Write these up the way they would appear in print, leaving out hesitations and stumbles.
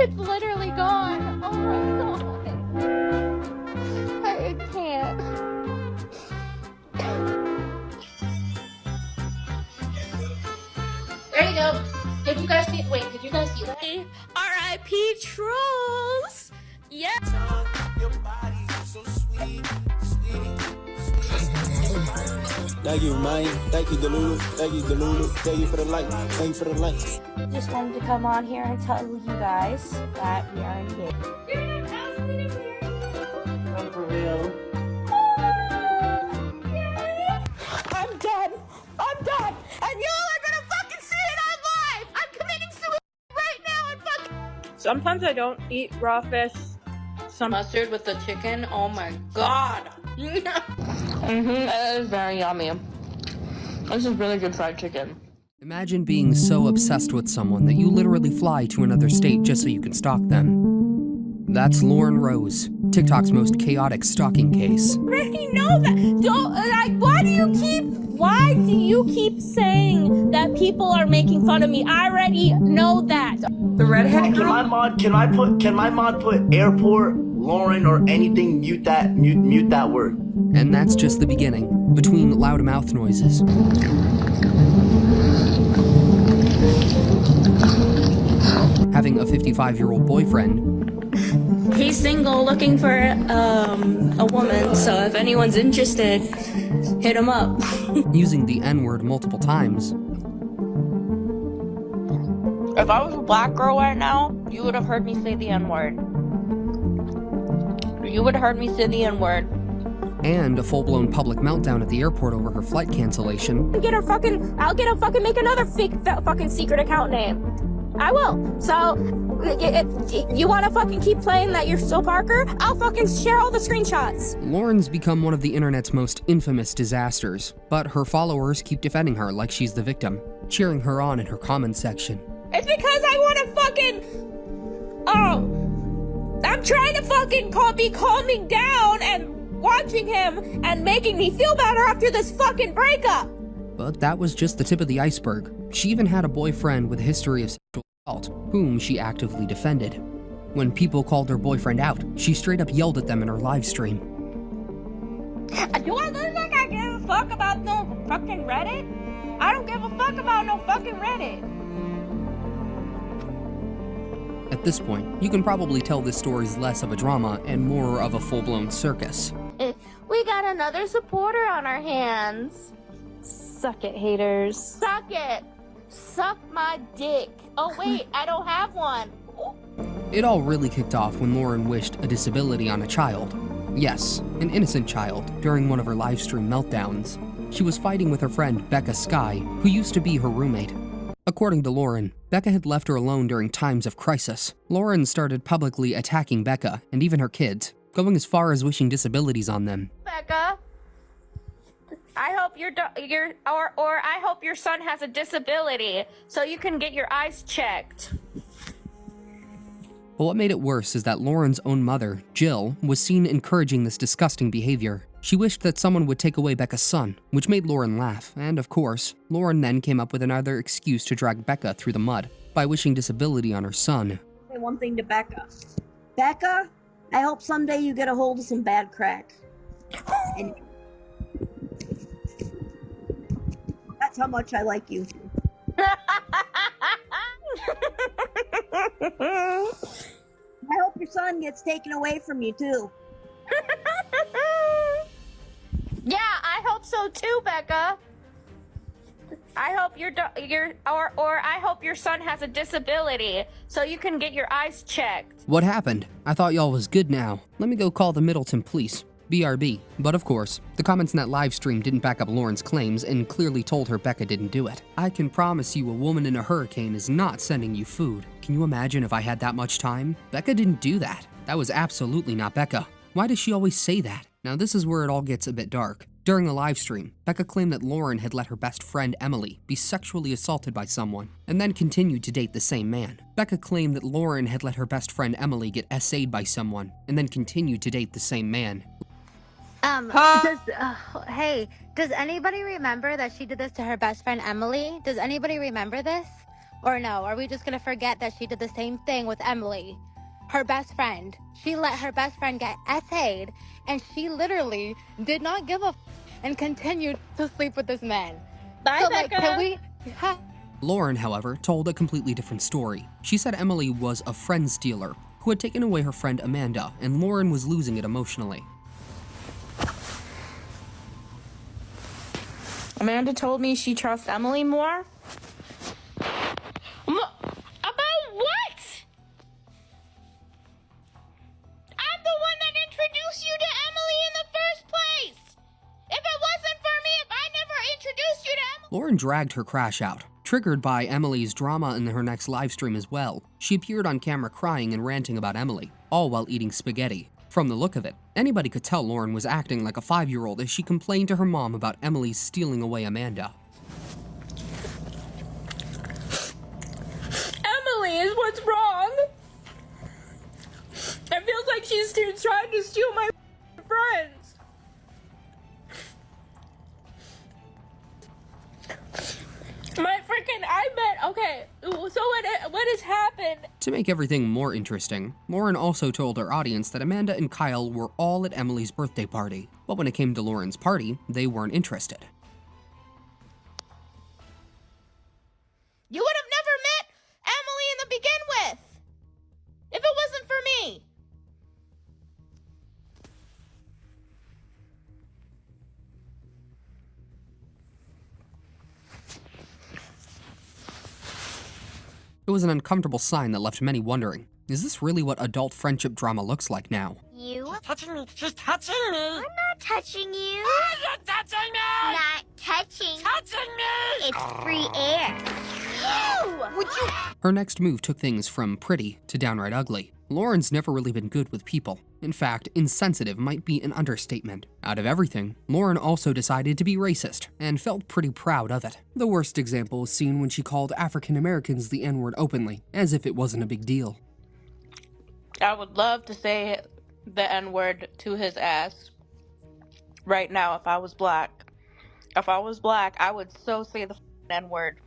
It's literally gone. Oh my god. I can't. There you go. Did you guys see? Wait, did you guys see that? R.I.P. Trolls. Yes. Thank you, man. Thank you, Delulu. Thank you, Delulu. Thank you for the like. Thank you for the like. Just wanted to come on here and tell you guys that we are engaged. Not for real. I'm done. I'm done. And y'all are gonna fucking see it on live. I'm committing suicide right now and fucking. Sometimes I don't eat raw fish. Some Mustard with the chicken. Oh my god. It is very yummy. This is really good fried chicken. Imagine being so obsessed with someone that you literally fly to another state just so you can stalk them. That's Lauren Rose, TikTok's most chaotic stalking case. I already know that. Don't like. Why do you keep saying that people are making fun of me? I already know that. the redhead Can my mod put airport, Lauren, or anything? Mute that word. And that's just the beginning. Between loud mouth noises, having a 55-year-old boyfriend, He's single, looking for a woman. So if anyone's interested, hit him up. using the N-word multiple times, If I was a black girl right now, you would have heard me say the N-word. You would have heard me say the N-word. and a full-blown public meltdown at the airport over her flight cancellation. I'll get her fucking make another fake fucking secret account name. I will. So, you want to fucking keep playing that you're still Parker? I'll fucking share all the screenshots. Lauren's become one of the internet's most infamous disasters, but her followers keep defending her like she's the victim, cheering her on in her comment section. It's because I want to fucking... I'm trying to fucking be calming down and watching him and making me feel better after this fucking breakup. But that was just the tip of the iceberg. She even had a boyfriend with a history of sexual assault, whom she actively defended. When people called her boyfriend out, she straight up yelled at them in her live stream. Do I look like I give a fuck about no fucking Reddit? I don't give a fuck about no fucking Reddit. At this point, you can probably tell this story's less of a drama and more of a full-blown circus. We got another supporter on our hands. Suck it, haters. Suck it. Suck my dick. Oh wait, I don't have one. It all really kicked off when Lauren wished a disability on a child. Yes, an innocent child, during one of her livestream meltdowns. She was fighting with her friend Becca Sky, who used to be her roommate. According to Lauren, Becca had left her alone during times of crisis. Lauren started publicly attacking Becca and even her kids, going as far as wishing disabilities on them. Becca, I hope I hope your son has a disability so you can get your eyes checked. But what made it worse is that Lauren's own mother, Jill, was seen encouraging this disgusting behavior. She wished that someone would take away Becca's son, which made Lauren laugh, and of course, Lauren then came up with another excuse to drag Becca through the mud by wishing disability on her son. Say one thing to Becca. Becca, I hope someday you get a hold of some bad crack. And that's how much I like you. I hope your son gets taken away from you too. Yeah, I hope so too, Becca. I hope I hope your son has a disability so you can get your eyes checked. What happened? I thought y'all was good now. Let me go call the Middleton police. BRB. But of course, the comments in that live stream didn't back up Lauren's claims and clearly told her Becca didn't do it. I can promise you a woman in a hurricane is not sending you food. Can you imagine if I had that much time? Becca didn't do that. That was absolutely not Becca. Why does she always say that? Now this is where it all gets a bit dark. During a live stream, Becca claimed that Lauren had let her best friend Emily be sexually assaulted by someone, and then continued to date the same man. Becca claimed that Lauren had let her best friend Emily get SA'd by someone, and then continued to date the same man. Hey, does anybody remember that she did this to her best friend Emily? Does anybody remember this? Or no, are we just gonna forget that she did the same thing with Emily, her best friend? She let her best friend get essayed, and she literally did not give a and continued to sleep with this man. Bye, So, Becca. can we... Lauren, however, told a completely different story. She said Emily was a friend stealer who had taken away her friend Amanda, and Lauren was losing it emotionally. Amanda told me she trusts Emily more. About what? I'm the one that introduced you to Emily in the first place. If it wasn't for me, if I never introduced you to Emily... Lauren dragged her crash out, triggered by Emily's drama in her next live stream as well. She appeared on camera crying and ranting about Emily, all while eating spaghetti. From the look of it, anybody could tell Lauren was acting like a 5-year-old as she complained to her mom about Emily stealing away Amanda. Emily is what's wrong. It feels like she's trying to steal my friends. My freaking, okay, so what has happened? To make everything more interesting, Lauren also told her audience that Amanda and Kyle were all at Emily's birthday party, but when it came to Lauren's party, they weren't interested. You would have never met Emily in the begin with, if it wasn't for me. It was an uncomfortable sign that left many wondering, is this really what adult friendship drama looks like now? You? Touching me. She's touching me. I'm not touching you. You're touching me. Not touching. Touching me. It's free air. You! Would you? Her next move took things from pretty to downright ugly. Lauren's never really been good with people. In fact, insensitive might be an understatement. Out of everything, Lauren also decided to be racist, and felt pretty proud of it. The worst example was seen when she called African Americans the N-word openly, as if it wasn't a big deal. I would love to say the N-word to his ass right now if I was black. If I was black, I would so say the N-word.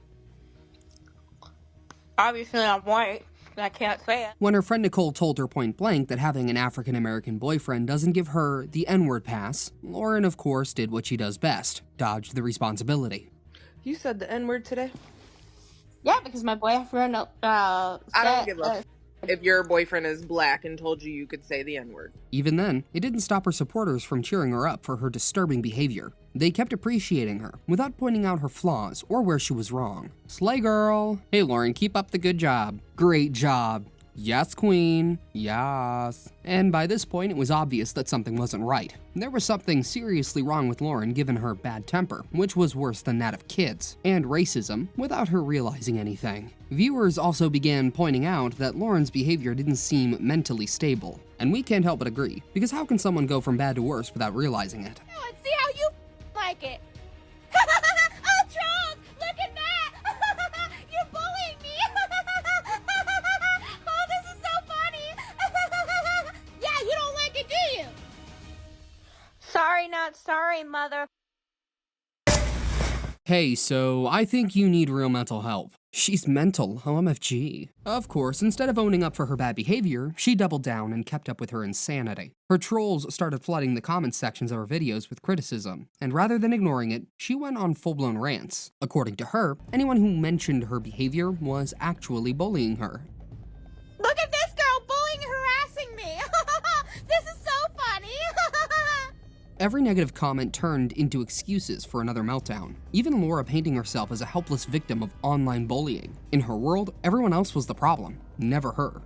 Obviously, I'm white. I can't say it. When her friend Nicole told her point blank that having an African American boyfriend doesn't give her the N-word pass, Lauren, of course, did what she does best, dodged the responsibility. You said the N-word today? Yeah, because my boyfriend, I don't give a if your boyfriend is black and told you could say the N-word. Even then, it didn't stop her supporters from cheering her up for her disturbing behavior. They kept appreciating her, without pointing out her flaws or where she was wrong. Slay girl! Hey Lauren, keep up the good job. Great job. Yes, queen. Yes. And by this point, it was obvious that something wasn't right. There was something seriously wrong with Lauren given her bad temper, which was worse than that of kids, and racism, without her realizing anything. Viewers also began pointing out that Lauren's behavior didn't seem mentally stable. And we can't help but agree, because how can someone go from bad to worse without realizing it? Oh, and see how you like it. Oh, trolls! Look at that! You're bullying me! Oh, this is so funny! Yeah, you don't like it, do you? Sorry, not sorry, mother. Hey, so I think you need real mental help. She's mental, OMFG. Of course, instead of owning up for her bad behavior, she doubled down and kept up with her insanity. Her trolls started flooding the comment sections of her videos with criticism, and rather than ignoring it, she went on full-blown rants. According to her, anyone who mentioned her behavior was actually bullying her. Look at this girl bullying, harassing me! This is so funny! Every negative comment turned into excuses for another meltdown, even Laura painting herself as a helpless victim of online bullying. In her world, everyone else was the problem, never her.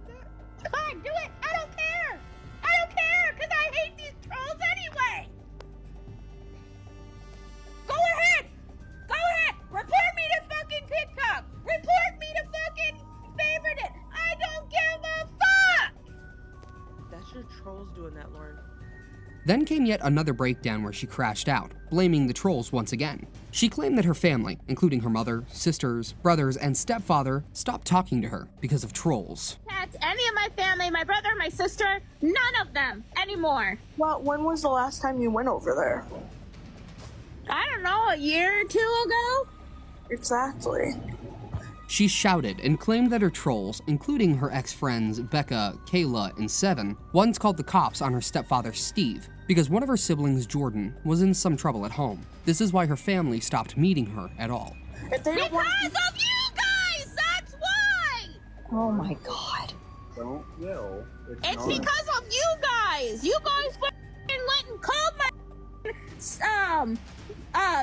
Come on, do it! I don't care! I don't care, because I hate these trolls anyway! Go ahead! Go ahead! Report me to fucking TikTok! Report me to fucking favorite it! I don't give a fuck! That's your trolls doing that, Lauren. Then came yet another breakdown where she crashed out, blaming the trolls once again. She claimed that her family, including her mother, sisters, brothers, and stepfather, stopped talking to her because of trolls. That's any of my family, my brother, my sister, none of them anymore. Well, when was the last time you went over there? I don't know, a year or two ago? Exactly. She shouted and claimed that her trolls, including her ex-friends Becca, Kayla, and Seven, once called the cops on her stepfather Steve because one of her siblings, Jordan, was in some trouble at home. This is why her family stopped meeting her at all. Because of you guys! That's why! Oh my god. Don't yell. It's because of you guys! You guys went and called my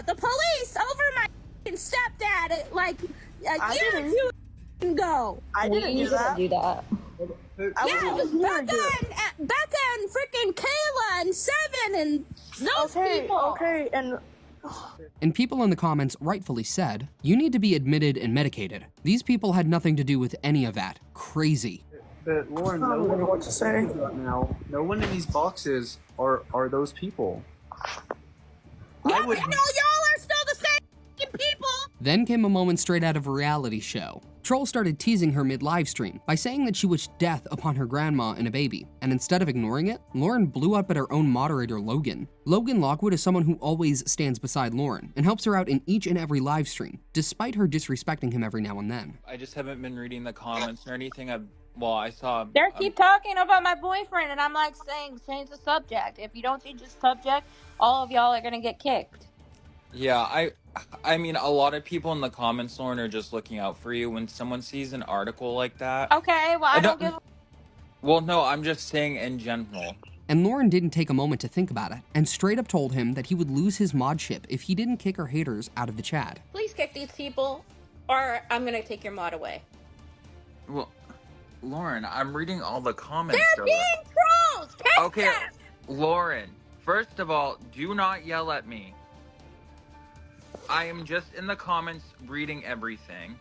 the police over my stepdad like a year or two ago. I didn't do that. Yeah, it was Becca and freaking Kayla and Seven and those people. Okay, And people in the comments rightfully said, you need to be admitted and medicated. These people had nothing to do with any of that. Crazy. But Lauren, no one what to say right now. No one in these boxes are those people. Yeah, but no, y'all are still the same people. Then came a moment straight out of a reality show. Troll started teasing her mid-livestream by saying that she wished death upon her grandma and a baby, and instead of ignoring it, Lauren blew up at her own moderator, Logan. Logan Lockwood is someone who always stands beside Lauren and helps her out in each and every livestream, despite her disrespecting him every now and then. I just haven't been reading the comments or anything. I saw... They keep talking about my boyfriend, and I'm like saying, change the subject. If you don't change the subject, all of y'all are gonna get kicked. Yeah, I mean, a lot of people in the comments, Lauren, are just looking out for you. When someone sees an article like that... Okay, well, I don't give a... Well, no, I'm just saying in general. And Lauren didn't take a moment to think about it, and straight up told him that he would lose his modship if he didn't kick her haters out of the chat. Please kick these people, or I'm gonna take your mod away. Well, Lauren, I'm reading all the comments. They're being trolls! Okay, Lauren, first of all, do not yell at me. I am just in the comments reading everything.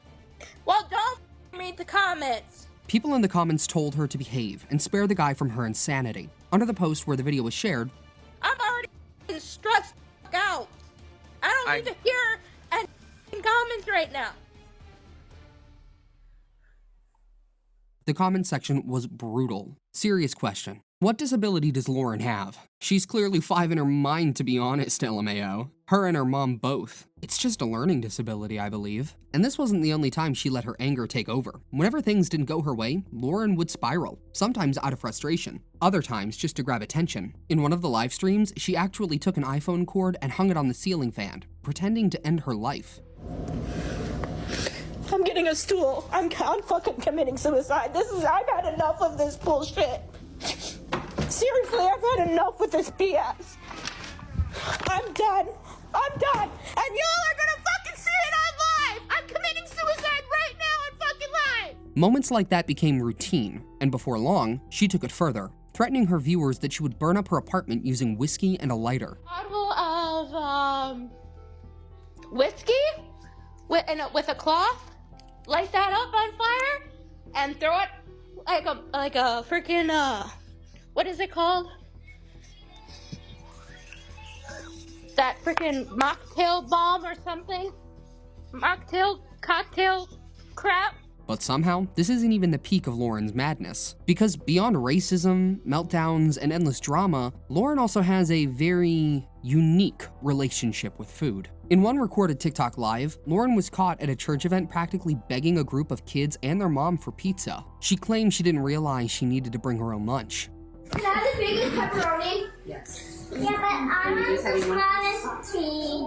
Well, don't read the comments. People in the comments told her to behave and spare the guy from her insanity. Under the post where the video was shared, I'm already stressed out. I don't need to hear any comments right now. the comment section was brutal. Serious question. What disability does Lauren have? She's clearly 5 in her mind, to be honest, LMAO. Her and her mom both. It's just a learning disability, I believe. And this wasn't the only time she let her anger take over. Whenever things didn't go her way, Lauren would spiral, sometimes out of frustration, other times just to grab attention. In one of the live streams, she actually took an iPhone cord and hung it on the ceiling fan, pretending to end her life. I'm getting a stool. I'm fucking committing suicide. I've had enough of this bullshit. Seriously, I've had enough with this BS. I'm done. I'm done. And y'all are gonna fucking see it on live. I'm committing suicide right now on fucking live. Moments like that became routine, and before long, she took it further, threatening her viewers that she would burn up her apartment using whiskey and a lighter. Bottle of whiskey with a cloth, light that up on fire, and throw it like a freaking what is it called? That freaking mocktail bomb or something? Cocktail crap? But somehow, this isn't even the peak of Lauren's madness. Because beyond racism, meltdowns, and endless drama, Lauren also has a very unique relationship with food. In one recorded TikTok live, Lauren was caught at a church event practically begging a group of kids and their mom for pizza. She claimed she didn't realize she needed to bring her own lunch. Can I have the biggest pepperoni? Yes. Yeah, but I'm the smallest tea.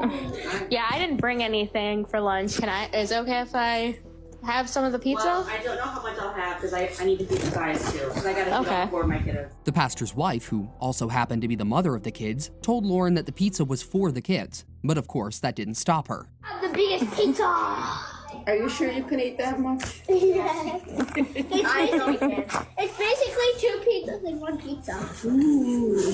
Yeah, I didn't bring anything for lunch. Is it okay if I have some of the pizza? Well, I don't know how much I'll have because I need to feed the guys too. Because I gotta feed all 4 of my kiddos. The pastor's wife, who also happened to be the mother of the kids, told Lauren that the pizza was for the kids. But of course, that didn't stop her. I have the biggest pizza. Are you sure you can eat that much? Yes. I know we can. It's basically 2 pizzas in 1 pizza. Ooh.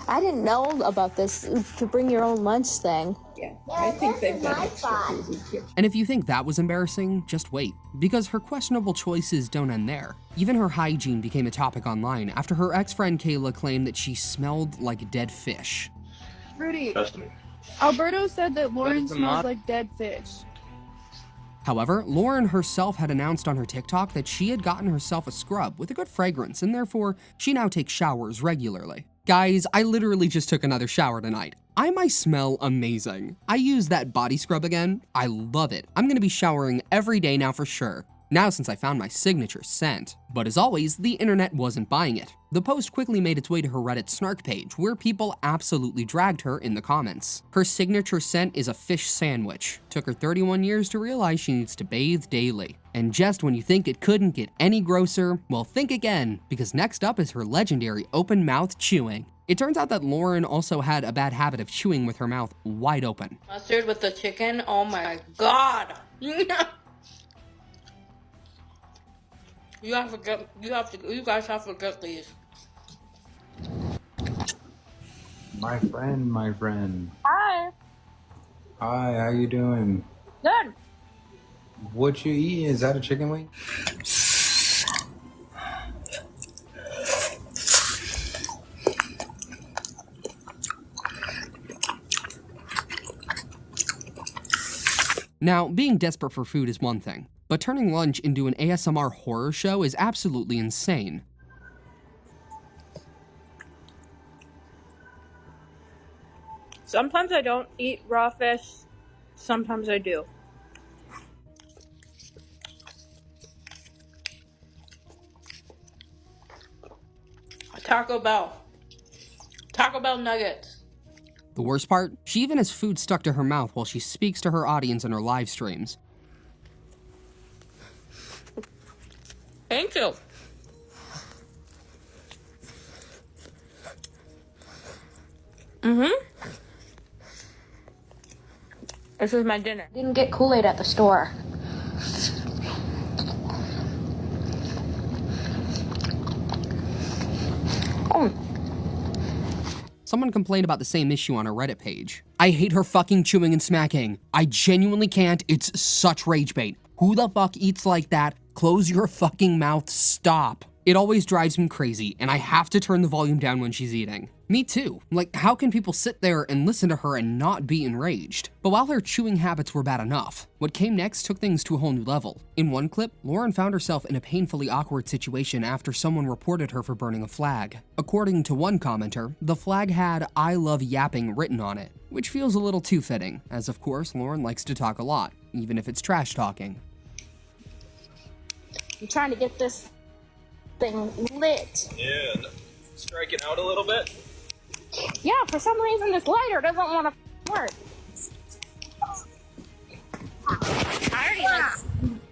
I didn't know about this to bring your own lunch thing. Yeah, I think they've done it. And if you think that was embarrassing, just wait. Because her questionable choices don't end there. Even her hygiene became a topic online after her ex-friend Kayla claimed that she smelled like dead fish. Rudy, Alberto said that Lauren smells like dead fish. However, Lauren herself had announced on her TikTok that she had gotten herself a scrub with a good fragrance, and therefore she now takes showers regularly. Guys, I literally just took another shower tonight. I might smell amazing. I use that body scrub again. I love it. I'm gonna be showering every day now for sure. Now since I found my signature scent. But as always, the internet wasn't buying it. The post quickly made its way to her Reddit snark page, where people absolutely dragged her in the comments. Her signature scent is a fish sandwich. Took her 31 years to realize she needs to bathe daily. And just when you think it couldn't get any grosser, well, think again, because next up is her legendary open-mouth chewing. It turns out that Lauren also had a bad habit of chewing with her mouth wide open. Mustard with the chicken, oh my god. You guys have to get these. My friend. Hi. Hi, how you doing? Good. What you eating? Is that a chicken wing? Now, being desperate for food is one thing, but turning lunch into an ASMR horror show is absolutely insane. Sometimes I don't eat raw fish. Sometimes I do. Taco Bell nuggets. The worst part? She even has food stuck to her mouth while she speaks to her audience in her live streams. Thank you. This is my dinner. Didn't get Kool-Aid at the store. Someone complained about the same issue on her Reddit page. I hate her fucking chewing and smacking. I genuinely can't. It's such rage bait. Who the fuck eats like that? Close your fucking mouth. Stop. It always drives me crazy, and I have to turn the volume down when she's eating. Me too. Like, how can people sit there and listen to her and not be enraged? But while her chewing habits were bad enough, what came next took things to a whole new level. In one clip, Lauren found herself in a painfully awkward situation after someone reported her for burning a flag. According to one commenter, the flag had "I love yapping" written on it, which feels a little too fitting, as of course Lauren likes to talk a lot, even if it's trash talking. I'm trying to get this thing lit. Yeah, striking out a little bit. Yeah, for some reason this lighter doesn't want to work.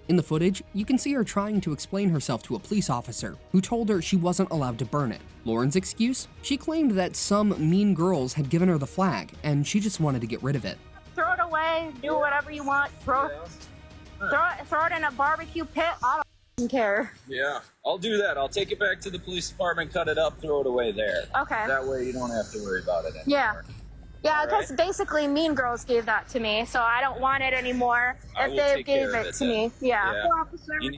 In the footage, you can see her trying to explain herself to a police officer, who told her she wasn't allowed to burn it. Lauren's excuse? She claimed that some mean girls had given her the flag, and she just wanted to get rid of it. Throw it away, do whatever you want, throw it in a barbecue pit, I don't care. Yeah, I'll do that. I'll take it back to the police department, cut it up, throw it away there. Okay. That way you don't have to worry about it anymore. Yeah. Yeah, because basically Mean Girls gave that to me, so I don't want it anymore if they gave it to me. Yeah.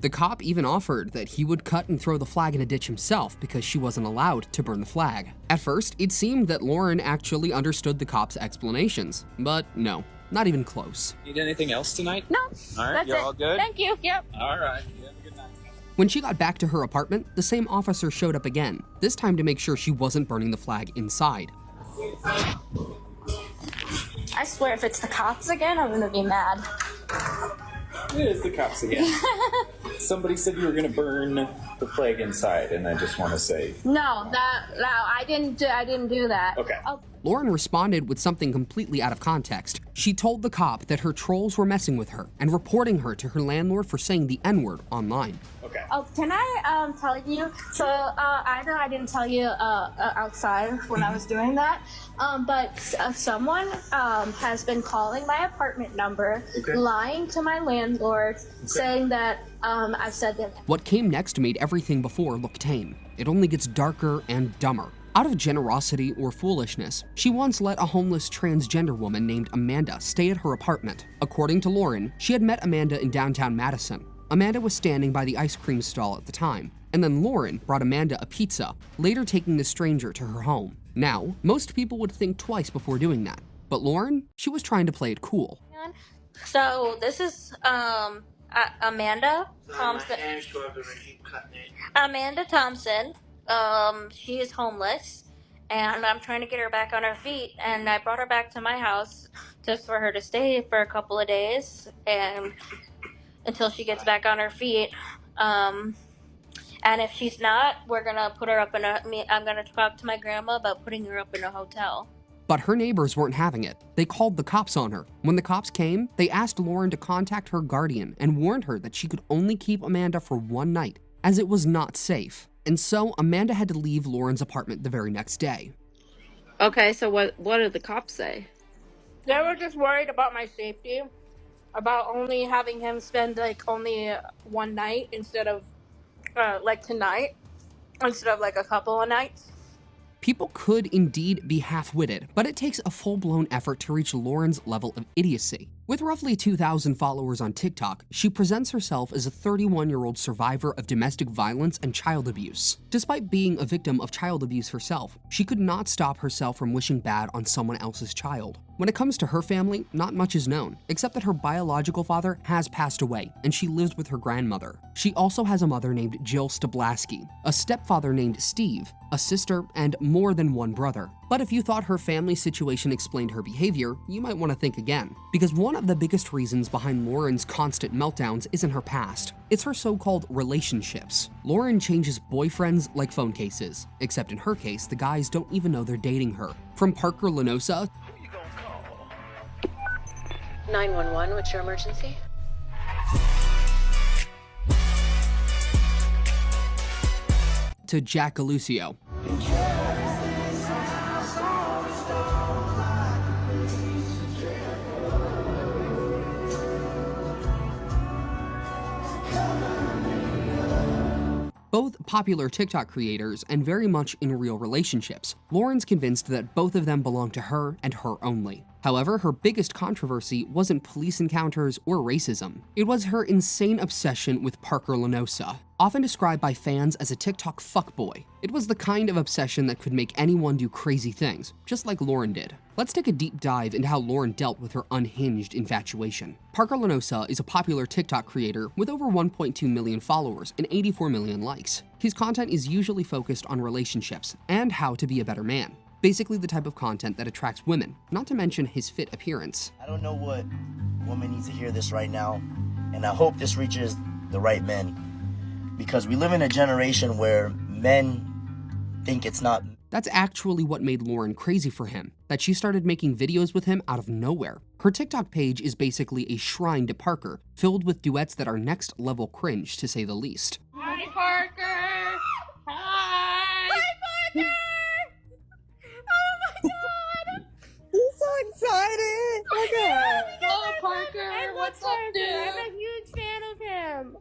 The cop even offered that he would cut and throw the flag in a ditch himself because she wasn't allowed to burn the flag. At first, it seemed that Lauren actually understood the cop's explanations, but no, not even close. Need anything else tonight? No. All right, you're all good? Thank you, yep. All right, you have a good night. When she got back to her apartment, the same officer showed up again, this time to make sure she wasn't burning the flag inside. I swear if it's the cops again, I'm gonna be mad. It is the cops again. Somebody said you were gonna burn the flag inside, and I just want to say No, I didn't do that. Okay. Oh. Lauren responded with something completely out of context. She told the cop that her trolls were messing with her and reporting her to her landlord for saying the N-word online. Okay. Oh, can I tell you? So I know I didn't tell you outside when I was doing that, but someone has been calling my apartment number, lying to my landlord, saying that I said that. What came next made everything before look tame. It only gets darker and dumber. Out of generosity or foolishness, she once let a homeless transgender woman named Amanda stay at her apartment. According to Lauren, she had met Amanda in downtown Madison. Amanda was standing by the ice cream stall at the time, and then Lauren brought Amanda a pizza, later taking the stranger to her home. Now, most people would think twice before doing that, but Lauren, she was trying to play it cool. So this is Amanda Thompson. Amanda Thompson. She is homeless, and I'm trying to get her back on her feet. And I brought her back to my house just for her to stay for a couple of days, and until she gets back on her feet. And if she's not, we're gonna put her up in a. I'm gonna talk to my grandma about putting her up in a hotel. But her neighbors weren't having it. They called the cops on her. When the cops came, they asked Lauren to contact her guardian and warned her that she could only keep Amanda for one night, as it was not safe. And so Amanda had to leave Lauren's apartment the very next day. Okay, so what did the cops say? They were just worried about my safety, about only having him spend like only one night instead of like tonight, instead of like a couple of nights. People could indeed be half-witted, but it takes a full-blown effort to reach Lauren's level of idiocy. With roughly 2,000 followers on TikTok, she presents herself as a 31-year-old survivor of domestic violence and child abuse. Despite being a victim of child abuse herself, she could not stop herself from wishing bad on someone else's child. When it comes to her family, not much is known, except that her biological father has passed away, and she lives with her grandmother. She also has a mother named Jill Stablaski, a stepfather named Steve, a sister, and more than one brother. But if you thought her family situation explained her behavior, you might want to think again. Because one of the biggest reasons behind Lauren's constant meltdowns isn't her past. It's her so-called relationships. Lauren changes boyfriends like phone cases, except in her case, the guys don't even know they're dating her. From Parker Lanosa 911, what's your emergency? to Jack Galucio. Both popular TikTok creators and very much in real relationships, Lauren's convinced that both of them belong to her and her only. However, her biggest controversy wasn't police encounters or racism. It was her insane obsession with Parker Lanosa, often described by fans as a TikTok fuckboy. It was the kind of obsession that could make anyone do crazy things, just like Lauren did. Let's take a deep dive into how Lauren dealt with her unhinged infatuation. Parker Lanosa is a popular TikTok creator with over 1.2 million followers and 84 million likes. His content is usually focused on relationships and how to be a better man. Basically the type of content that attracts women, not to mention his fit appearance. I don't know what woman needs to hear this right now, and I hope this reaches the right men, because we live in a generation where men think it's not. That's actually what made Lauren crazy for him, that she started making videos with him out of nowhere. Her TikTok page is basically a shrine to Parker, filled with duets that are next level cringe, to say the least. Hi, Parker! Hi! Hi, Parker! Oh my god! He's so excited! Okay. Hello, Parker! What's up, dude? I'm a huge fan of him.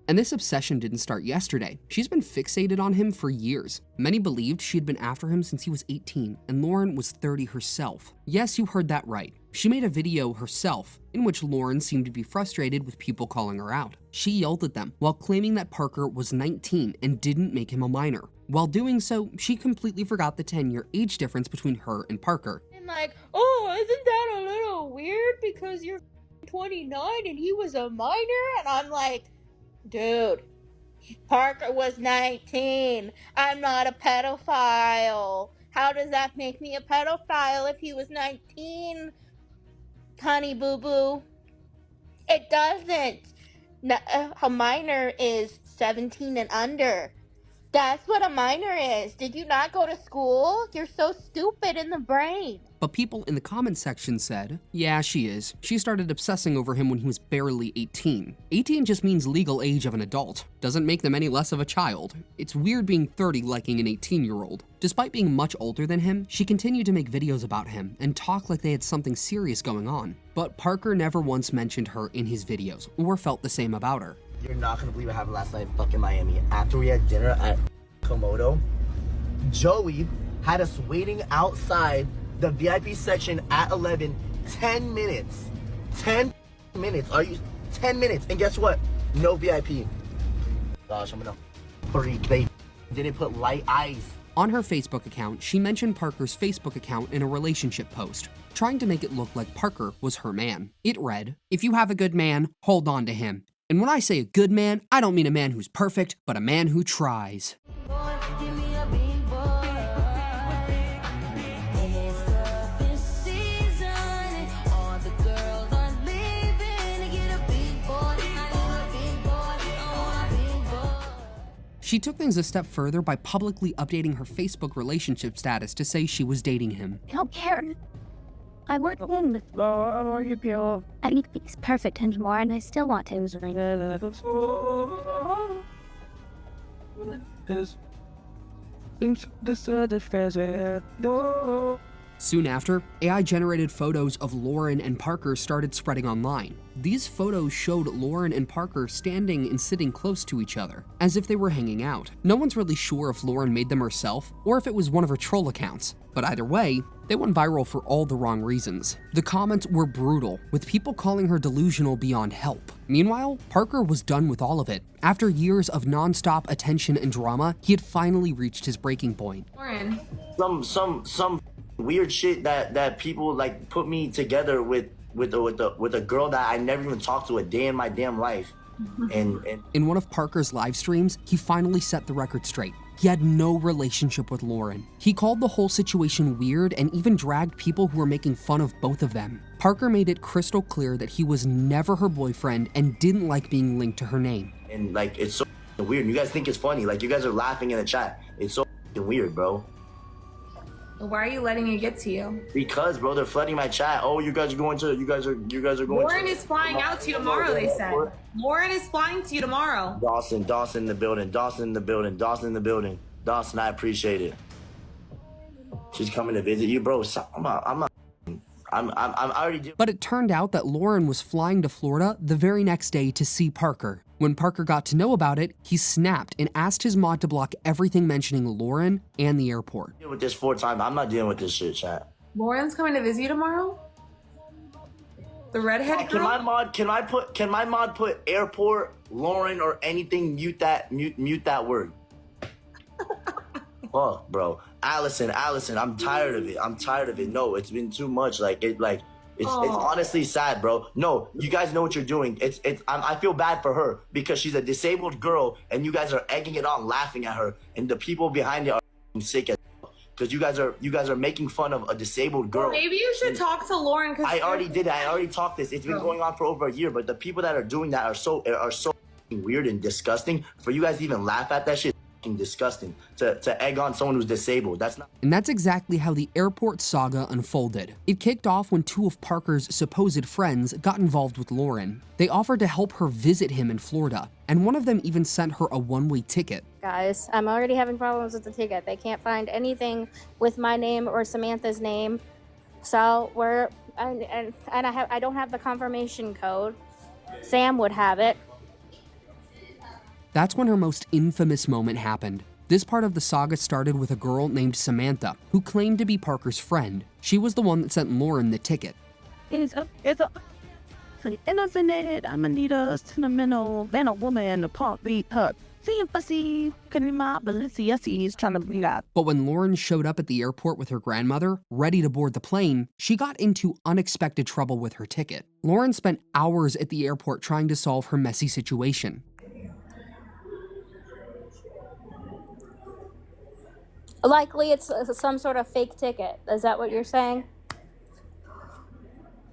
And this obsession didn't start yesterday. She's been fixated on him for years. Many believed she had been after him since he was 18, and Lauren was 30 herself. Yes, you heard that right. She made a video herself, in which Lauren seemed to be frustrated with people calling her out. She yelled at them while claiming that Parker was 19 and didn't make him a minor. While doing so, she completely forgot the 10-year age difference between her and Parker. And like, oh, isn't that a little weird because you're 29 and he was a minor? And I'm like, dude, Parker was 19. I'm not a pedophile. How does that make me a pedophile if he was 19? Honey boo boo. It doesn't. A minor is 17 and under. That's what a minor is. Did you not go to school? You're so stupid in the brain. But people in the comments section said, yeah, she is. She started obsessing over him when he was barely 18. 18 just means legal age of an adult. Doesn't make them any less of a child. It's weird being 30 liking an 18-year-old. Despite being much older than him, she continued to make videos about him and talk like they had something serious going on. But Parker never once mentioned her in his videos or felt the same about her. You're not gonna believe what happened last night in fucking Miami. After we had dinner at Komodo, Joey had us waiting outside the VIP section at 11, 10 minutes. 10 minutes. 10 minutes. And guess what? No VIP. Gosh, I'm gonna freak. They didn't put light eyes On her Facebook account, she mentioned Parker's Facebook account in a relationship post, trying to make it look like Parker was her man. It read, "If you have a good man, hold on to him. And when I say a good man, I don't mean a man who's perfect, but a man who tries." She took things a step further by publicly updating her Facebook relationship status to say she was dating him. I don't care. I want him. I think he's perfect anymore, and I still want him. Soon after, AI-generated photos of Lauren and Parker started spreading online. These photos showed Lauren and Parker standing and sitting close to each other, as if they were hanging out. No one's really sure if Lauren made them herself, or if it was one of her troll accounts. But either way, they went viral for all the wrong reasons. The comments were brutal, with people calling her delusional beyond help. Meanwhile, Parker was done with all of it. After years of non-stop attention and drama, he had finally reached his breaking point. Lauren. Some weird shit that people like put me together with a girl that I never even talked to a day in my damn life. And in one of Parker's live streams, he finally set the record straight. He had no relationship with Lauren. He called the whole situation weird and even dragged people who were making fun of both of them. Parker made it crystal clear that he was never her boyfriend and didn't like being linked to her name. And like, it's so weird. You guys think it's funny. Like, you guys are laughing in the chat. It's so weird, bro. Why are you letting it get to you? Because, bro, they're flooding my chat. Oh, you guys are going. Lauren is flying out to you tomorrow, they said. Lauren is flying to you tomorrow. Dawson in the building. Dawson in the building. Dawson, I appreciate it. She's coming to visit you, bro. I'm already doing. But it turned out that Lauren was flying to Florida the very next day to see Parker. When Parker got to know about it, he snapped and asked his mod to block everything mentioning Lauren and the airport. Deal with this 4 times. I'm not dealing with this shit, chat. Lauren's coming to visit you tomorrow? The redhead girl? Can my mod put airport, Lauren, or anything? Mute that word. Fuck, bro. Allison, I'm tired of it. No, it's been too much. It's honestly sad, bro. No, you guys know what you're doing. I feel bad for her because she's a disabled girl and you guys are egging it on, laughing at her, and the people behind it are sick as because you guys are making fun of a disabled girl. Well, maybe you should talk to Lauren. I already did. I already talked this. It's been going on for over a year, but the people that are doing that are so weird and disgusting. For you guys to even laugh at that shit, disgusting. To egg on someone who's disabled. And that's exactly how the airport saga unfolded. It kicked off when 2 of Parker's supposed friends got involved with Lauren. They offered to help her visit him in Florida, and one of them even sent her a one-way ticket. Guys, I'm already having problems with the ticket. They can't find anything with my name or Samantha's name. So I don't have the confirmation code. Sam would have it. That's when her most infamous moment happened. This part of the saga started with a girl named Samantha, who claimed to be Parker's friend. She was the one that sent Lauren the ticket. I'm gonna need a sentimental man or woman to pump beat up. Sympathy, he's trying to bring that. But when Lauren showed up at the airport with her grandmother, ready to board the plane, she got into unexpected trouble with her ticket. Lauren spent hours at the airport trying to solve her messy situation. Likely it's some sort of fake ticket. Is that what you're saying?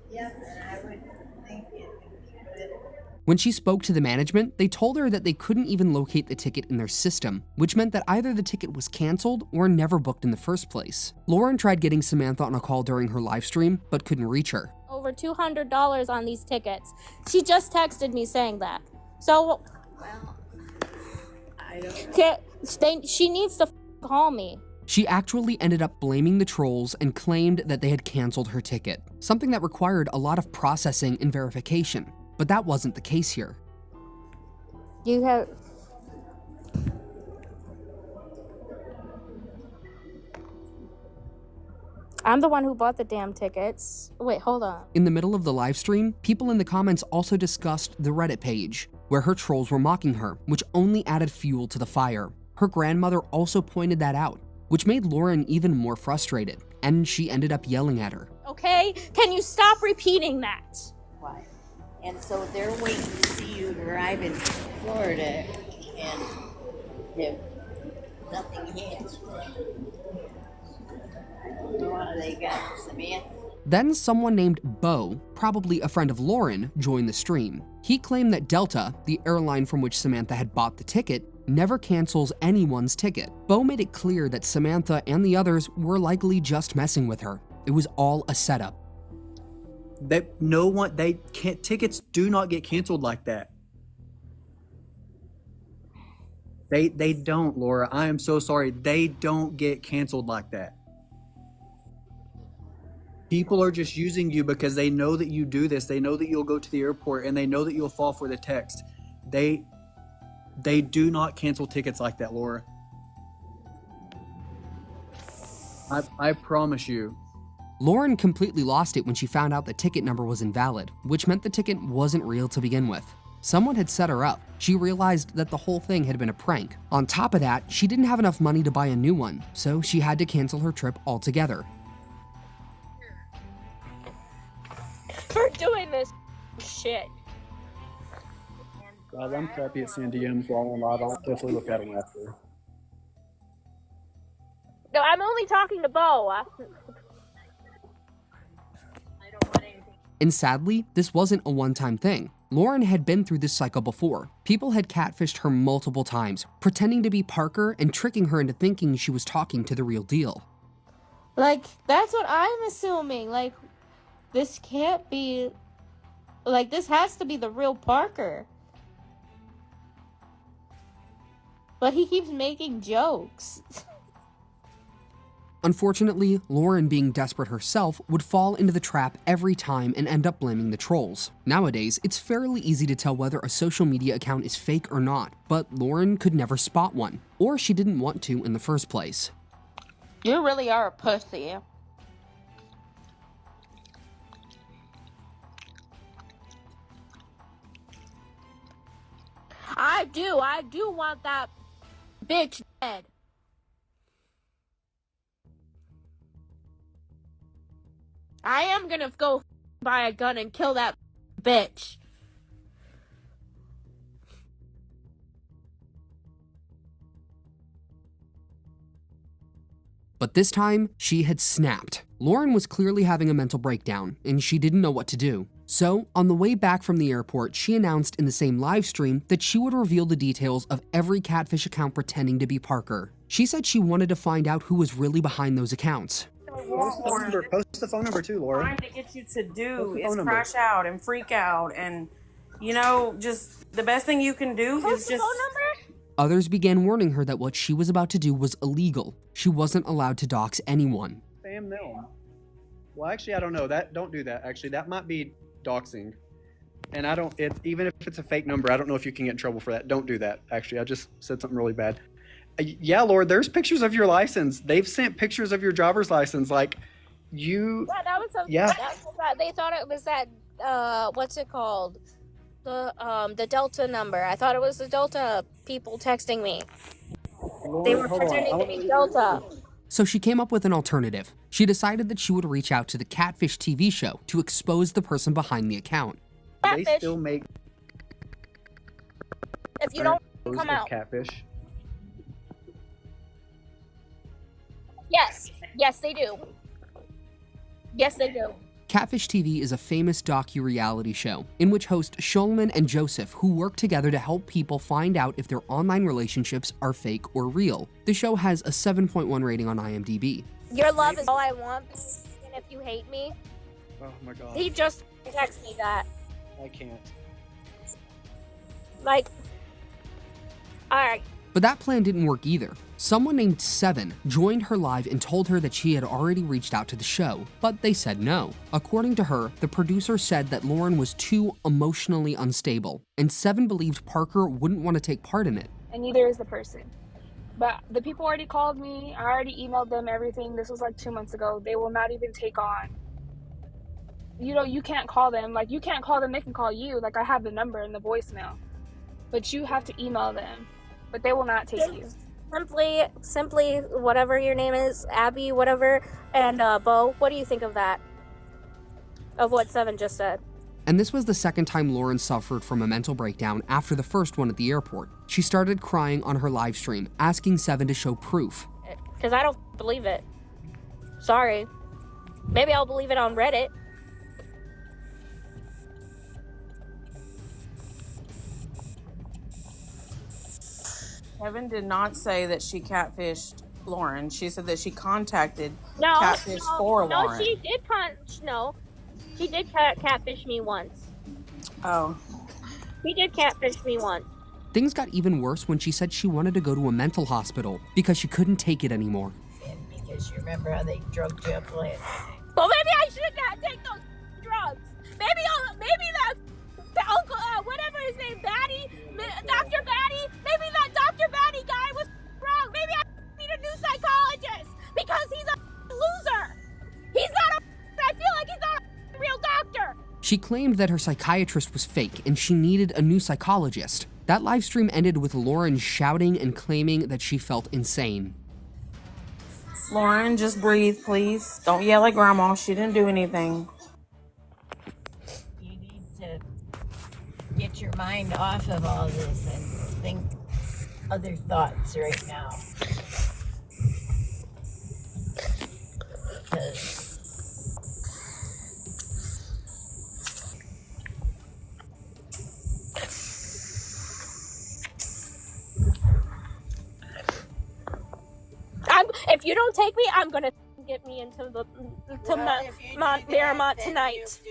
Yeah, I would think it. When she spoke to the management, they told her that they couldn't even locate the ticket in their system, which meant that either the ticket was canceled or never booked in the first place. Lauren tried getting Samantha on a call during her live stream, but couldn't reach her. Over $200 on these tickets. She just texted me saying that. So, well, I don't know. She needs to call me. She actually ended up blaming the trolls and claimed that they had canceled her ticket, something that required a lot of processing and verification. But that wasn't the case here. I'm the one who bought the damn tickets. Wait, hold on. In the middle of the live stream, people in the comments also discussed the Reddit page, where her trolls were mocking her, which only added fuel to the fire. Her grandmother also pointed that out. which made Lauren even more frustrated, and she ended up yelling at her. Okay? Can you stop repeating that? Why? And so they're waiting to see you arrive in Florida and have nothing hands. What do they got, Samantha? Then someone named Bo, probably a friend of Lauren, joined the stream. He claimed that Delta, the airline from which Samantha had bought the ticket, never cancels anyone's ticket. Bo made it clear that Samantha and the others were likely just messing with her. It was all a setup. Tickets do not get canceled like that. They don't, Laura. I am so sorry. They don't get canceled like that. People are just using you because they know that you do this. They know that you'll go to the airport and they know that you'll fall for the text. They do not cancel tickets like that, Laura. I promise you. Lauren completely lost it when she found out the ticket number was invalid, which meant the ticket wasn't real to begin with. Someone had set her up. She realized that the whole thing had been a prank. On top of that, she didn't have enough money to buy a new one, so she had to cancel her trip altogether. For doing this shit. Guys, I'm crappy at seeing DMs while I'm live. I'll definitely look at them after. No, I'm only talking to Bo. And sadly, this wasn't a one-time thing. Lauren had been through this cycle before. People had catfished her multiple times, pretending to be Parker and tricking her into thinking she was talking to the real deal. Like, that's what I'm assuming. Like, this can't be... Like, this has to be the real Parker. But he keeps making jokes. Unfortunately, Lauren, being desperate herself, would fall into the trap every time and end up blaming the trolls. Nowadays, it's fairly easy to tell whether a social media account is fake or not, but Lauren could never spot one, or she didn't want to in the first place. You really are a pussy. I do want that bitch dead. I am gonna go buy a gun and kill that bitch. But this time, she had snapped. Lauren was clearly having a mental breakdown, and she didn't know what to do. So, on the way back from the airport, she announced in the same live stream that she would reveal the details of every catfish account pretending to be Parker. She said she wanted to find out who was really behind those accounts. Post the phone number too, Laura. Trying to get you to do is crash out and freak out, and you know, just the best thing you can do is just. Others began warning her that what she was about to do was illegal. She wasn't allowed to dox anyone. Spam them. Well, actually, I don't know. Don't do that. Actually, that might be doxing. And even if it's a fake number, I don't know if you can get in trouble for that. Don't do that. Actually, I just said something really bad. Yeah, Lord, there's pictures of your license. They've sent pictures of your driver's license. Like, you... Yeah, that was they thought it was that, what's it called? The Delta number. I thought it was the Delta people texting me. Lord, they were pretending to be Delta. So she came up with an alternative. She decided that she would reach out to the Catfish TV show to expose the person behind the account. Catfish. They still make... If you don't come out. Catfish. Yes, they do. Yes, they do. Catfish TV is a famous docu-reality show in which host Shulman and Joseph, who work together to help people find out if their online relationships are fake or real. The show has a 7.1 rating on IMDb. Your love is all I want, and if you hate me. Oh my God. He just texted me that. I can't. Like, alright. But that plan didn't work either. Someone named Seven joined her live and told her that she had already reached out to the show, but they said no. According to her, the producer said that Lauren was too emotionally unstable, and Seven believed Parker wouldn't want to take part in it. And neither is the person. But the people already called me. I already emailed them everything. This was like 2 months ago. They will not even take on. You know, you can't call them. Like, you can't call them. They can call you. Like, I have the number in the voicemail. But you have to email them. But they will not take you. simply, whatever your name is, Abby, whatever, and Bo, what do you think of that? Of what Seven just said? And this was the second time Lauren suffered from a mental breakdown after the first one at the airport. She started crying on her live stream, asking Seven to show proof. Because I don't believe it. Sorry. Maybe I'll believe it on Reddit. Kevin did not say that she catfished Lauren. She said that she contacted Catfish for Lauren. No, she did she did catfish me once. Oh. She did catfish me once. Things got even worse when she said she wanted to go to a mental hospital because she couldn't take it anymore. And because you remember how they drugged you up last. Well, maybe I should not take those drugs. Maybe the uncle, whatever his name, Dr. Batty, maybe that Dr. Batty guy was wrong. Maybe I need a new psychologist because he's a loser. I feel like he's not a real doctor. She claimed that her psychiatrist was fake and she needed a new psychologist. That live stream ended with Lauren shouting and claiming that she felt insane. Lauren, just breathe, please. Don't yell at Grandma. She didn't do anything. You need to get your mind off of all this and think other thoughts right now. Because if you don't take me, I'm gonna get me into Miramont tonight.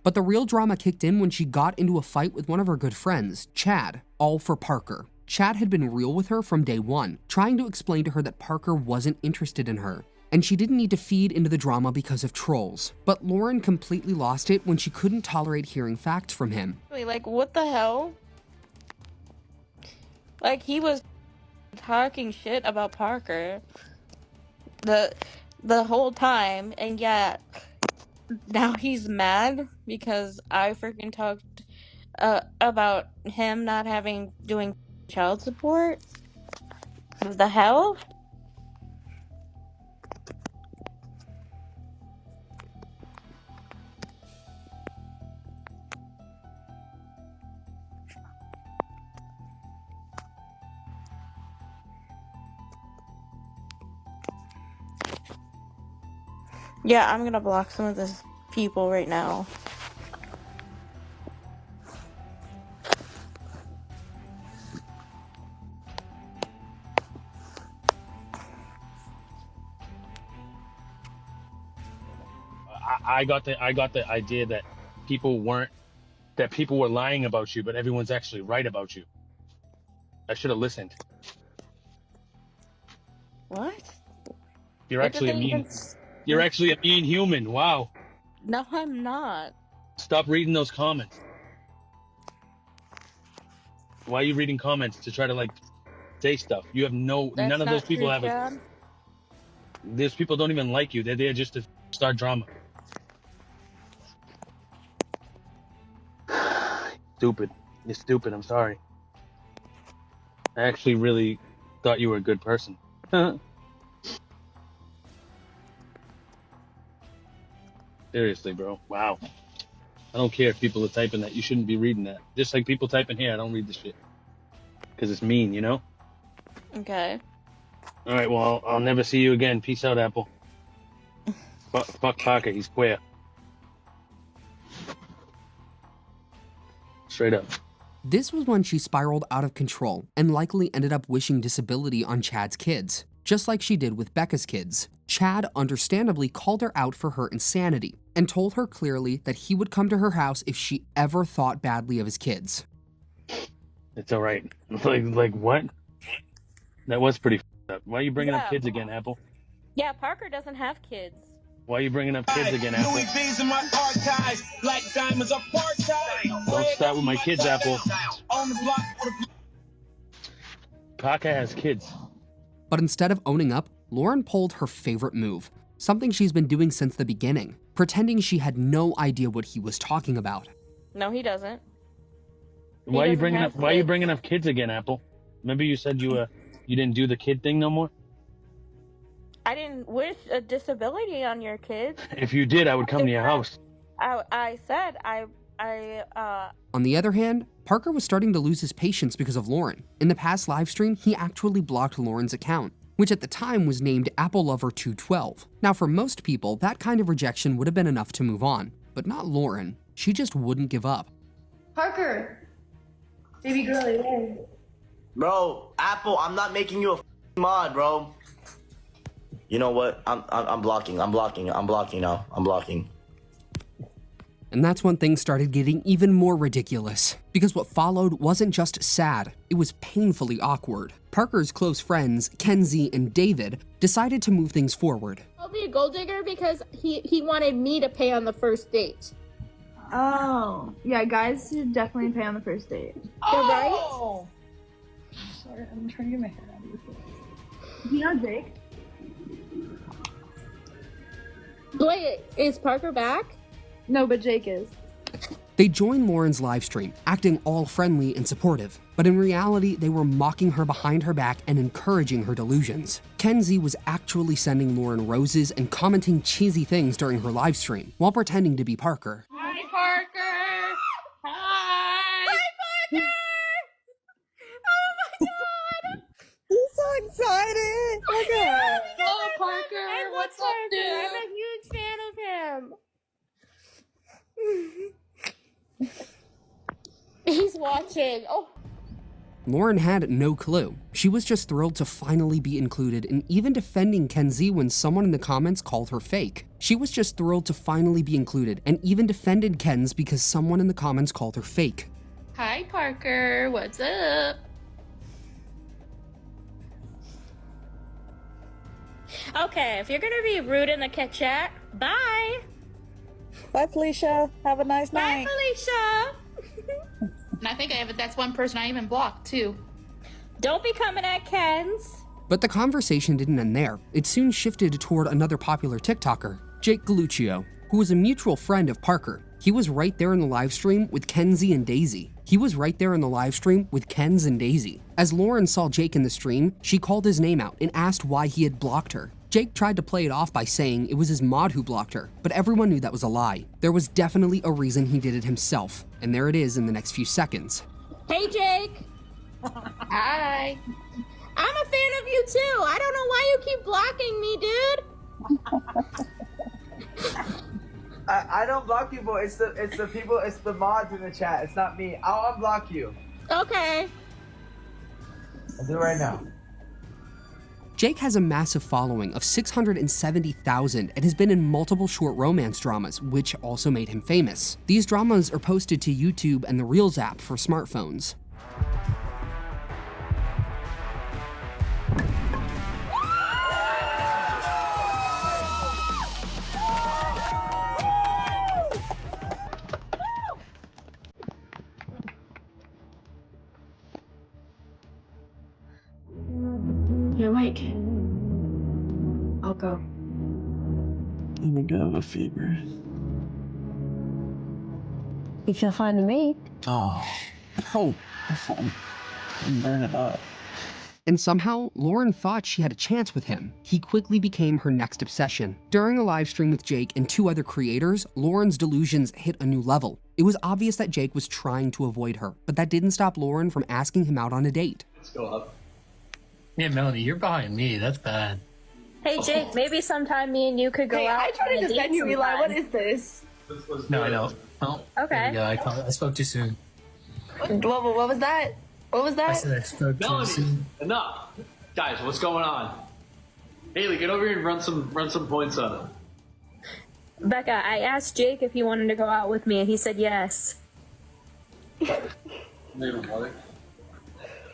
But the real drama kicked in when she got into a fight with one of her good friends, Chad, all for Parker. Chad had been real with her from day one, trying to explain to her that Parker wasn't interested in her, and she didn't need to feed into the drama because of trolls. But Lauren completely lost it when she couldn't tolerate hearing facts from him. Like, what the hell? Like, he was talking shit about Parker the whole time, and yet now he's mad because I freaking talked about him not doing child support. What the hell? Yeah, I'm gonna block some of these people right now. I got the idea that people were lying about you, but everyone's actually right about you. I should have listened. What? You're actually a mean human. Wow. No, I'm not. Stop reading those comments. Why are you reading comments to try to say stuff? You have none of those people have it. Those people don't even like you. They're there just to start drama. Stupid. You're stupid. I'm sorry. I actually really thought you were a good person. Seriously, bro. Wow. I don't care if people are typing that. You shouldn't be reading that. Just like people typing here, I don't read the shit. Because it's mean, you know? Okay. Alright, well, I'll never see you again. Peace out, Apple. Fuck Parker. He's queer. Straight up. This was when she spiraled out of control and likely ended up wishing disability on Chad's kids. Just like she did with Becca's kids. Chad understandably called her out for her insanity and told her clearly that he would come to her house if she ever thought badly of his kids. It's alright. Like what? That was pretty f***ed up. Why are you bringing up kids again, Apple? Yeah, Parker doesn't have kids. Why are you bringing up kids again, Apple? Louis V's in my archives, like diamonds apartheid. Don't start with my kids, Apple. On the block with Parker has kids. But instead of owning up, Lauren pulled her favorite move, something she's been doing since the beginning, pretending she had no idea what he was talking about. No, he doesn't. Why are you bringing up kids again, Apple? Remember you said you were You didn't do the kid thing no more? I didn't wish a disability on your kids. If you did, I would come to your house. I said On the other hand, Parker was starting to lose his patience because of Lauren. In the past livestream, he actually blocked Lauren's account, which at the time was named AppleLover212. Now for most people, that kind of rejection would have been enough to move on, but not Lauren. She just wouldn't give up. Parker! Baby girl, you in? Bro, Apple, I'm not making you a mod, bro. You know what? I'm blocking now. I'm blocking. And that's when things started getting even more ridiculous. Because what followed wasn't just sad, it was painfully awkward. Parker's close friends, Kenzie and David, decided to move things forward. I'll be a gold digger because he wanted me to pay on the first date. Oh. Yeah, guys should definitely pay on the first date. Oh! Right? Sorry, I'm trying to get my hair out of your face. You know Jake? Wait, is Parker back? No, but Jake is. They joined Lauren's livestream, acting all friendly and supportive, but in reality, they were mocking her behind her back and encouraging her delusions. Kenzie was actually sending Lauren roses and commenting cheesy things during her livestream, while pretending to be Parker. Hi, Parker! Hi! Hi, Parker! Oh my god! He's so excited! Look at him. Hello, Parker! What's up, dude? I'm a huge fan of him. He's watching. Oh. Lauren had no clue. She was just thrilled to finally be included and even defending Kenzie when someone in the comments called her fake. She was just thrilled to finally be included and even defended Kenz because someone in the comments called her fake. Hi, Parker. What's up? Okay, if you're gonna be rude in the chat, bye. Bye, Felicia. Have a nice night. Bye, Felicia. And I think that's one person I even blocked, too. Don't be coming at Ken's. But the conversation didn't end there. It soon shifted toward another popular TikToker, Jake Galuccio, who was a mutual friend of Parker. He was right there in the live stream with Kenzie and Daisy. As Lauren saw Jake in the stream, she called his name out and asked why he had blocked her. Jake tried to play it off by saying it was his mod who blocked her, but everyone knew that was a lie. There was definitely a reason he did it himself, and there it is in the next few seconds. Hey, Jake. Hi. I'm a fan of you, too. I don't know why you keep blocking me, dude. I don't block people. It's the people. It's the mods in the chat. It's not me. I'll unblock you. Okay. I'll do it right now. Jake has a massive following of 670,000 and has been in multiple short romance dramas, which also made him famous. These dramas are posted to YouTube and the Reels app for smartphones. You're awake. I'll go. I think I have a fever. You feel fine to me. Oh, I'm burning up. And somehow, Lauren thought she had a chance with him. He quickly became her next obsession. During a live stream with Jake and two other creators, Lauren's delusions hit a new level. It was obvious that Jake was trying to avoid her, but that didn't stop Lauren from asking him out on a date. Let's go up. Yeah, Melanie, you're behind me. That's bad. Hey, Jake, maybe sometime me and you could go out. I tried to defend you, Eli. What is this? No, I know. Oh, okay. Yeah, I spoke too soon. What was that? What was that? I said I spoke too soon. Enough, guys. What's going on? Haley, get over here and run some points on him. Becca, I asked Jake if he wanted to go out with me, and he said yes.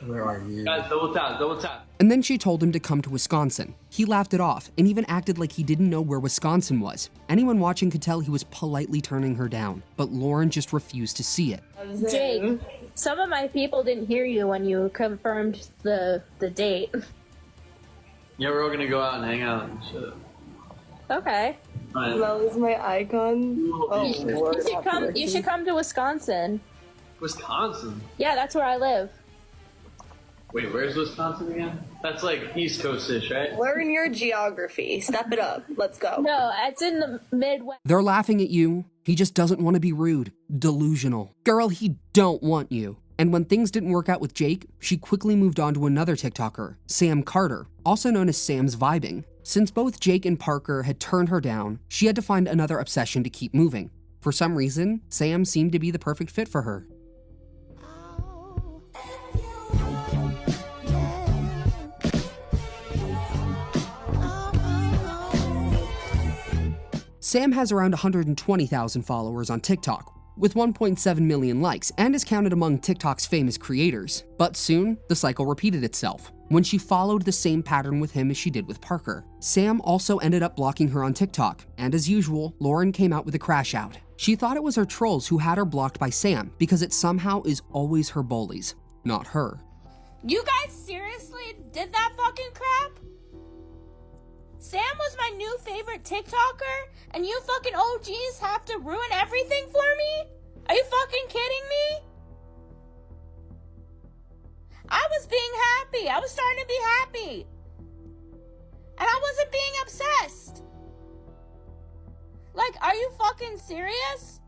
Where are you? Guys, double tap. And then she told him to come to Wisconsin. He laughed it off and even acted like he didn't know where Wisconsin was. Anyone watching could tell he was politely turning her down, but Lauren just refused to see it. Jake, some of my people didn't hear you when you confirmed the date. Yeah, we're all gonna go out and hang out and shit. Okay. Right. That was my icon. Oh, you should come to Wisconsin. Wisconsin? Yeah, that's where I live. Wait, where's Wisconsin again? That's like East Coast-ish, right? Learn your geography. Step it up. Let's go. No, it's in the Midwest. They're laughing at you. He just doesn't want to be rude. Delusional. Girl, he don't want you. And when things didn't work out with Jake, she quickly moved on to another TikToker, Sam Carter, also known as Sam's Vibing. Since both Jake and Parker had turned her down, she had to find another obsession to keep moving. For some reason, Sam seemed to be the perfect fit for her. Sam has around 120,000 followers on TikTok, with 1.7 million likes, and is counted among TikTok's famous creators. But soon, the cycle repeated itself, when she followed the same pattern with him as she did with Parker. Sam also ended up blocking her on TikTok, and as usual, Lauren came out with a crash out. She thought it was her trolls who had her blocked by Sam, because it somehow is always her bullies, not her. You guys seriously did that fucking crap? Sam was my new favorite TikToker, and you fucking OGs have to ruin everything for me? Are you fucking kidding me? I was being happy. I was starting to be happy. And I wasn't being obsessed. Like, are you fucking serious?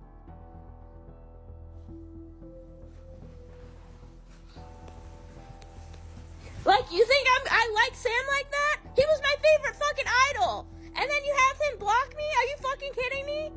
Like, you think I like Sam like that? He was my favorite fucking idol. And then you have him block me? Are you fucking kidding me?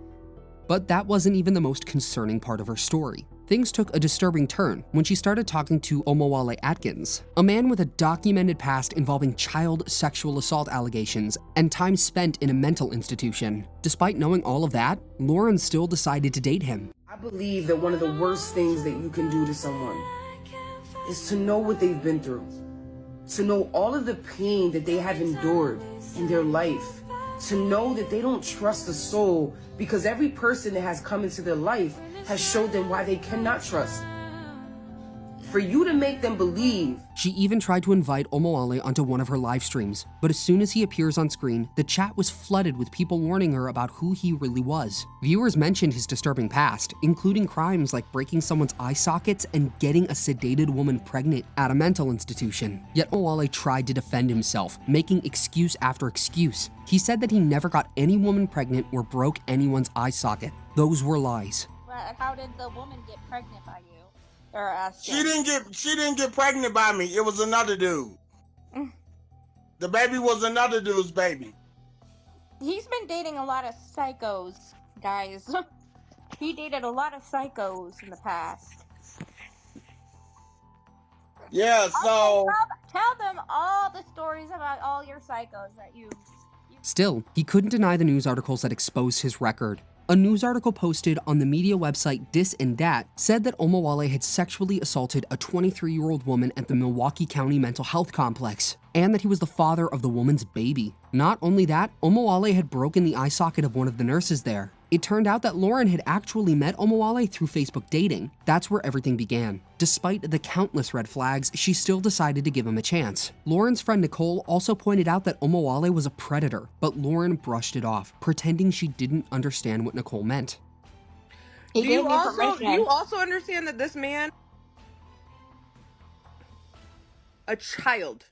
But that wasn't even the most concerning part of her story. Things took a disturbing turn when she started talking to Omowale Atkins, a man with a documented past involving child sexual assault allegations and time spent in a mental institution. Despite knowing all of that, Lauren still decided to date him. I believe that one of the worst things that you can do to someone is to know what they've been through, to know all of the pain that they have endured in their life, to know that they don't trust a soul because every person that has come into their life has showed them why they cannot trust. For you to make them believe. She even tried to invite Omowale onto one of her live streams, but as soon as he appears on screen, the chat was flooded with people warning her about who he really was. Viewers mentioned his disturbing past, including crimes like breaking someone's eye sockets and getting a sedated woman pregnant at a mental institution. Yet Omowale tried to defend himself, making excuse after excuse. He said that he never got any woman pregnant or broke anyone's eye socket. Those were lies. But how did the woman get pregnant by you? Or asking. She didn't get pregnant by me. It was another dude. The baby was another dude's baby. He's been dating a lot of psychos, guys. He dated a lot of psychos in the past. Yeah, so tell them all the stories about all your psychos that you. Still, he couldn't deny the news articles that exposed his record. A news article posted on the media website Dis and Dat said that Omowale had sexually assaulted a 23-year-old woman at the Milwaukee County Mental Health Complex, and that he was the father of the woman's baby. Not only that, Omowale had broken the eye socket of one of the nurses there. It turned out that Lauren had actually met Omowale through Facebook dating. That's where everything began. Despite the countless red flags, she still decided to give him a chance. Lauren's friend Nicole also pointed out that Omowale was a predator, but Lauren brushed it off, pretending she didn't understand what Nicole meant. Do you also understand that this man, a child?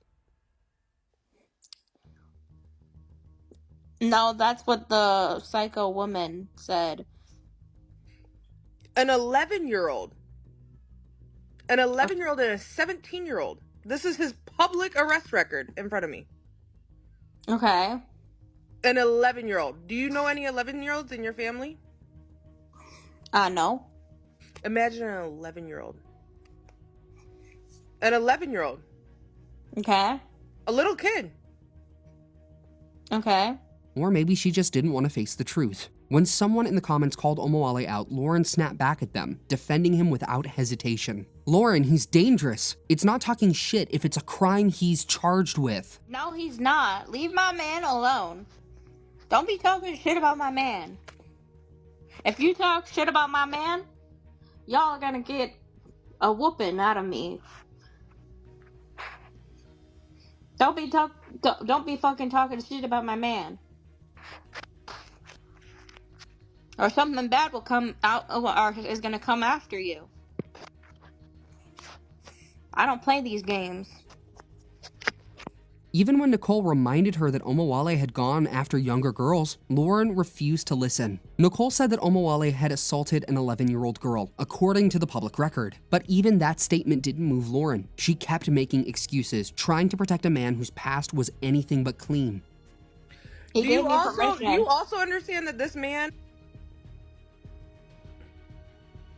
No, that's what the psycho woman said. An 11-year-old. An 11-year-old and a 17-year-old. This is his public arrest record in front of me. Okay. An 11-year-old. Do you know any 11-year-olds in your family? No. Imagine an 11-year-old. An 11-year-old. Okay. A little kid. Okay. Or maybe she just didn't want to face the truth. When someone in the comments called Omowale out, Lauren snapped back at them, defending him without hesitation. Lauren, he's dangerous. It's not talking shit if it's a crime he's charged with. No, he's not. Leave my man alone. Don't be talking shit about my man. If you talk shit about my man, y'all are gonna get a whooping out of me. Don't be fucking talking shit about my man. Or something bad will come out, or is gonna come after you. I don't play these games. Even when Nicole reminded her that Omowale had gone after younger girls, Lauren refused to listen. Nicole said that Omowale had assaulted an 11-year-old girl, according to the public record. But even that statement didn't move Lauren. She kept making excuses, trying to protect a man whose past was anything but clean. Do you also understand that this man,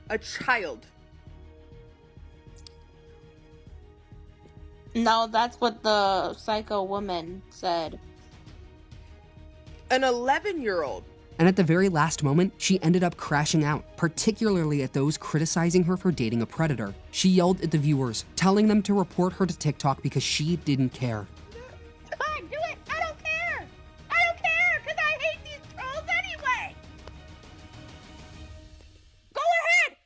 a child? No, that's what the psycho woman said. An 11-year-old. And at the very last moment, she ended up crashing out, particularly at those criticizing her for dating a predator. She yelled at the viewers, telling them to report her to TikTok because she didn't care. Fine, do it. I don't care. I don't care because I hate these trolls anyway. Go ahead.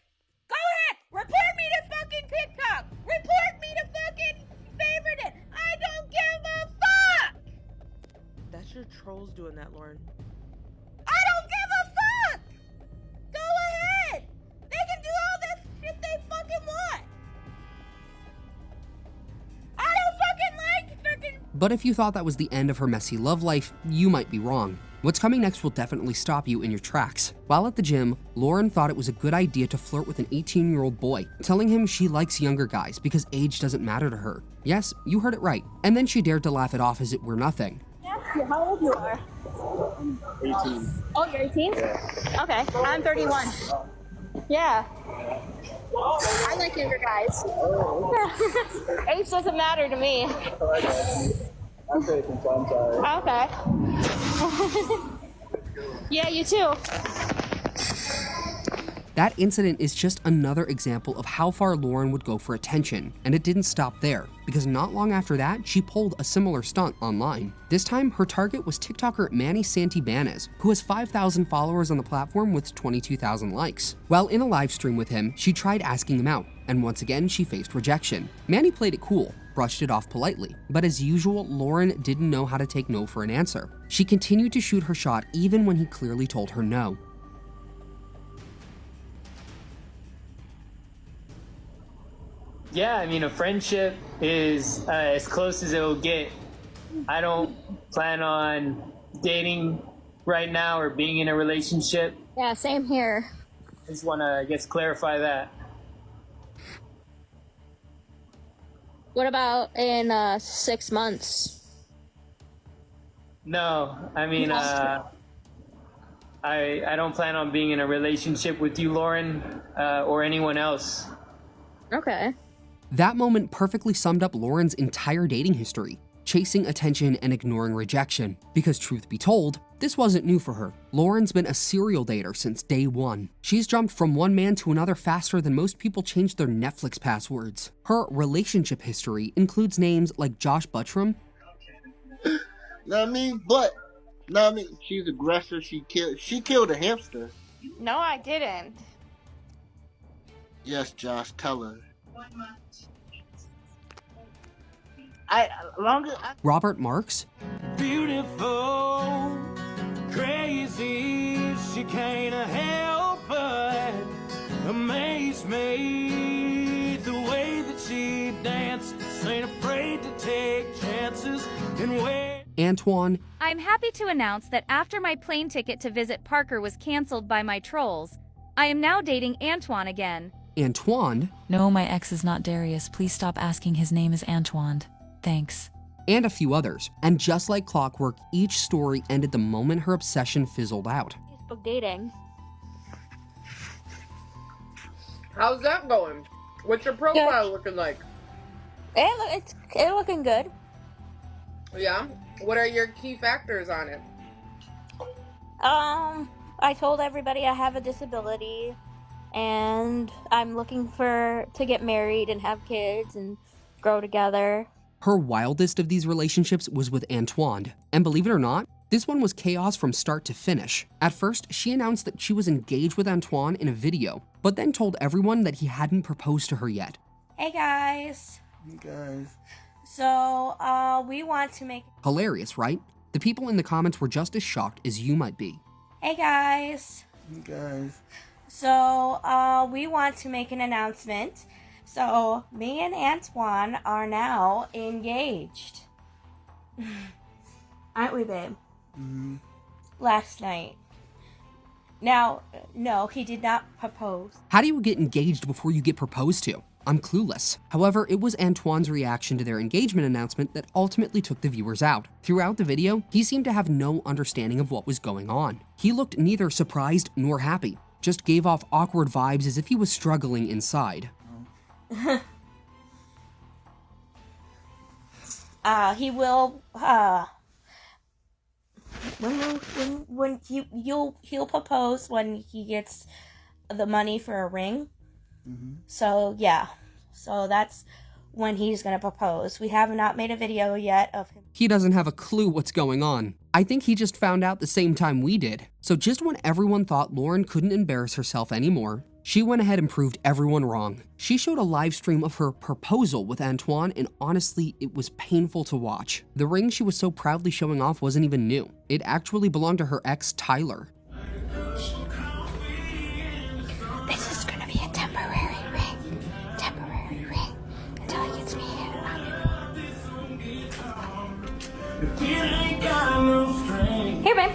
Go ahead. Report me to fucking TikTok. Report me to fucking favorite it. I don't give a fuck. That's your trolls doing that, Lauren. I don't give a fuck. Go ahead. They can do all this shit they fucking want. I don't fucking like freaking. But if you thought that was the end of her messy love life, you might be wrong. What's coming next will definitely stop you in your tracks. While at the gym, Lauren thought it was a good idea to flirt with an 18-year-old boy, telling him she likes younger guys because age doesn't matter to her. Yes, you heard it right. And then she dared to laugh it off as it were nothing. How old you are? 18. Oh, you're 18? Yeah. Okay, I'm 31. Yeah. I like younger guys. Age doesn't matter to me. I'm taking some, sorry. Okay. Yeah, you too. That incident is just another example of how far Lauren would go for attention, and it didn't stop there, because not long after that, she pulled a similar stunt online. This time, her target was TikToker Manny Santibanez, who has 5,000 followers on the platform with 22,000 likes. While in a live stream with him, she tried asking him out, and once again, she faced rejection. Manny played it cool, brushed it off politely, but as usual, Lauren didn't know how to take no for an answer. She continued to shoot her shot even when he clearly told her no. Yeah, I mean, a friendship is as close as it will get. I don't plan on dating right now or being in a relationship. Yeah, same here. I just want to, I guess, clarify that. What about in 6 months? No, I mean, I don't plan on being in a relationship with you, Lauren, or anyone else. Okay. That moment perfectly summed up Lauren's entire dating history, chasing attention and ignoring rejection. Because truth be told, this wasn't new for her. Lauren's been a serial dater since day one. She's jumped from one man to another faster than most people change their Netflix passwords. Her relationship history includes names like Josh Buttram. Know what I mean? But, know what I mean? She's aggressive. She killed a hamster. No, I didn't. Yes, Josh, tell her. Robert Marks. Beautiful, crazy, she can't help but amaze me. The way that she dances, ain't afraid to take chances and wait. Antwand. I'm happy to announce that after my plane ticket to visit Parker was canceled by my trolls, I am now dating Antwand again. Antwand. No, my ex is not Darius. Please stop asking. His name is Antwand. Thanks. And a few others. And just like clockwork, each story ended the moment her obsession fizzled out. Facebook dating. How's that going? What's your profile looking like? It's looking good. Yeah? What are your key factors on it? I told everybody I have a disability and I'm looking to get married and have kids and grow together. Her wildest of these relationships was with Antwand. And believe it or not, this one was chaos from start to finish. At first, she announced that she was engaged with Antwand in a video, but then told everyone that he hadn't proposed to her yet. Hey guys. Hey guys. So, we want to make... Hilarious, right? The people in the comments were just as shocked as you might be. Hey guys. Hey guys. So, we want to make an announcement. So, me and Antwand are now engaged. Aren't we, babe? Last night. Now, no, he did not propose. How do you get engaged before you get proposed to? I'm clueless. However, it was Antwand's reaction to their engagement announcement that ultimately took the viewers out. Throughout the video, he seemed to have no understanding of what was going on. He looked neither surprised nor happy, just gave off awkward vibes as if he was struggling inside. He will, when he'll propose when he gets the money for a ring. So yeah, so that's when he's gonna propose. We have not made a video yet of him. He doesn't have a clue what's going on. I think he just found out the same time we did. So just when everyone thought Lauren couldn't embarrass herself anymore, she went ahead and proved everyone wrong. She showed a live stream of her proposal with Antwand, and honestly, it was painful to watch. The ring she was so proudly showing off wasn't even new. It actually belonged to her ex, Tyler. This is gonna be a temporary ring. Until he gets me here, babe.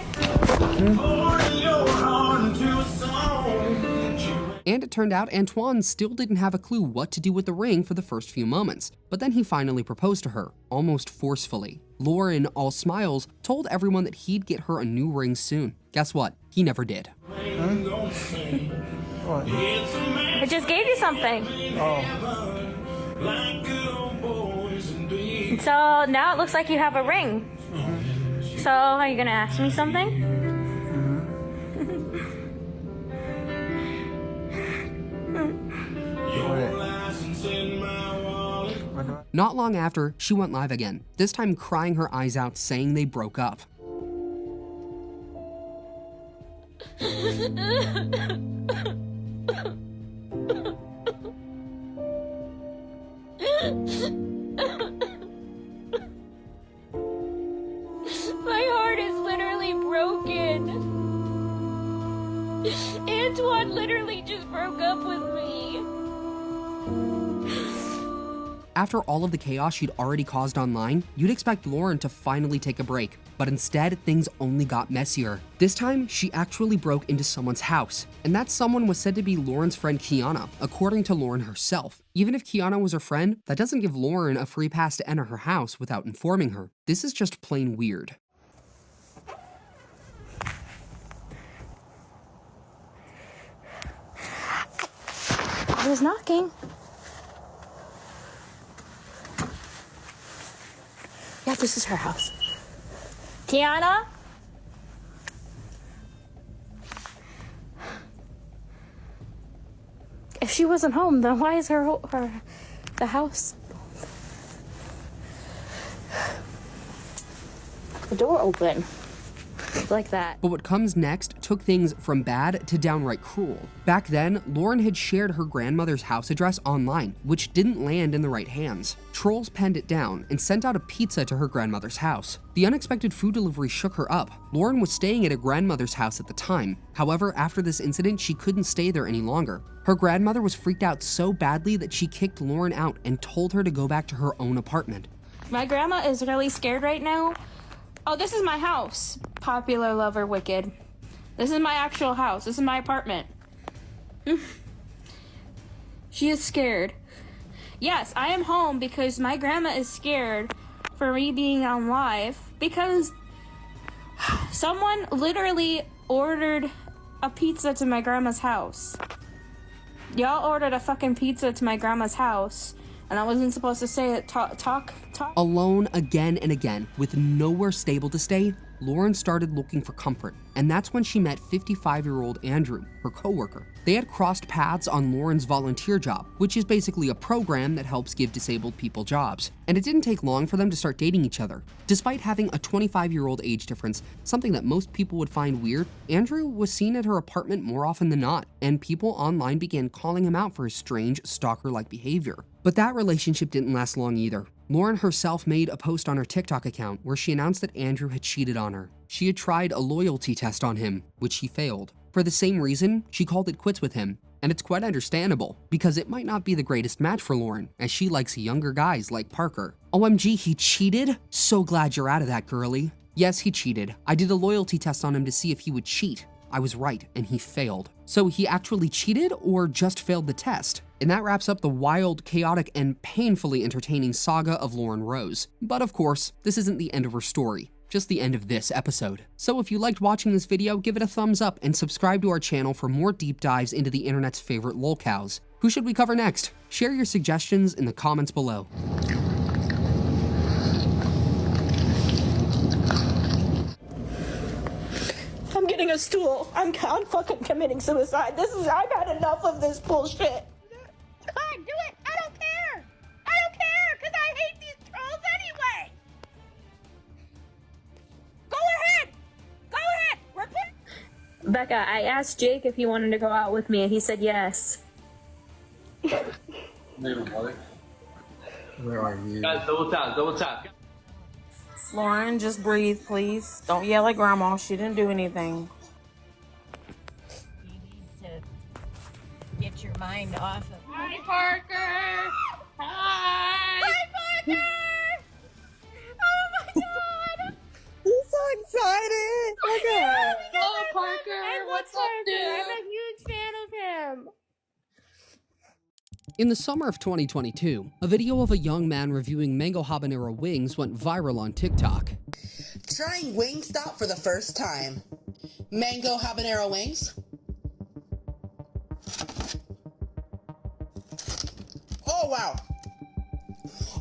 And it turned out Antwand still didn't have a clue what to do with the ring for the first few moments, but then he finally proposed to her, almost forcefully. Lauren, all smiles, told everyone that he'd get her a new ring soon. Guess what? He never did. I just gave you something. So now it looks like you have a ring. So are you gonna ask me something? Not long after, she went live again, this time crying her eyes out, saying they broke up. My heart is literally broken. Antwand literally just broke up with me. After all of the chaos she'd already caused online, you'd expect Lauren to finally take a break, but instead, things only got messier. This time, she actually broke into someone's house, and that someone was said to be Lauren's friend Kiana, according to Lauren herself. Even if Kiana was her friend, that doesn't give Lauren a free pass to enter her house without informing her. This is just plain weird. I was knocking. Yeah, this is her house. Kiana? If she wasn't home, then why is the house? The door open. Like that. But what comes next took things from bad to downright cruel. Back then, Lauren had shared her grandmother's house address online, which didn't land in the right hands. Trolls penned it down and sent out a pizza to her grandmother's house. The unexpected food delivery shook her up. Lauren was staying at a grandmother's house at the time. However, after this incident, she couldn't stay there any longer. Her grandmother was freaked out so badly that she kicked Lauren out and told her to go back to her own apartment. My grandma is really scared right now. Oh, this is my house. Popular lover wicked. This is my actual house. This is my apartment. She is scared. Yes, I am home because my grandma is scared for me being on live because someone literally ordered a pizza to my grandma's house. Y'all ordered a fucking pizza to my grandma's house, and I wasn't supposed to say it. Talk. Alone again and again, with nowhere stable to stay, Lauren started looking for comfort, and that's when she met 55-year-old Andrew, her coworker. They had crossed paths on Lauren's volunteer job, which is basically a program that helps give disabled people jobs, and it didn't take long for them to start dating each other. Despite having a 25-year-old age difference, something that most people would find weird, Andrew was seen at her apartment more often than not, and people online began calling him out for his strange, stalker-like behavior. But that relationship didn't last long either. Lauren herself made a post on her TikTok account where she announced that Andrew had cheated on her. She had tried a loyalty test on him, which he failed. For the same reason, she called it quits with him. And it's quite understandable, because it might not be the greatest match for Lauren, as she likes younger guys like Parker. OMG, he cheated? So glad you're out of that, girly. Yes, he cheated. I did a loyalty test on him to see if he would cheat. I was right, and he failed. So he actually cheated, or just failed the test? And that wraps up the wild, chaotic, and painfully entertaining saga of Lauren Rose. But of course, this isn't the end of her story, just the end of this episode. So if you liked watching this video, give it a thumbs up and subscribe to our channel for more deep dives into the internet's favorite lolcows. Who should we cover next? Share your suggestions in the comments below. I'm getting a stool. I'm fucking committing suicide. I've had enough of this bullshit. Come on, do it. I don't care. I don't care, because I hate these trolls anyway. Go ahead. Go ahead. Report. Becca, I asked Jake if he wanted to go out with me, and he said yes. Where are you? Guys, double tap, double tap. Lauren, just breathe, please. Don't yell at Grandma. She didn't do anything. You need to get your mind off of. Hi, Parker. Hi. Hi, Parker. Oh my God. He's so excited. Okay. Hello, Parker. What's up, dude? I'm a huge fan of him. In the summer of 2022, a video of a young man reviewing mango habanero wings went viral on TikTok. Trying Wingstop for the first time. Mango habanero wings. Oh, wow.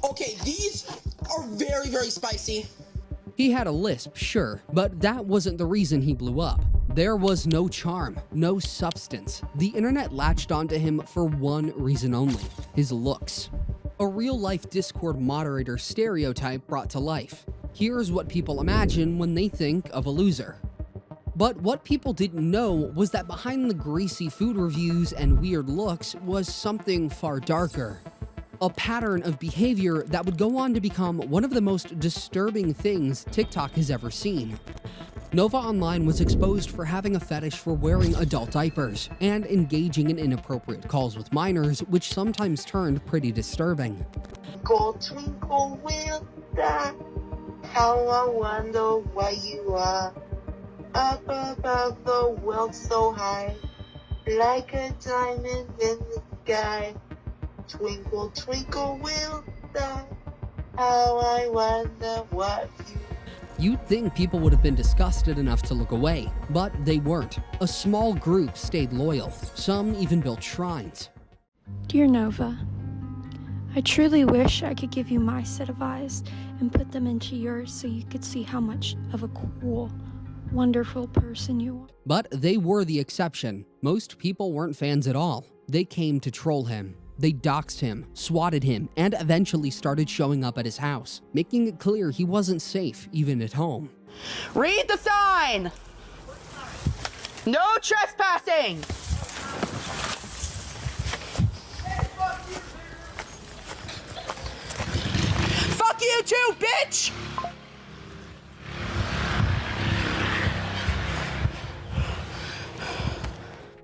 Okay, these are very, very spicy. He had a lisp, sure, but that wasn't the reason he blew up. There was no charm, no substance. The internet latched onto him for one reason only: his looks. A real-life Discord moderator stereotype brought to life. Here's what people imagine when they think of a loser. But what people didn't know was that behind the greasy food reviews and weird looks was something far darker. A pattern of behavior that would go on to become one of the most disturbing things TikTok has ever seen. Nova Online was exposed for having a fetish for wearing adult diapers and engaging in inappropriate calls with minors, which sometimes turned pretty disturbing. Go twinkle with that, how I wonder why you are up above the world so high, like a diamond in the sky. Twinkle, twinkle with that, how I wonder what you. You'd think people would have been disgusted enough to look away, but they weren't. A small group stayed loyal. Some even built shrines. Dear Nova, I truly wish I could give you my set of eyes and put them into yours so you could see how much of a cool, wonderful person you are. But they were the exception. Most people weren't fans at all. They came to troll him. They doxed him, swatted him, and eventually started showing up at his house, making it clear he wasn't safe even at home. Read the sign! No trespassing! Fuck you too, bitch!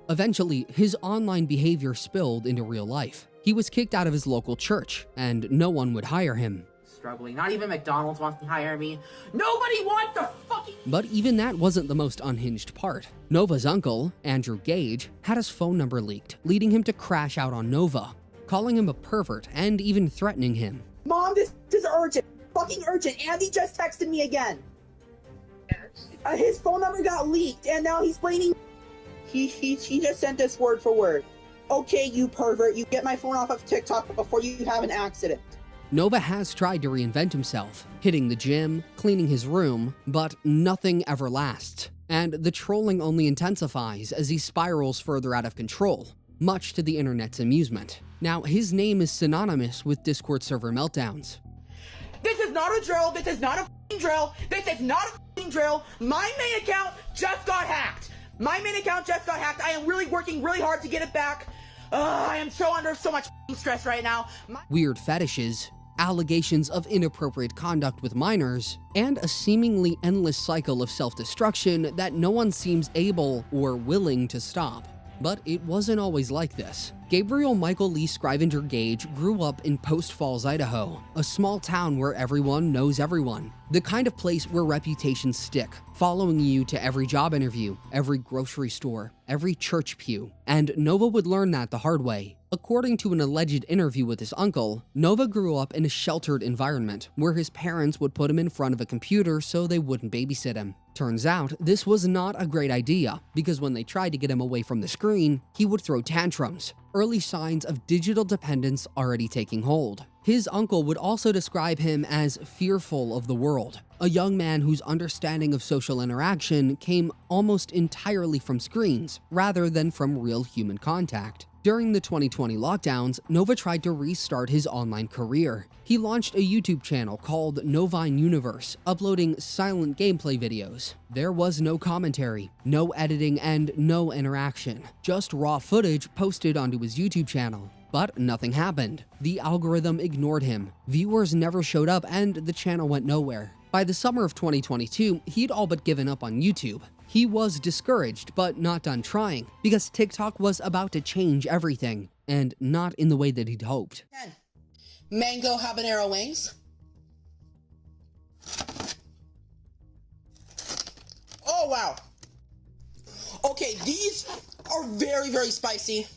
Eventually, his online behavior spilled into real life. He was kicked out of his local church, and no one would hire him. Struggling. Not even McDonald's wants to hire me. Nobody wants to fucking... But even that wasn't the most unhinged part. Nova's uncle, Andrew Gage, had his phone number leaked, leading him to crash out on Nova, calling him a pervert and even threatening him. Mom, this is urgent. Fucking urgent. Andy just texted me again. His phone number got leaked, and now he's blaming... He just sent us word for word. Okay, you pervert, you get my phone off of TikTok before you have an accident. Nova has tried to reinvent himself, hitting the gym, cleaning his room, but nothing ever lasts. And the trolling only intensifies as he spirals further out of control, much to the internet's amusement. Now, his name is synonymous with Discord server meltdowns. This is not a drill, this is not a f***ing drill, this is not a f***ing drill. My main account just got hacked. My main account just got hacked. I am really working really hard to get it back. I am so under so much stress right now. Weird fetishes, allegations of inappropriate conduct with minors, and a seemingly endless cycle of self-destruction that no one seems able or willing to stop. But it wasn't always like this. Gabriel Michael Lee Scrivenger Gage grew up in Post Falls, Idaho, a small town where everyone knows everyone. The kind of place where reputations stick, following you to every job interview, every grocery store, every church pew. And Nova would learn that the hard way. According to an alleged interview with his uncle, Nova grew up in a sheltered environment where his parents would put him in front of a computer so they wouldn't babysit him. Turns out, this was not a great idea, because when they tried to get him away from the screen, he would throw tantrums, early signs of digital dependence already taking hold. His uncle would also describe him as fearful of the world, a young man whose understanding of social interaction came almost entirely from screens, rather than from real human contact. During the 2020 lockdowns, Nova tried to restart his online career. He launched a YouTube channel called Novine Universe, uploading silent gameplay videos. There was no commentary, no editing, and no interaction, just raw footage posted onto his YouTube channel. But nothing happened. The algorithm ignored him. Viewers never showed up and the channel went nowhere. By the summer of 2022, he'd all but given up on YouTube. He was discouraged, but not done trying, because TikTok was about to change everything, and not in the way that he'd hoped. Mango habanero wings. Oh, wow. Okay, these are very, very spicy.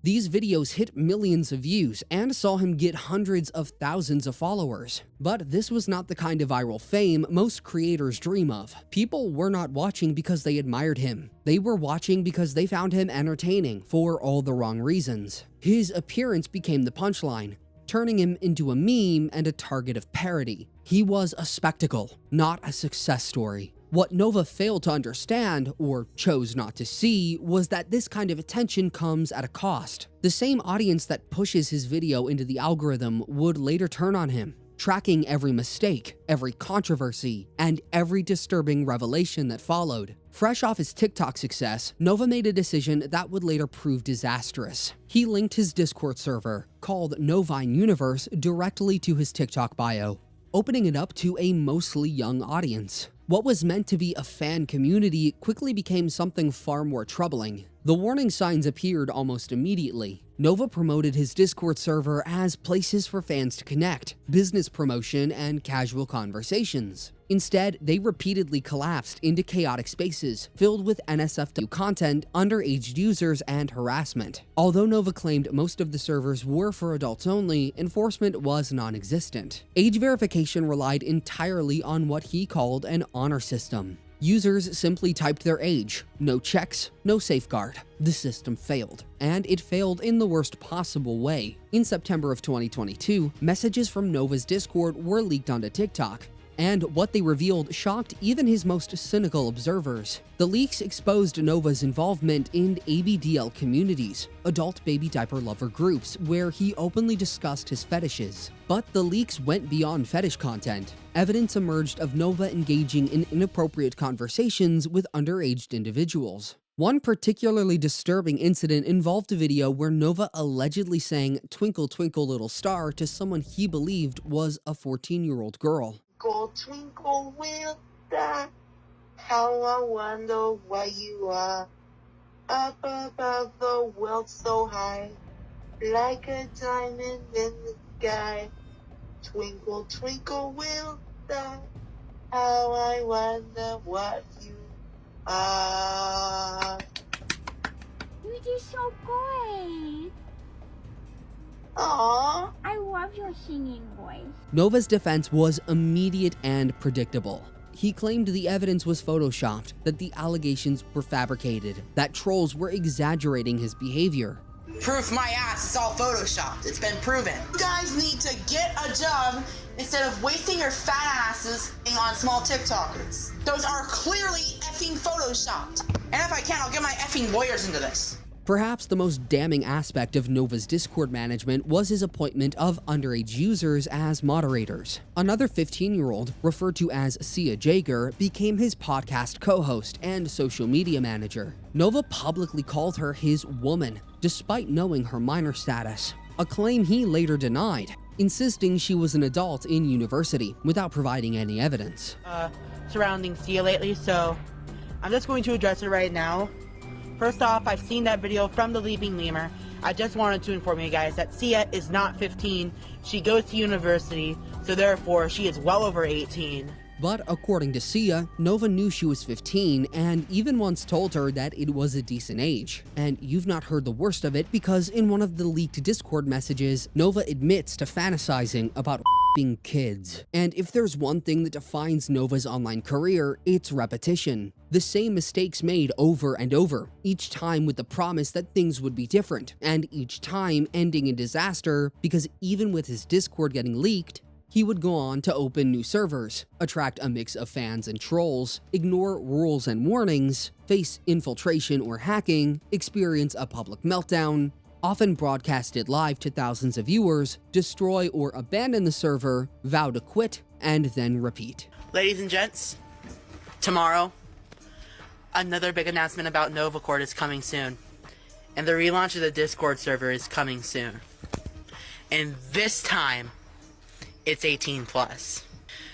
These videos hit millions of views and saw him get hundreds of thousands of followers. But this was not the kind of viral fame most creators dream of. People were not watching because they admired him. They were watching because they found him entertaining for all the wrong reasons. His appearance became the punchline, turning him into a meme and a target of parody. He was a spectacle, not a success story. What Nova failed to understand, or chose not to see, was that this kind of attention comes at a cost. The same audience that pushes his video into the algorithm would later turn on him, tracking every mistake, every controversy, and every disturbing revelation that followed. Fresh off his TikTok success, Nova made a decision that would later prove disastrous. He linked his Discord server, called Novine Universe, directly to his TikTok bio, opening it up to a mostly young audience. What was meant to be a fan community quickly became something far more troubling. The warning signs appeared almost immediately. Nova promoted his Discord server as places for fans to connect, business promotion, and casual conversations. Instead, they repeatedly collapsed into chaotic spaces filled with NSFW content, underage users, and harassment. Although Nova claimed most of the servers were for adults only, enforcement was non-existent. Age verification relied entirely on what he called an honor system. Users simply typed their age. No checks, no safeguard. The system failed, and it failed in the worst possible way. In September of 2022, messages from Nova's Discord were leaked onto TikTok, and what they revealed shocked even his most cynical observers. The leaks exposed Nova's involvement in ABDL communities, adult baby diaper lover groups, where he openly discussed his fetishes. But the leaks went beyond fetish content. Evidence emerged of Nova engaging in inappropriate conversations with underage individuals. One particularly disturbing incident involved a video where Nova allegedly sang "Twinkle Twinkle Little Star" to someone he believed was a 14-year-old girl. Go twinkle with that, how I wonder why you are up above the world so high, like a diamond in the sky. Twinkle, twinkle with that, how I wonder what you are. You did so good. Aww. I love your singing voice. Nova's defense was immediate and predictable. He claimed the evidence was photoshopped, that the allegations were fabricated, that trolls were exaggerating his behavior. Proof my ass, it's all photoshopped. It's been proven. You guys need to get a job instead of wasting your fat asses on small TikTokers. Those are clearly effing photoshopped. And if I can, I'll get my effing lawyers into this. Perhaps the most damning aspect of Nova's Discord management was his appointment of underage users as moderators. Another 15-year-old, referred to as Sia Jaeger, became his podcast co-host and social media manager. Nova publicly called her his woman, despite knowing her minor status, a claim he later denied, insisting she was an adult in university without providing any evidence. Surrounding Sia lately, so I'm just going to address it right now. First off, I've seen that video from the Leaping Lemur. I just wanted to inform you guys that Sia is not 15. She goes to university, so therefore she is well over 18. But according to Sia, Nova knew she was 15 and even once told her that it was a decent age. And you've not heard the worst of it because in one of the leaked Discord messages, Nova admits to fantasizing about being kids. And if there's one thing that defines Nova's online career, it's repetition. The same mistakes made over and over, each time with the promise that things would be different, and each time ending in disaster because even with his Discord getting leaked, he would go on to open new servers, attract a mix of fans and trolls, ignore rules and warnings, face infiltration or hacking, experience a public meltdown, often broadcast it live to thousands of viewers, destroy or abandon the server, vow to quit, and then repeat. Ladies and gents, tomorrow, another big announcement about NovaCord is coming soon. And the relaunch of the Discord server is coming soon. And this time, it's 18 plus.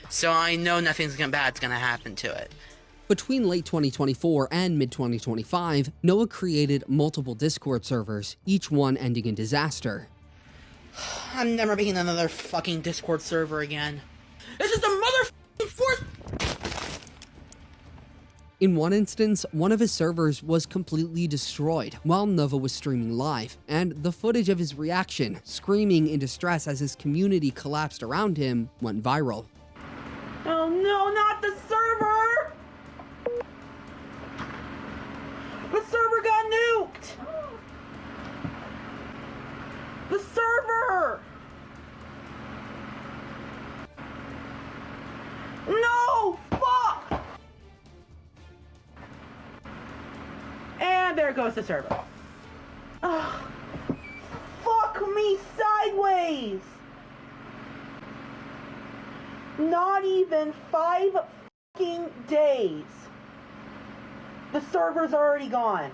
So I know nothing's bad's gonna happen to it. Between late 2024 and mid-2025, Noah created multiple Discord servers, each one ending in disaster. I'm never making another fucking Discord server again. This is the motherfucking fourth. In one instance, one of his servers was completely destroyed while Nova was streaming live, and the footage of his reaction, screaming in distress as his community collapsed around him, went viral. Oh no, not the server! The server got nuked! The server! No! Fuck! And there goes the server. Ugh. Fuck me sideways! Not even 5 fucking days. The server's already gone.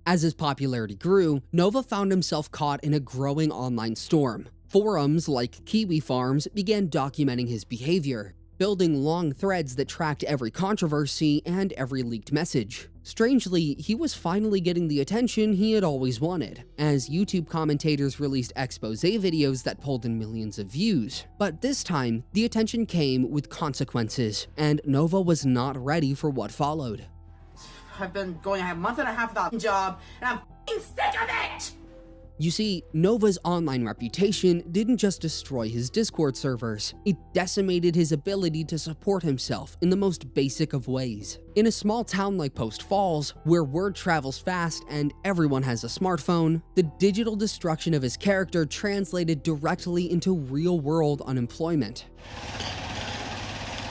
As his popularity grew, Nova found himself caught in a growing online storm. Forums like Kiwi Farms began documenting his behavior, building long threads that tracked every controversy and every leaked message. Strangely, he was finally getting the attention he had always wanted, as YouTube commentators released expose videos that pulled in millions of views. But this time, the attention came with consequences, and Nova was not ready for what followed. I've been going a month and a half without a job, and I'm f***ing sick of it! You see, Nova's online reputation didn't just destroy his Discord servers, it decimated his ability to support himself in the most basic of ways. In a small town like Post Falls, where word travels fast and everyone has a smartphone, the digital destruction of his character translated directly into real-world unemployment.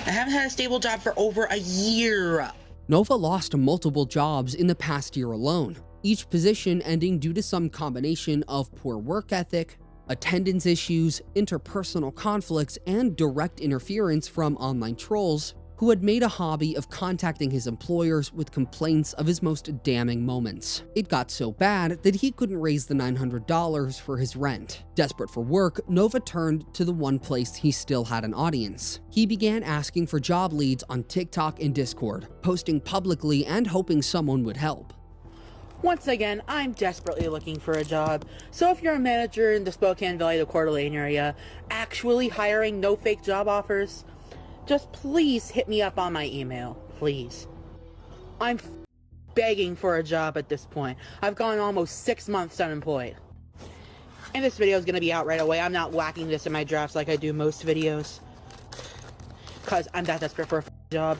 I haven't had a stable job for over a year. Nova lost multiple jobs in the past year alone, each position ending due to some combination of poor work ethic, attendance issues, interpersonal conflicts, and direct interference from online trolls who had made a hobby of contacting his employers with complaints of his most damning moments. It got so bad that he couldn't raise the $900 for his rent. Desperate for work, Nova turned to the one place he still had an audience. He began asking for job leads on TikTok and Discord, posting publicly and hoping someone would help. Once again, I'm desperately looking for a job, so if you're a manager in the Spokane Valley, the Coeur d'Alene area, actually hiring, no fake job offers, just please hit me up on my email, please. I'm begging for a job at this point. I've gone almost 6 months unemployed. And this video is going to be out right away. I'm not whacking this in my drafts like I do most videos, because I'm that desperate for a job.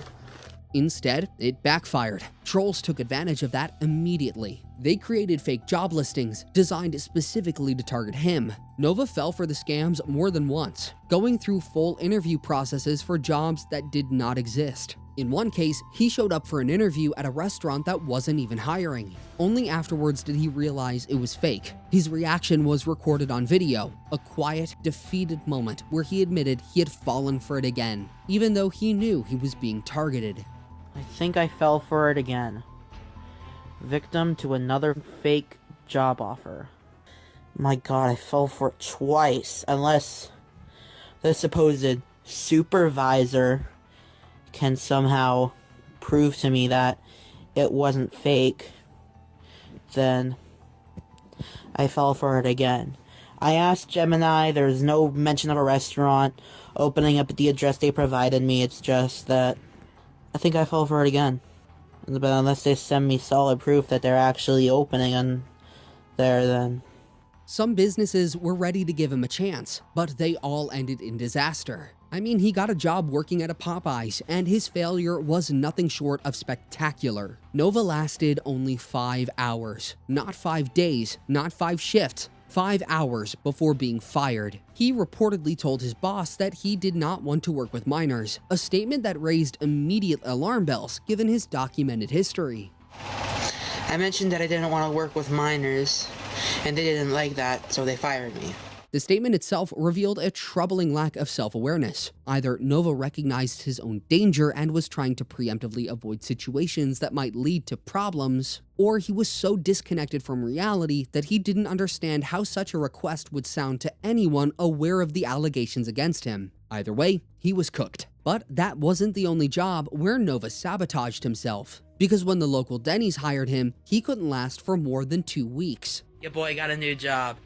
Instead, it backfired. Trolls took advantage of that immediately. They created fake job listings designed specifically to target him. Nova fell for the scams more than once, going through full interview processes for jobs that did not exist. In one case, he showed up for an interview at a restaurant that wasn't even hiring. Only afterwards did he realize it was fake. His reaction was recorded on video, a quiet, defeated moment where he admitted he had fallen for it again, even though he knew he was being targeted. I think I fell for it again. Victim to another fake job offer. My god, I fell for it twice. Unless the supposed supervisor can somehow prove to me that it wasn't fake. then I fell for it again. I asked Gemini, there's no mention of a restaurant opening up at the address they provided me. It's just that I think I fell for it again. But unless they send me solid proof that they're actually opening on there, then... Some businesses were ready to give him a chance, but they all ended in disaster. I mean, he got a job working at a Popeyes, and his failure was nothing short of spectacular. Nova lasted only 5 hours. Not 5 days, not 5 shifts. 5 hours before being fired. He reportedly told his boss that he did not want to work with minors, a statement that raised immediate alarm bells given his documented history. I mentioned that I didn't want to work with minors, and they didn't like that, so they fired me. The statement itself revealed a troubling lack of self-awareness. Either Nova recognized his own danger and was trying to preemptively avoid situations that might lead to problems, or he was so disconnected from reality that he didn't understand how such a request would sound to anyone aware of the allegations against him. Either way, he was cooked. But that wasn't the only job where Nova sabotaged himself, because when the local Denny's hired him, he couldn't last for more than 2 weeks. Your boy got a new job.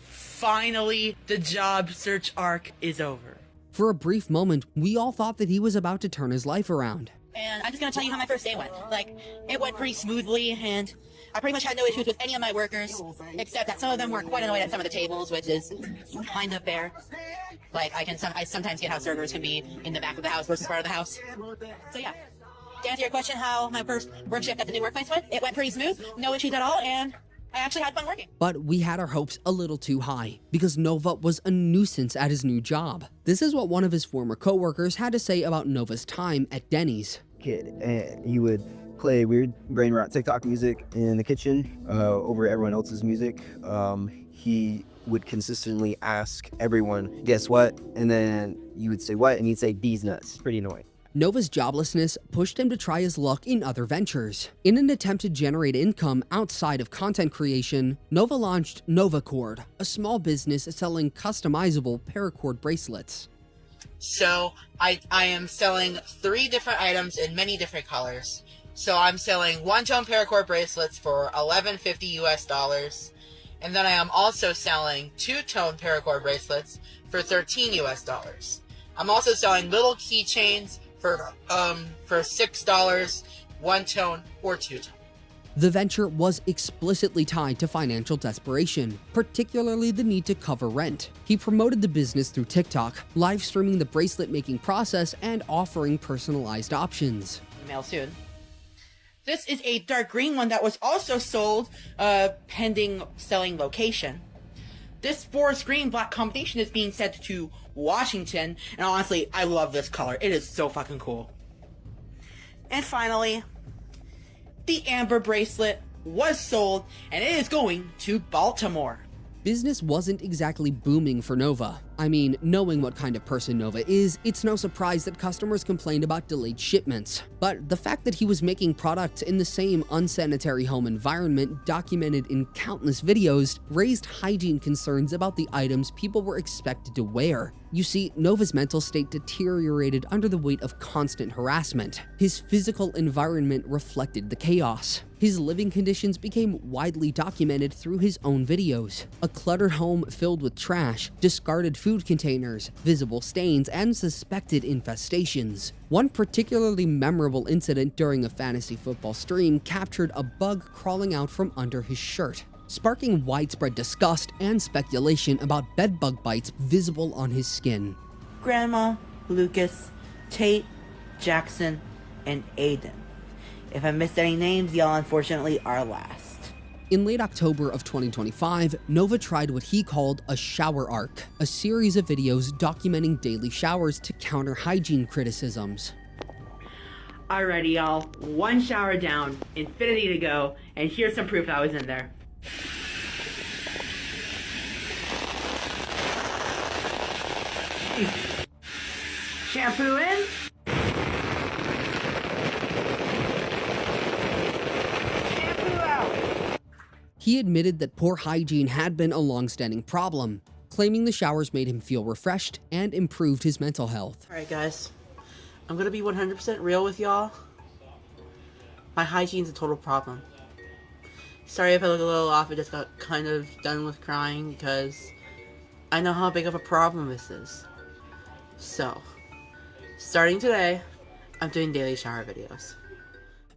Finally, the job search arc is over. For a brief moment, we all thought that he was about to turn his life around. And I'm just gonna tell you how my first day went. Like, it went pretty smoothly, and I pretty much had no issues with any of my workers, except that some of them were quite annoyed at some of the tables, which is kind of fair. Like, I sometimes get how servers can be in the back of the house versus part of the house. So yeah, to answer your question, how my first work shift at the new workplace went, it went pretty smooth, no issues at all, and I actually had fun working. But we had our hopes a little too high, because Nova was a nuisance at his new job. This is what one of his former co-workers had to say about Nova's time at Denny's. Kid, and he would play weird brain rot TikTok music in the kitchen over everyone else's music. He would consistently ask everyone, guess what? And then you would say what? And he'd say, these nuts. Pretty annoying. Nova's joblessness pushed him to try his luck in other ventures. In an attempt to generate income outside of content creation, Nova launched NovaCord, a small business selling customizable paracord bracelets. So I am selling 3 different items in many different colors. So I'm selling 1-tone paracord bracelets for $11.50 US, and then I am also selling 2-tone paracord bracelets for $13 US. I'm also selling little keychains for $6, 1-tone or 2-tone. The venture was explicitly tied to financial desperation, particularly the need to cover rent. He promoted the business through TikTok, live streaming the bracelet making process and offering personalized options. Mail soon. This is a dark green one that was also sold pending selling location. This forest green black combination is being sent to Washington, and honestly, I love this color. It is so fucking cool. And finally, the amber bracelet was sold, and it is going to Baltimore. Business wasn't exactly booming for Nova. I mean, knowing what kind of person Nova is, it's no surprise that customers complained about delayed shipments. But the fact that he was making products in the same unsanitary home environment documented in countless videos raised hygiene concerns about the items people were expected to wear. You see, Nova's mental state deteriorated under the weight of constant harassment. His physical environment reflected the chaos. His living conditions became widely documented through his own videos. A cluttered home filled with trash, discarded food containers, visible stains, and suspected infestations. One particularly memorable incident during a fantasy football stream captured a bug crawling out from under his shirt, sparking widespread disgust and speculation about bedbug bites visible on his skin. Grandma, Lucas, Tate, Jackson, and Aiden. If I missed any names, y'all unfortunately are last. In late October of 2025, Nova tried what he called a shower arc, a series of videos documenting daily showers to counter hygiene criticisms. Alrighty, y'all. 1 shower down, infinity to go, and here's some proof I was in there. Shampoo in. He admitted that poor hygiene had been a long-standing problem, claiming the showers made him feel refreshed and improved his mental health. Alright guys, I'm gonna be 100% real with y'all. My hygiene's a total problem. Sorry if I look a little off, I just got kind of done with crying because I know how big of a problem this is. So, starting today, I'm doing daily shower videos.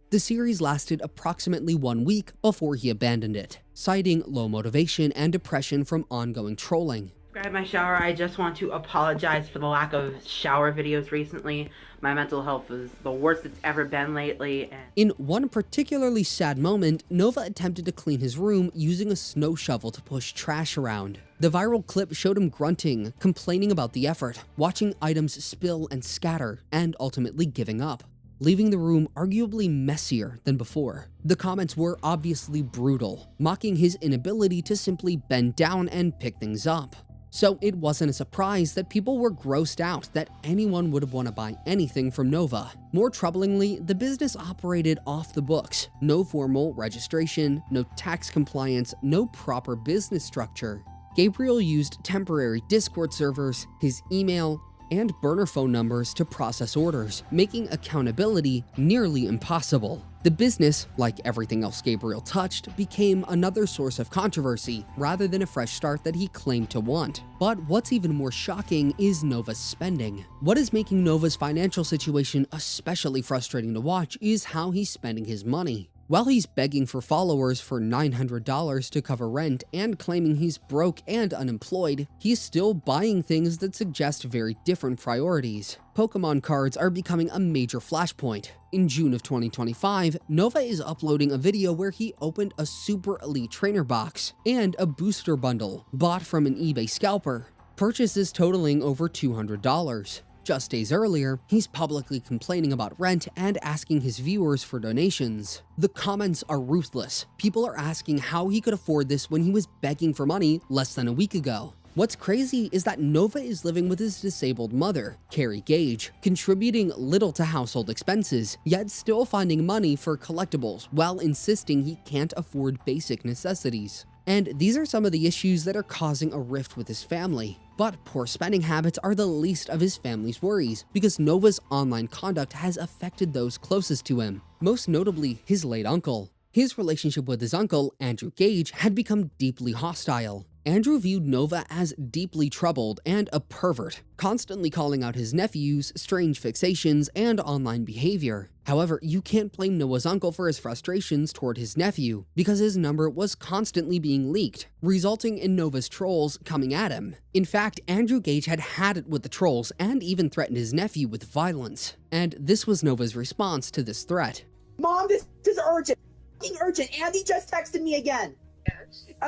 The series lasted approximately 1 week before he abandoned it, citing low motivation and depression from ongoing trolling. Grab my shower. I just want to apologize for the lack of shower videos recently. My mental health is the worst it's ever been lately. In one particularly sad moment, Nova attempted to clean his room using a snow shovel to push trash around. The viral clip showed him grunting, complaining about the effort, watching items spill and scatter, and ultimately giving up, leaving the room arguably messier than before. The comments were obviously brutal, mocking his inability to simply bend down and pick things up. So it wasn't a surprise that people were grossed out that anyone would want to buy anything from Nova. More troublingly, the business operated off the books. No formal registration, no tax compliance, no proper business structure. Gabriel used temporary Discord servers, his email, and burner phone numbers to process orders, making accountability nearly impossible. The business, like everything else Gabriel touched, became another source of controversy rather than a fresh start that he claimed to want. But what's even more shocking is Nova's spending. What is making Nova's financial situation especially frustrating to watch is how he's spending his money. While he's begging for followers for $900 to cover rent and claiming he's broke and unemployed, he's still buying things that suggest very different priorities. Pokemon cards are becoming a major flashpoint. In June of 2025, Nova is uploading a video where he opened a Super Elite Trainer box and a booster bundle bought from an eBay scalper, purchases totaling over $200. Just days earlier, he's publicly complaining about rent and asking his viewers for donations. The comments are ruthless. People are asking how he could afford this when he was begging for money less than a week ago. What's crazy is that Nova is living with his disabled mother, Carrie Gage, contributing little to household expenses, yet still finding money for collectibles while insisting he can't afford basic necessities. And these are some of the issues that are causing a rift with his family. But poor spending habits are the least of his family's worries, because Nova's online conduct has affected those closest to him, most notably his late uncle. His relationship with his uncle, Andrew Gage, had become deeply hostile. Andrew viewed Nova as deeply troubled and a pervert, constantly calling out his nephew's strange fixations and online behavior. However, you can't blame Noah's uncle for his frustrations toward his nephew, because his number was constantly being leaked, resulting in Nova's trolls coming at him. In fact, Andrew Gage had it with the trolls and even threatened his nephew with violence. And this was Nova's response to this threat. Mom, this is urgent. Fucking urgent. Andy just texted me again.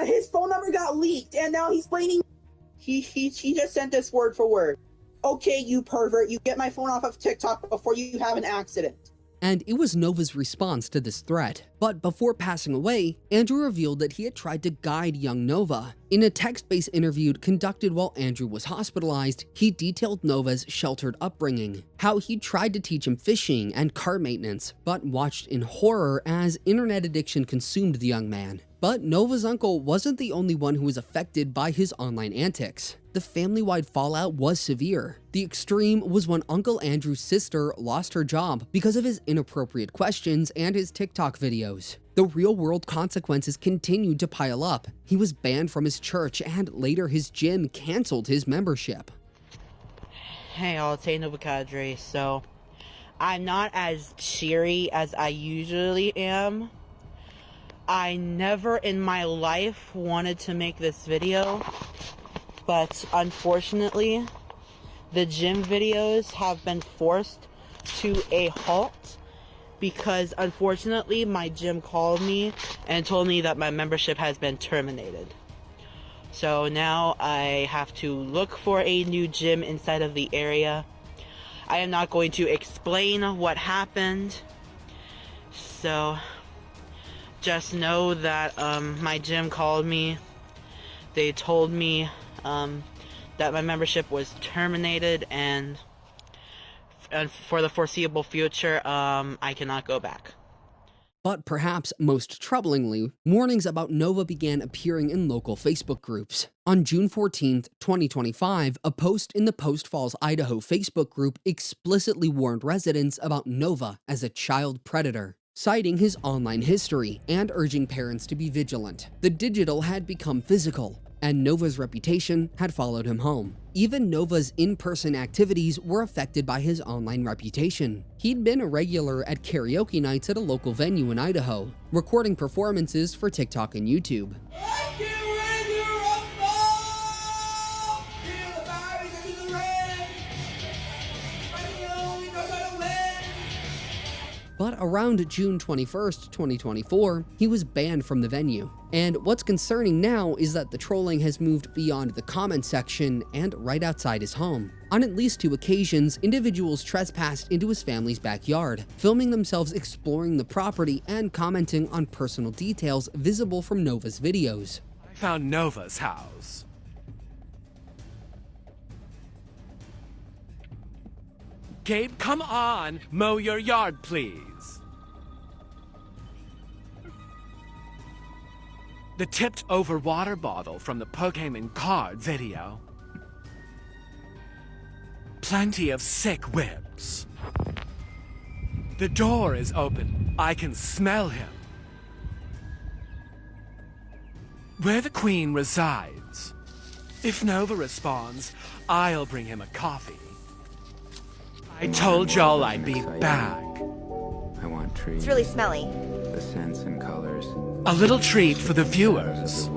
His phone number got leaked, and now he's blaming. He just sent us word for word. Okay, you pervert, you get my phone off of TikTok before you have an accident. And it was Nova's response to this threat. But before passing away, Andrew revealed that he had tried to guide young Nova. In a text-based interview conducted while Andrew was hospitalized, he detailed Nova's sheltered upbringing, how he tried to teach him fishing and car maintenance, but watched in horror as internet addiction consumed the young man. But Nova's uncle wasn't the only one who was affected by his online antics. The family-wide fallout was severe. The extreme was when Uncle Andrew's sister lost her job because of his inappropriate questions and his TikTok videos. The real-world consequences continued to pile up. He was banned from his church, and later his gym canceled his membership. Hey all, it's Nova Cadre. So, I'm not as cheery as I usually am. I never in my life wanted to make this video, but unfortunately, the gym videos have been forced to a halt because unfortunately my gym called me and told me that my membership has been terminated. So now I have to look for a new gym inside of the area. I am not going to explain what happened, so just know that my gym called me. They told me that my membership was terminated, and for the foreseeable future, I cannot go back. But perhaps most troublingly, warnings about Nova began appearing in local Facebook groups. On June 14th, 2025, a post in the Post Falls, Idaho Facebook group explicitly warned residents about Nova as a child predator. citing his online history and urging parents to be vigilant. The digital had become physical, and Nova's reputation had followed him home. Even Nova's in-person activities were affected by his online reputation. He'd been a regular at karaoke nights at a local venue in Idaho, recording performances for TikTok and YouTube. But around June 21st, 2024, he was banned from the venue. And what's concerning now is that the trolling has moved beyond the comment section and right outside his home. On at least 2 occasions, individuals trespassed into his family's backyard, filming themselves exploring the property and commenting on personal details visible from Nova's videos. I found Nova's house. Gabe, come on! Mow your yard, please. The tipped over water bottle from the Pokemon card video. Plenty of sick whips. The door is open. I can smell him. Where the Queen resides. If Nova responds, I'll bring him a coffee. I told y'all I'd be back. I want trees. It's really smelly. The scents and colors. A little treat for the viewers.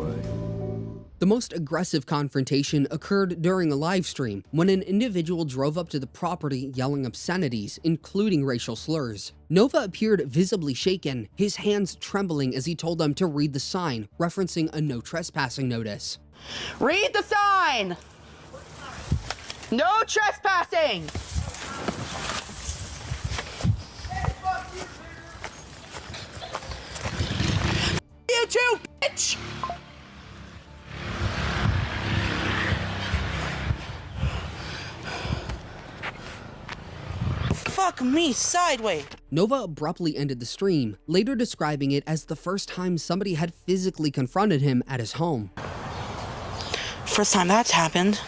The most aggressive confrontation occurred during a live stream when an individual drove up to the property yelling obscenities, including racial slurs. Nova appeared visibly shaken, his hands trembling as he told them to read the sign, referencing a no trespassing notice. Read the sign! No trespassing! You too, bitch! Fuck me sideways. Nova abruptly ended the stream, later describing it as the first time somebody had physically confronted him at his home. First time that's happened.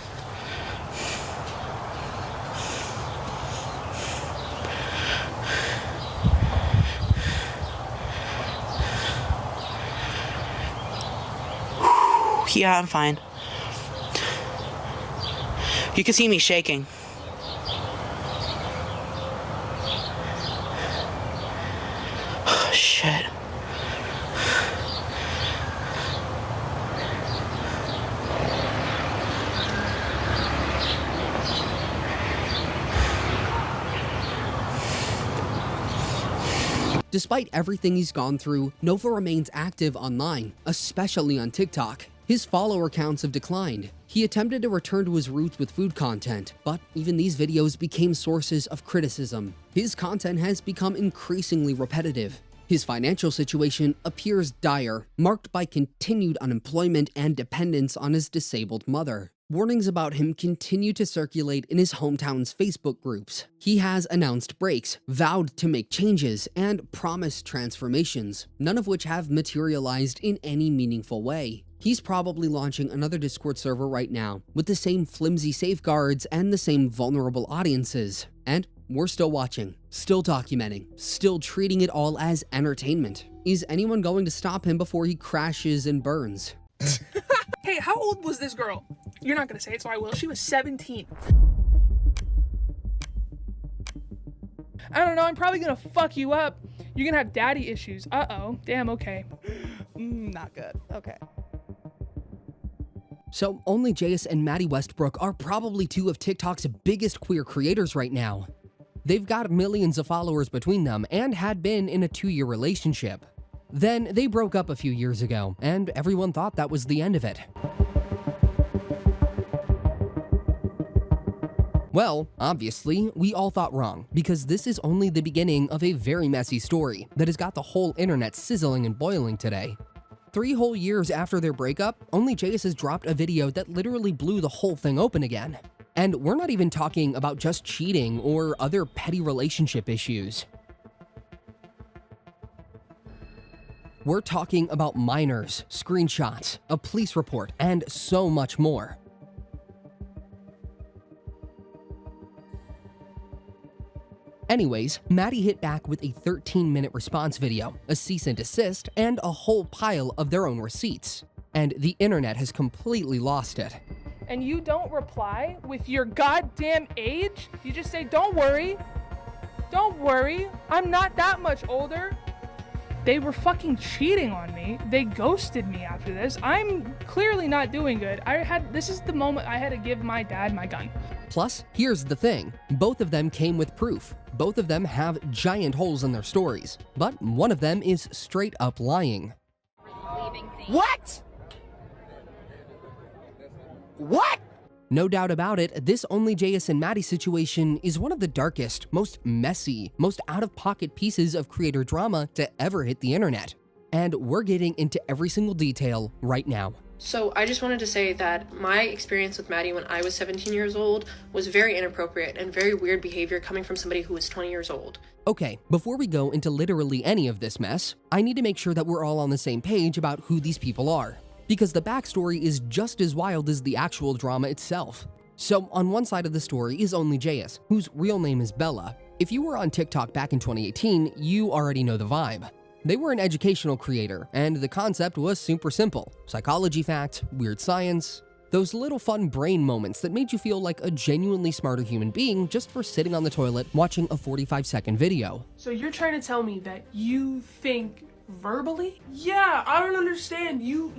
Yeah, I'm fine. You can see me shaking. Shit. Despite everything he's gone through, Nova remains active online, especially on TikTok. His follower counts have declined. He attempted to return to his roots with food content, but even these videos became sources of criticism. His content has become increasingly repetitive. His financial situation appears dire, marked by continued unemployment and dependence on his disabled mother. Warnings about him continue to circulate in his hometown's Facebook groups. He has announced breaks, vowed to make changes, and promised transformations, none of which have materialized in any meaningful way. He's probably launching another Discord server right now, with the same flimsy safeguards and the same vulnerable audiences. And we're still watching, still documenting, still treating it all as entertainment. Is anyone going to stop him before he crashes and burns? Hey, how old was this girl? You're not gonna say it, so I will. She was 17. I don't know, I'm probably gonna fuck you up. You're gonna have daddy issues. Uh-oh. Damn, okay. Not good. Okay. So OnlyJS and Mattie Westbrook are probably 2 of TikTok's biggest queer creators right now. They've got millions of followers between them and had been in a 2-year relationship. Then they broke up a few years ago, and everyone thought that was the end of it. Well, obviously, we all thought wrong, because this is only the beginning of a very messy story that has got the whole internet sizzling and boiling today. 3 whole years after their breakup, OnlyJS has dropped a video that literally blew the whole thing open again. And we're not even talking about just cheating or other petty relationship issues. We're talking about minors, screenshots, a police report, and so much more. Anyways, Mattie hit back with a 13-minute response video, a cease and desist, and a whole pile of their own receipts. And the internet has completely lost it. And you don't reply with your goddamn age? You just say, don't worry, I'm not that much older. They were fucking cheating on me. They ghosted me after this. I'm clearly not doing good. This is the moment I had to give my dad my gun. Plus, here's the thing. Both of them came with proof. Both of them have giant holes in their stories. But one of them is straight up lying. What? What? No doubt about it, this OnlyJS and Mattie situation is one of the darkest, most messy, most out-of-pocket pieces of creator drama to ever hit the internet. And we're getting into every single detail right now. So I just wanted to say that my experience with Mattie when I was 17 years old was very inappropriate and very weird behavior coming from somebody who was 20 years old. Okay, before we go into literally any of this mess, I need to make sure that we're all on the same page about who these people are, because the backstory is just as wild as the actual drama itself. So on one side of the story is OnlyJS, whose real name is Bella. If you were on TikTok back in 2018, you already know the vibe. They were an educational creator, and the concept was super simple. Psychology facts, weird science, those little fun brain moments that made you feel like a genuinely smarter human being just for sitting on the toilet watching a 45-second video. So you're trying to tell me that you think verbally? Yeah, I don't understand. You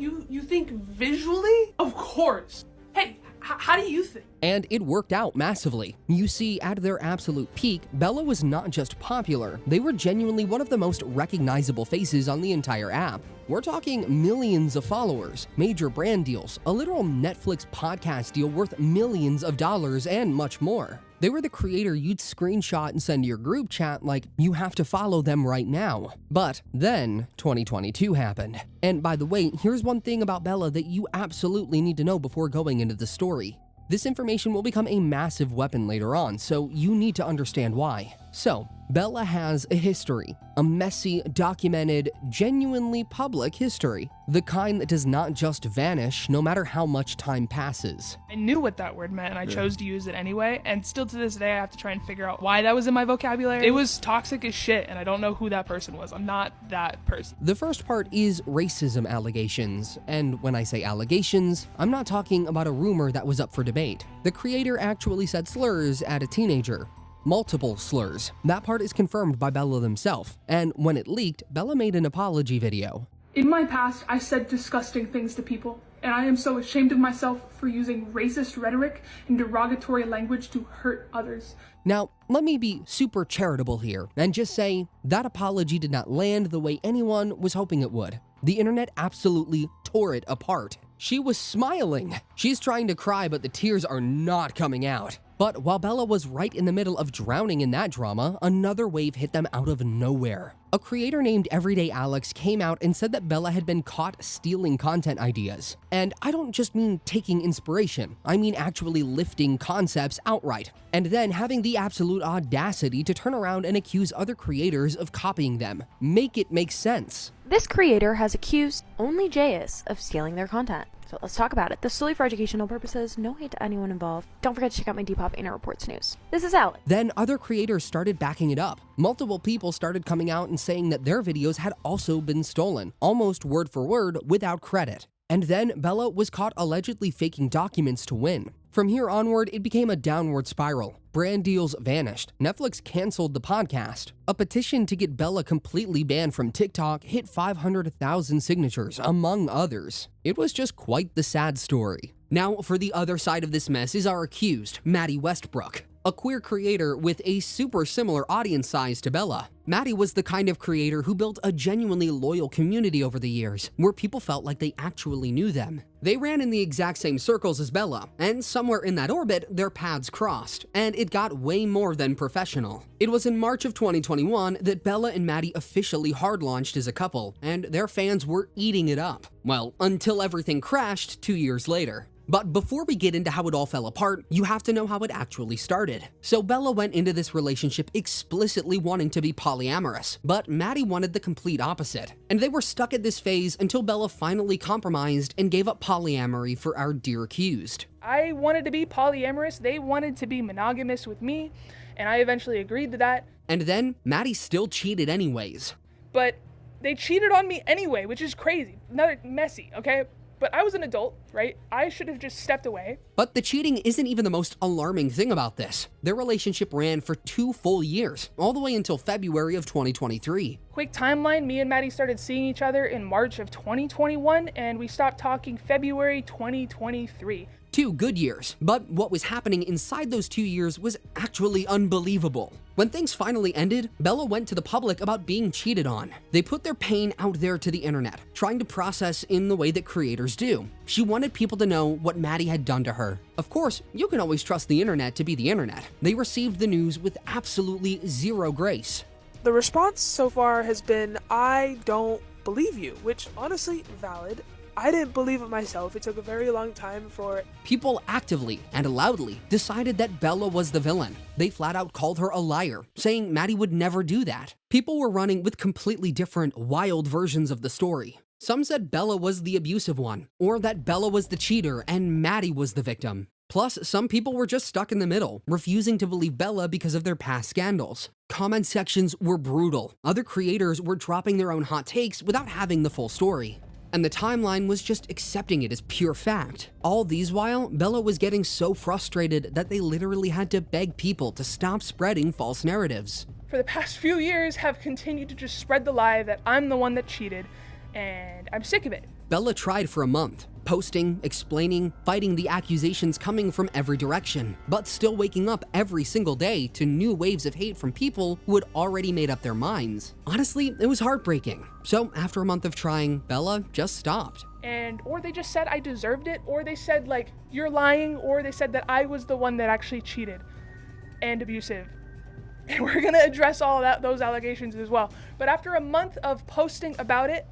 think visually? Of course. Hey, how do you think? And it worked out massively. You see, at their absolute peak, Bella was not just popular, they were genuinely one of the most recognizable faces on the entire app. We're talking millions of followers, major brand deals, a literal Netflix podcast deal worth millions of dollars, and much more. They were the creator you'd screenshot and send to your group chat like, you have to follow them right now. But then 2022 happened. And by the way, here's one thing about Bella that you absolutely need to know before going into the story. This information will become a massive weapon later on, so you need to understand why. So, Bella has a history, a messy, documented, genuinely public history. The kind that does not just vanish no matter how much time passes. I knew what that word meant and I chose to use it anyway, and still to this day I have to try and figure out why that was in my vocabulary. It was toxic as shit and I don't know who that person was. I'm not that person. The first part is racism allegations, and when I say allegations, I'm not talking about a rumor that was up for debate. The creator actually said slurs at a teenager. Multiple slurs. That part is confirmed by Bella themselves, and when it leaked, Bella made an apology video. In my past, I said disgusting things to people, and I am so ashamed of myself for using racist rhetoric and derogatory language to hurt others. Now, let me be super charitable here and just say that apology did not land the way anyone was hoping it would. The internet absolutely tore it apart. She was smiling. She's trying to cry, but the tears are not coming out. But while Bella was right in the middle of drowning in that drama, another wave hit them out of nowhere. A creator named Everyday Alex came out and said that Bella had been caught stealing content ideas. And I don't just mean taking inspiration, I mean actually lifting concepts outright, and then having the absolute audacity to turn around and accuse other creators of copying them. Make it make sense. This creator has accused OnlyJS of stealing their content. So let's talk about it. This is solely for educational purposes. No hate to anyone involved. Don't forget to check out my Depop Inner Reports news. This is Alex. Then other creators started backing it up. Multiple people started coming out and saying that their videos had also been stolen, almost word for word without credit. And then Bella was caught allegedly faking documents to win. From here onward, it became a downward spiral. Brand deals vanished. Netflix canceled the podcast. A petition to get Bella completely banned from TikTok hit 500,000 signatures, among others. It was just quite the sad story. Now, for the other side of this mess is our accused, Mattie Westbrook, a queer creator with a super similar audience size to Bella. Mattie was the kind of creator who built a genuinely loyal community over the years, where people felt like they actually knew them. They ran in the exact same circles as Bella, and somewhere in that orbit, their paths crossed, and it got way more than professional. It was in March of 2021 that Bella and Mattie officially hard-launched as a couple, and their fans were eating it up. Well, until everything crashed 2 years later. But before we get into how it all fell apart, you have to know how it actually started. So Bella went into this relationship explicitly wanting to be polyamorous, but Mattie wanted the complete opposite. And they were stuck at this phase until Bella finally compromised and gave up polyamory for our dear accused. I wanted to be polyamorous, they wanted to be monogamous with me, and I eventually agreed to that. And then Mattie still cheated anyways. But they cheated on me anyway, which is crazy. Another messy, okay? But I was an adult, right? I should have just stepped away. But the cheating isn't even the most alarming thing about this. Their relationship ran for 2 full years, all the way until February of 2023. Quick timeline, me and Mattie started seeing each other in March of 2021, and we stopped talking February 2023. 2 good years, but what was happening inside those 2 years was actually unbelievable. When things finally ended, Bella went to the public about being cheated on. They put their pain out there to the internet, trying to process in the way that creators do. She wanted people to know what Mattie had done to her. Of course, you can always trust the internet to be the internet. They received the news with absolutely zero grace. The response so far has been, I don't believe you, which honestly, valid. I didn't believe it myself. It took a very long time for People actively and loudly decided that Bella was the villain. They flat out called her a liar, saying Mattie would never do that. People were running with completely different, wild versions of the story. Some said Bella was the abusive one, or that Bella was the cheater and Mattie was the victim. Plus, some people were just stuck in the middle, refusing to believe Bella because of their past scandals. Comment sections were brutal. Other creators were dropping their own hot takes without having the full story. And the timeline was just accepting it as pure fact. All these while, Bella was getting so frustrated that they literally had to beg people to stop spreading false narratives. For the past few years, have continued to just spread the lie that I'm the one that cheated, and I'm sick of it. Bella tried for a month, posting, explaining, fighting the accusations coming from every direction, but still waking up every single day to new waves of hate from people who had already made up their minds. Honestly, it was heartbreaking. So after a month of trying, Bella just stopped. Or they just said I deserved it, or they said like, you're lying, or they said that I was the one that actually cheated and abusive. And we're gonna address all that, those allegations as well. But after a month of posting about it,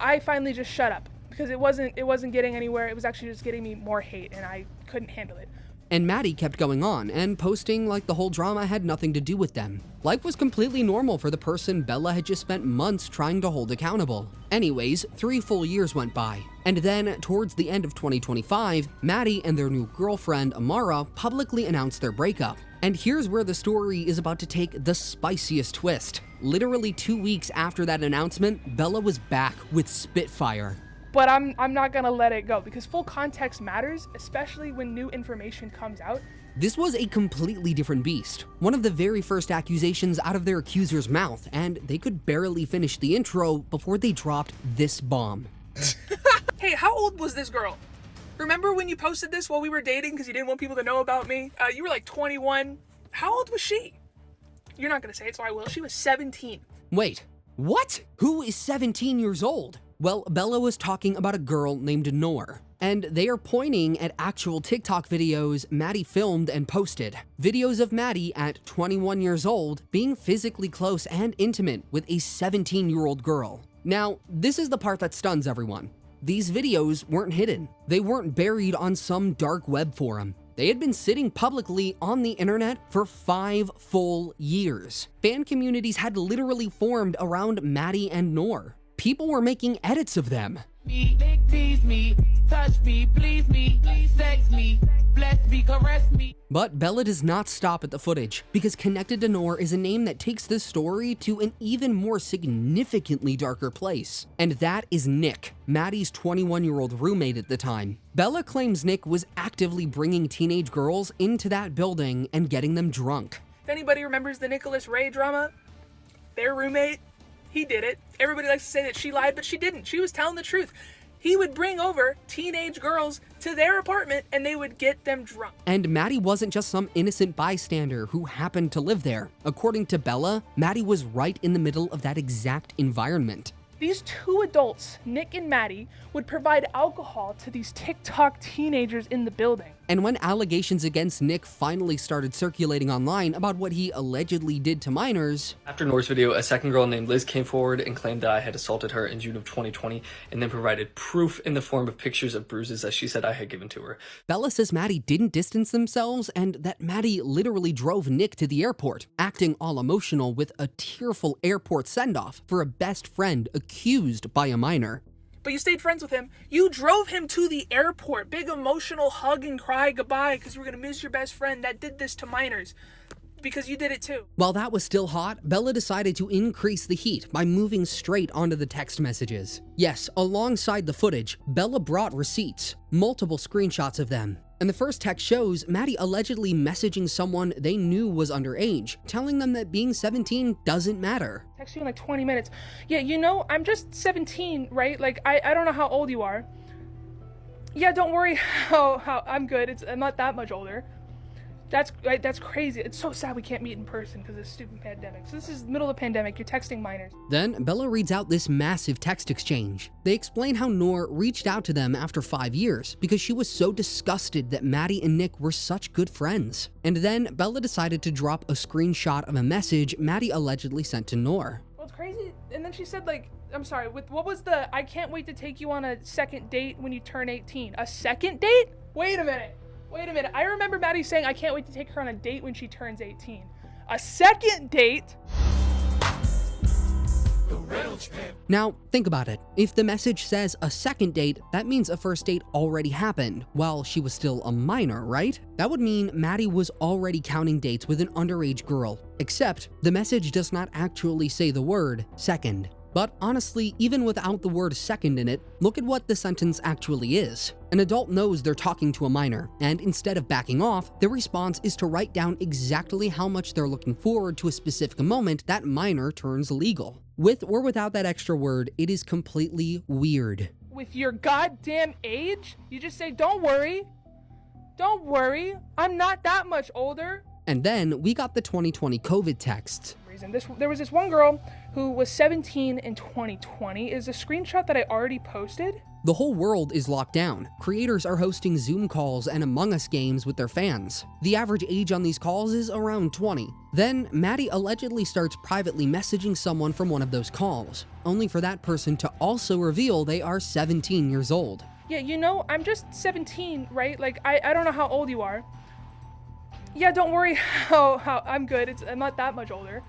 I finally just shut up. Because it wasn't getting anywhere. It was actually just getting me more hate, and I couldn't handle it. And Mattie kept going on and posting like the whole drama had nothing to do with them. Life was completely normal for the person Bella had just spent months trying to hold accountable. Anyways, 3 full years went by. And then, towards the end of 2025, Mattie and their new girlfriend, Amara, publicly announced their breakup. And here's where the story is about to take the spiciest twist. Literally 2 weeks after that announcement, Bella was back with Spitfire. But I'm not gonna let it go, because full context matters, especially when new information comes out. This was a completely different beast. One of the very first accusations out of their accuser's mouth, and they could barely finish the intro before they dropped this bomb. Hey, how old was this girl? Remember when you posted this while we were dating because you didn't want people to know about me? You were like 21. How old was she? You're not gonna say it, so I will. She was 17. Wait, what? Who is 17 years old? Well, Bella was talking about a girl named Noor, and they are pointing at actual TikTok videos Mattie filmed and posted. Videos of Mattie at 21 years old being physically close and intimate with a 17-year-old girl. Now, this is the part that stuns everyone. These videos weren't hidden. They weren't buried on some dark web forum. They had been sitting publicly on the internet for 5 full years. Fan communities had literally formed around Mattie and Noor. People were making edits of them. Tease me, touch me, please me, sex me, bless me, caress me. But Bella does not stop at the footage, because connected to Noor is a name that takes this story to an even more significantly darker place. And that is Nick, Mattie's 21-year-old roommate at the time. Bella claims Nick was actively bringing teenage girls into that building and getting them drunk. If anybody remembers the Nicholas Ray drama, their roommate, he did it. Everybody likes to say that she lied, but she didn't. She was telling the truth. He would bring over teenage girls to their apartment and they would get them drunk. And Mattie wasn't just some innocent bystander who happened to live there. According to Bella, Mattie was right in the middle of that exact environment. These two adults, Nick and Mattie, would provide alcohol to these TikTok teenagers in the building. And when allegations against Nick finally started circulating online about what he allegedly did to minors, after Noor's video, a second girl named Liz came forward and claimed that I had assaulted her in June of 2020 and then provided proof in the form of pictures of bruises that she said I had given to her. Bella says Mattie didn't distance themselves and that Mattie literally drove Nick to the airport, acting all emotional with a tearful airport send-off for a best friend accused by a minor. But you stayed friends with him. You drove him to the airport. Big emotional hug and cry goodbye because you were going to miss your best friend that did this to minors. Because you did it too. While that was still hot, Bella decided to increase the heat by moving straight onto the text messages. Yes, alongside the footage, Bella brought receipts, multiple screenshots of them. And the first text shows Mattie allegedly messaging someone they knew was underage, telling them that being 17 doesn't matter. Text you in like 20 minutes. Yeah, you know, I'm just 17, right? Like, I don't know how old you are. Yeah, don't worry how I'm good. I'm not that much older. That's crazy. It's so sad we can't meet in person because of this stupid pandemic. So this is the middle of the pandemic. You're texting minors. Then Bella reads out this massive text exchange. They explain how Noor reached out to them after 5 years because she was so disgusted that Mattie and Nick were such good friends. And then Bella decided to drop a screenshot of a message Mattie allegedly sent to Noor. Well, it's crazy. And then she said, like, I'm sorry, what was the, I can't wait to take you on a second date when you turn 18. A second date? Wait a minute. I remember Mattie saying, I can't wait to take her on a date when she turns 18. A second date? Now, think about it. If the message says a second date, that means a first date already happened while she was still a minor, right? That would mean Mattie was already counting dates with an underage girl. Except, the message does not actually say the word second. But honestly, even without the word second in it, look at what the sentence actually is. An adult knows they're talking to a minor, and instead of backing off, their response is to write down exactly how much they're looking forward to a specific moment that minor turns legal. With or without that extra word, it is completely weird. With your goddamn age? You just say, don't worry, I'm not that much older. And then we got the 2020 COVID texts. There was this one girl who was 17 in 2020. Is a screenshot that I already posted. The whole world is locked down. Creators are hosting Zoom calls and Among Us games with their fans. The average age on these calls is around 20. Then, Mattie allegedly starts privately messaging someone from one of those calls, only for that person to also reveal they are 17 years old. Yeah, you know, I'm just 17, right? Like, I don't know how old you are. Yeah, don't worry how I'm good. I'm not that much older.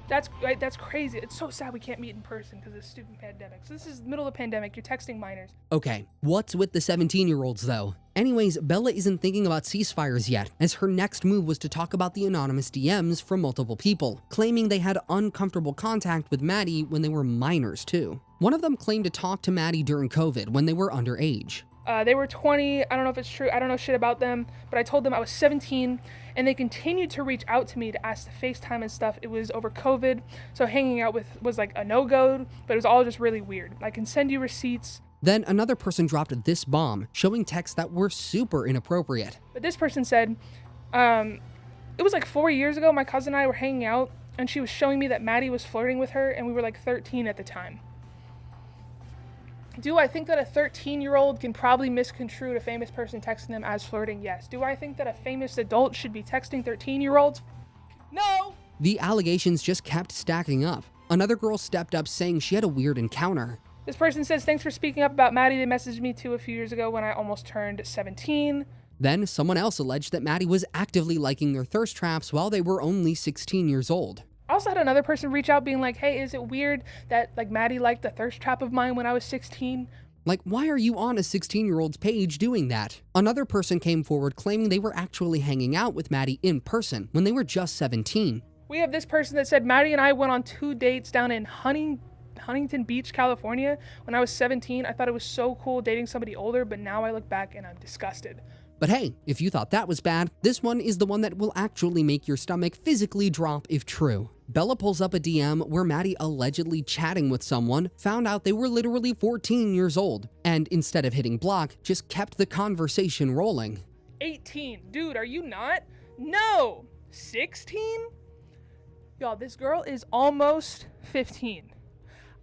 That's crazy. It's so sad we can't meet in person because of this stupid pandemic. So this is the middle of the pandemic. You're texting minors. Okay, what's with the 17-year-olds though? Anyways, Bella isn't thinking about ceasefires yet, as her next move was to talk about the anonymous DMs from multiple people, claiming they had uncomfortable contact with Mattie when they were minors too. One of them claimed to talk to Mattie during COVID when they were underage. They were 20. I don't know if it's true. I don't know shit about them, but I told them I was 17, and they continued to reach out to me to ask to FaceTime and stuff. It was over COVID, so hanging out was like a no-go, but it was all just really weird. I can send you receipts. Then another person dropped this bomb, showing texts that were super inappropriate. But this person said, it was like 4 years ago, my cousin and I were hanging out, and she was showing me that Mattie was flirting with her, and we were like 13 at the time. Do I think that a 13-year-old can probably misconstrue a famous person texting them as flirting? Yes. Do I think that a famous adult should be texting 13-year-olds? No! The allegations just kept stacking up. Another girl stepped up saying she had a weird encounter. This person says, thanks for speaking up about Mattie. They messaged me too a few years ago when I almost turned 17. Then someone else alleged that Mattie was actively liking their thirst traps while they were only 16 years old. I also had another person reach out being like, hey, is it weird that like Mattie liked the thirst trap of mine when I was 16? Like, why are you on a 16-year-old's page doing that? Another person came forward claiming they were actually hanging out with Mattie in person when they were just 17. We have this person that said Mattie and I went on 2 dates down in Huntington Beach, California when I was 17. I thought it was so cool dating somebody older, but now I look back and I'm disgusted. But hey, if you thought that was bad, this one is the one that will actually make your stomach physically drop if true. Bella pulls up a DM where Mattie allegedly chatting with someone found out they were literally 14 years old, and instead of hitting block, just kept the conversation rolling. 18. Dude, are you not? No! 16? Y'all, this girl is almost 15.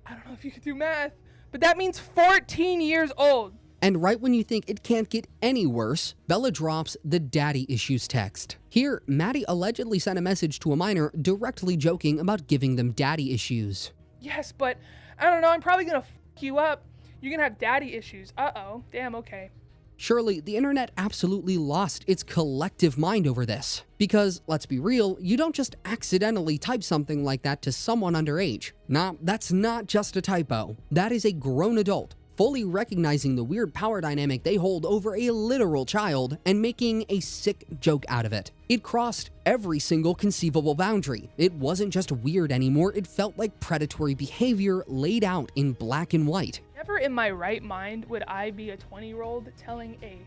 I don't know if you could do math, but that means 14 years old. And right when you think it can't get any worse, Bella drops the daddy issues text. Here, Mattie allegedly sent a message to a minor directly joking about giving them daddy issues. Yes, but I don't know, I'm probably gonna fuck you up. You're gonna have daddy issues. Uh-oh. Damn, okay. Surely, the internet absolutely lost its collective mind over this. Because, let's be real, you don't just accidentally type something like that to someone underage. Nah, that's not just a typo. That is a grown adult, fully recognizing the weird power dynamic they hold over a literal child and making a sick joke out of it. It crossed every single conceivable boundary. It wasn't just weird anymore, it felt like predatory behavior laid out in black and white. Never in my right mind would I be a 20-year-old telling a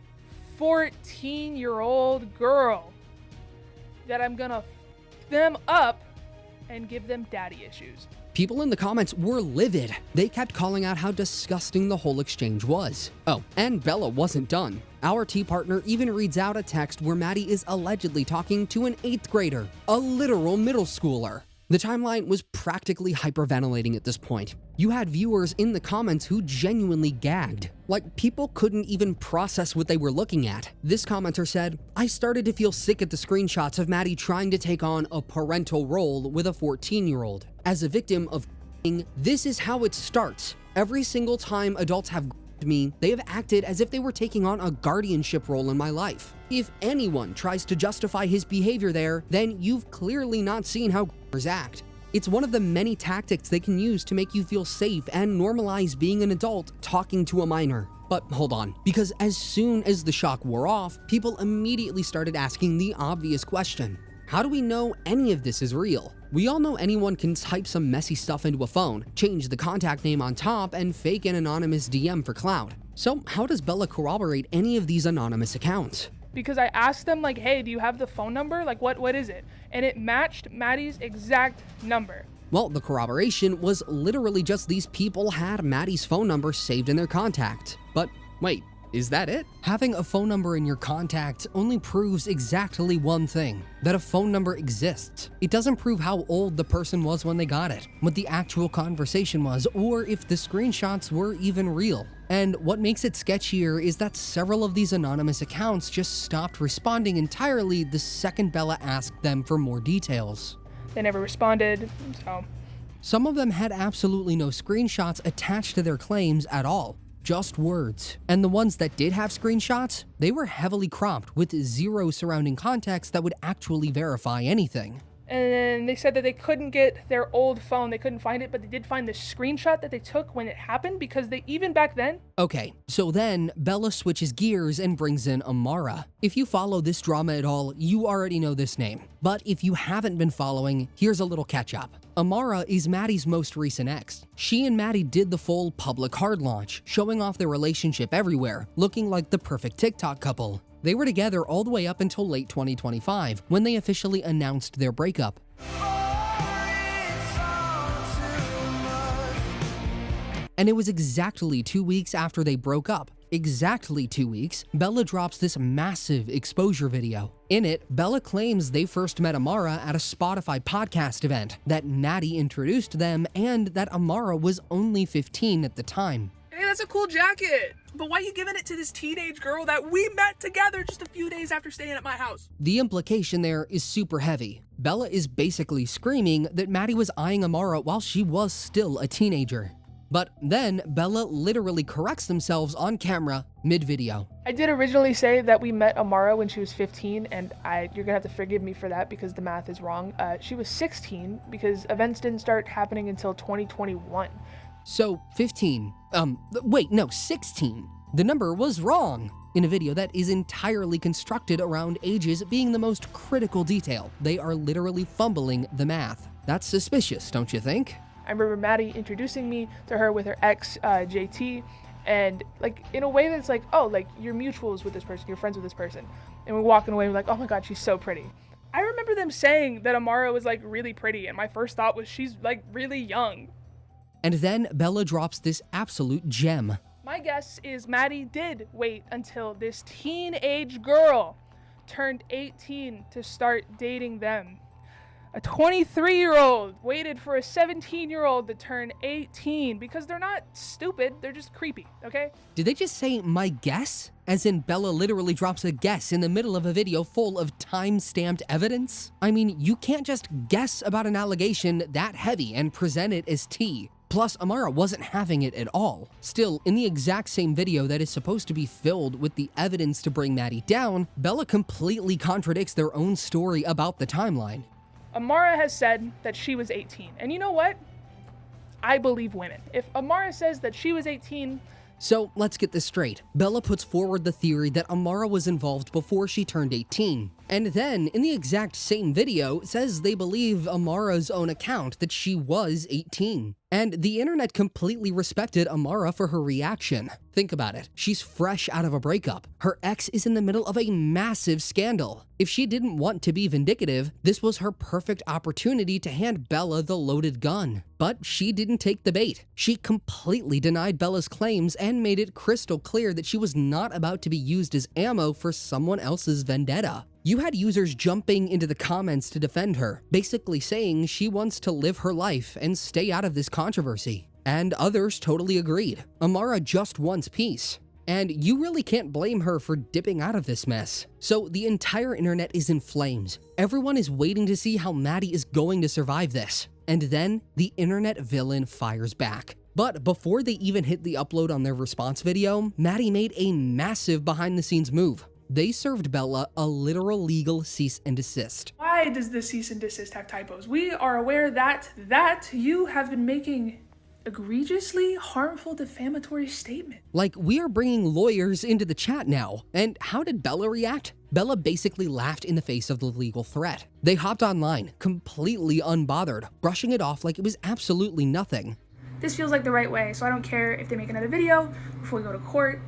14-year-old girl that I'm gonna f them up and give them daddy issues. People in the comments were livid. They kept calling out how disgusting the whole exchange was. Oh, and Bella wasn't done. Our tea partner even reads out a text where Mattie is allegedly talking to an 8th grader, a literal middle schooler. The timeline was practically hyperventilating at this point. You had viewers in the comments who genuinely gagged. Like, people couldn't even process what they were looking at. This commenter said, "I started to feel sick at the screenshots of Mattie trying to take on a parental role with a 14-year-old. As a victim of this is how it starts. Every single time adults have me, they have acted as if they were taking on a guardianship role in my life. If anyone tries to justify his behavior there, then you've clearly not seen how act. It's one of the many tactics they can use to make you feel safe and normalize being an adult talking to a minor." But hold on, because as soon as the shock wore off, people immediately started asking the obvious question. How do we know any of this is real? We all know anyone can type some messy stuff into a phone, change the contact name on top, and fake an anonymous DM for clout. So how does Bella corroborate any of these anonymous accounts? Because I asked them, like, hey, do you have the phone number? Like, what is it? And it matched Mattie's exact number. Well, the corroboration was literally just these people had Mattie's phone number saved in their contacts. But wait, is that it? Having a phone number in your contacts only proves exactly one thing, that a phone number exists. It doesn't prove how old the person was when they got it, what the actual conversation was, or if the screenshots were even real. And what makes it sketchier is that several of these anonymous accounts just stopped responding entirely the second Bella asked them for more details. They never responded, so. Some of them had absolutely no screenshots attached to their claims at all. Just words. And the ones that did have screenshots, they were heavily cropped with zero surrounding context that would actually verify anything. And then they said that they couldn't get their old phone, they couldn't find it, but they did find the screenshot that they took when it happened, because they, even back then. Okay, so then Bella switches gears and brings in Amara. If you follow this drama at all, you already know this name. But if you haven't been following, here's a little catch up. Amara is Mattie's most recent ex. She and Mattie did the full public hard launch, showing off their relationship everywhere, looking like the perfect TikTok couple. They were together all the way up until late 2025, when they officially announced their breakup. And it was exactly 2 weeks after they broke up, exactly 2 weeks, Bella drops this massive exposure video. In it, Bella claims they first met Amara at a Spotify podcast event, that Mattie introduced them, and that Amara was only 15 at the time. Hey, that's a cool jacket, but why are you giving it to this teenage girl that we met together just a few days after staying at my house? The implication there is super heavy. Bella is basically screaming that Mattie was eyeing Amara while she was still a teenager. But then Bella literally corrects themselves on camera mid-video. I did originally say that we met Amara when she was 15, and you're gonna have to forgive me for that because the math is wrong. She was 16 because events didn't start happening until 2021. So 15, wait, no, 16. The number was wrong. In a video that is entirely constructed around ages being the most critical detail, they are literally fumbling the math. That's suspicious, don't you think? I remember Mattie introducing me to her with her ex, JT, and like in a way that's like, oh, like you're mutuals with this person, you're friends with this person. And we're walking away, we're like, oh my God, she's so pretty. I remember them saying that Amara was like really pretty, and my first thought was she's like really young. And then Bella drops this absolute gem. My guess is Mattie did wait until this teenage girl turned 18 to start dating them. A 23-year-old waited for a 17-year-old to turn 18 because they're not stupid, they're just creepy, okay? Did they just say my guess? As in Bella literally drops a guess in the middle of a video full of time-stamped evidence? I mean, you can't just guess about an allegation that heavy and present it as tea. Plus, Amara wasn't having it at all. Still, in the exact same video that is supposed to be filled with the evidence to bring Mattie down, Bella completely contradicts their own story about the timeline. Amara has said that she was 18. And you know what? I believe women. If Amara says that she was 18... So, let's get this straight. Bella puts forward the theory that Amara was involved before she turned 18. And then, in the exact same video, says they believe Amara's own account that she was 18. And the internet completely respected Amara for her reaction. Think about it. She's fresh out of a breakup. Her ex is in the middle of a massive scandal. If she didn't want to be vindicative, this was her perfect opportunity to hand Bella the loaded gun. But she didn't take the bait. She completely denied Bella's claims and made it crystal clear that she was not about to be used as ammo for someone else's vendetta. You had users jumping into the comments to defend her, basically saying she wants to live her life and stay out of this controversy. And others totally agreed. Amara just wants peace. And you really can't blame her for dipping out of this mess. So the entire internet is in flames. Everyone is waiting to see how Mattie is going to survive this. And then the internet villain fires back. But before they even hit the upload on their response video, Mattie made a massive behind-the-scenes move. They served Bella a literal legal cease and desist. Why does the cease and desist have typos? We are aware that you have been making egregiously harmful defamatory statement. Like, we are bringing lawyers into the chat now. And how did Bella react? Bella basically laughed in the face of the legal threat. They hopped online, completely unbothered, brushing it off like it was absolutely nothing. This feels like the right way, so I don't care if they make another video before we go to court.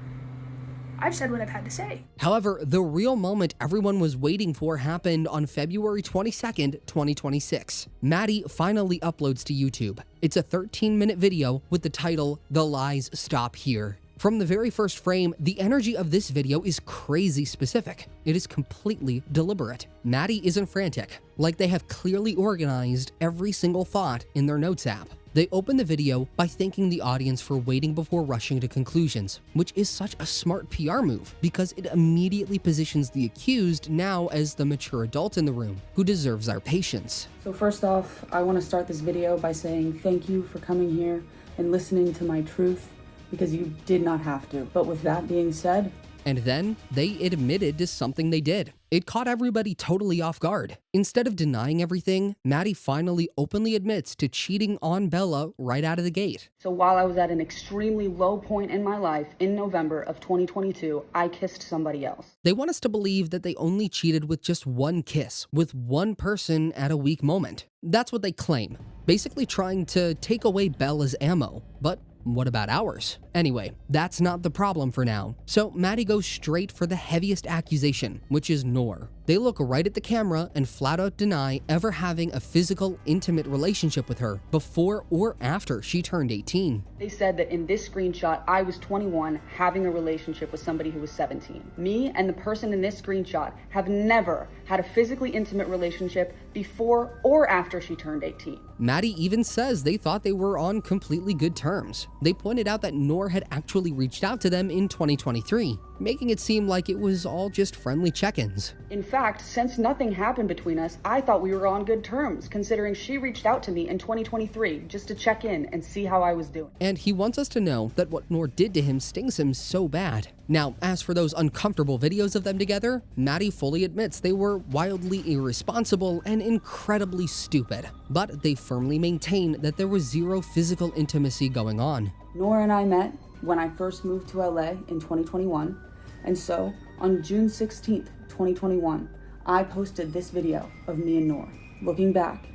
I've said what I've had to say. However, the real moment everyone was waiting for happened on February 22nd, 2026. Mattie finally uploads to YouTube. It's a 13-minute video with the title, "The Lies Stop Here." From the very first frame, the energy of this video is crazy specific. It is completely deliberate. Mattie isn't frantic, like they have clearly organized every single thought in their notes app. They open the video by thanking the audience for waiting before rushing to conclusions, which is such a smart PR move because it immediately positions the accused now as the mature adult in the room who deserves our patience. So first off, I want to start this video by saying thank you for coming here and listening to my truth, because you did not have to. But with that being said... And then they admitted to something they did. It caught everybody totally off guard. Instead of denying everything, Mattie finally openly admits to cheating on Bella right out of the gate. So while I was at an extremely low point in my life in November of 2022, I kissed somebody else. They want us to believe that they only cheated with just one kiss, with one person at a weak moment. That's what they claim, basically trying to take away Bella's ammo. But what about ours? Anyway, that's not the problem for now. So Mattie goes straight for the heaviest accusation, which is Noor. They look right at the camera and flat out deny ever having a physical, intimate relationship with her before or after she turned 18. They said that in this screenshot, I was 21 having a relationship with somebody who was 17. Me and the person in this screenshot have never had a physically intimate relationship before or after she turned 18. Mattie even says they thought they were on completely good terms. They pointed out that Noor had actually reached out to them in 2023, making it seem like it was all just friendly check-ins. In fact, since nothing happened between us, I thought we were on good terms, considering she reached out to me in 2023 just to check in and see how I was doing. And he wants us to know that what Noor did to him stings him so bad. Now, as for those uncomfortable videos of them together, Mattie fully admits they were wildly irresponsible and incredibly stupid, but they firmly maintain that there was zero physical intimacy going on. Noor and I met when I first moved to LA in 2021, and so on June 16th, 2021, I posted this video of me and Noor. Looking back,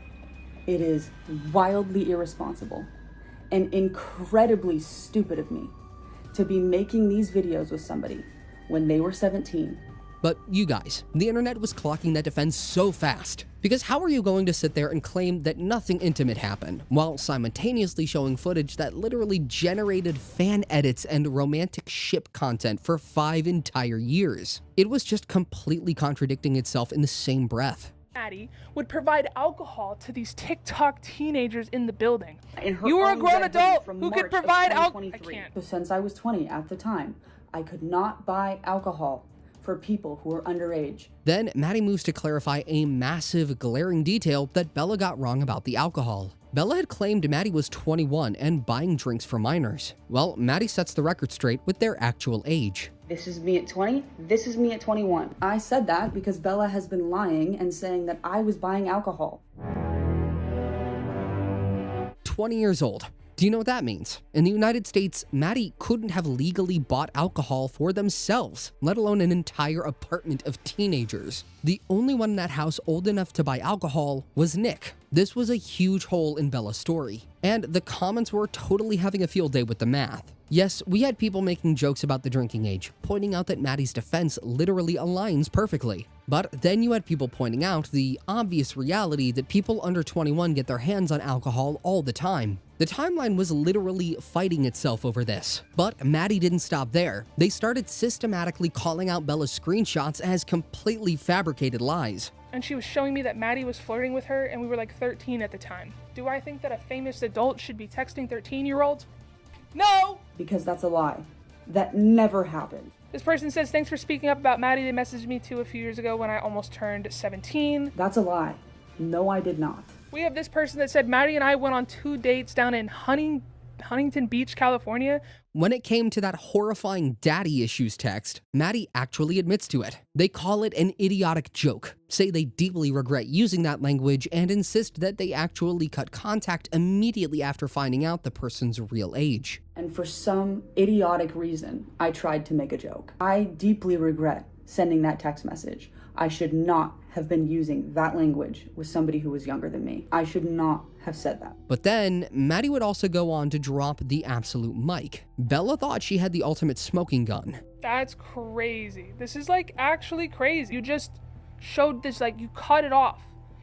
it is wildly irresponsible and incredibly stupid of me to be making these videos with somebody when they were 17. But you guys, the internet was clocking that defense so fast. Because how are you going to sit there and claim that nothing intimate happened, while simultaneously showing footage that literally generated fan edits and romantic ship content for 5 entire years? It was just completely contradicting itself in the same breath. Mattie would provide alcohol to these TikTok teenagers in the building. In her You were a own grown red adult hoodie from who could March of provide alcohol. I 2023. can't. So since I was 20 at the time, I could not buy alcohol for people who were underage. Then Mattie moves to clarify a massive, glaring detail that Bella got wrong about the alcohol. Bella had claimed Mattie was 21 and buying drinks for minors. Well, Mattie sets the record straight with their actual age. This is me at 20, this is me at 21. I said that because Bella has been lying and saying that I was buying alcohol. 20 years old. Do you know what that means? In the United States, Mattie couldn't have legally bought alcohol for themselves, let alone an entire apartment of teenagers. The only one in that house old enough to buy alcohol was Nick. This was a huge hole in Bella's story, and the comments were totally having a field day with the math. Yes, we had people making jokes about the drinking age, pointing out that Mattie's defense literally aligns perfectly. But then you had people pointing out the obvious reality that people under 21 get their hands on alcohol all the time. The timeline was literally fighting itself over this. But Mattie didn't stop there. They started systematically calling out Bella's screenshots as completely fabricated lies. And she was showing me that Mattie was flirting with her and we were like 13 at the time. Do I think that a famous adult should be texting 13-year-olds? No! Because that's a lie. That never happened. This person says, thanks for speaking up about Mattie. They messaged me too a few years ago when I almost turned 17. That's a lie. No, I did not. We have this person that said, Mattie and I went on 2 dates down in Huntington Beach, California. When it came to that horrifying daddy issues text, Mattie actually admits to it. They call it an idiotic joke, say they deeply regret using that language, and insist that they actually cut contact immediately after finding out the person's real age. And for some idiotic reason, I tried to make a joke. I deeply regret sending that text message. I should not have been using that language with somebody who was younger than me. I should not have said that. But then, Mattie would also go on to drop the absolute mic. Bella thought she had the ultimate smoking gun. That's crazy. This is like actually crazy. You just showed this, like you cut it off.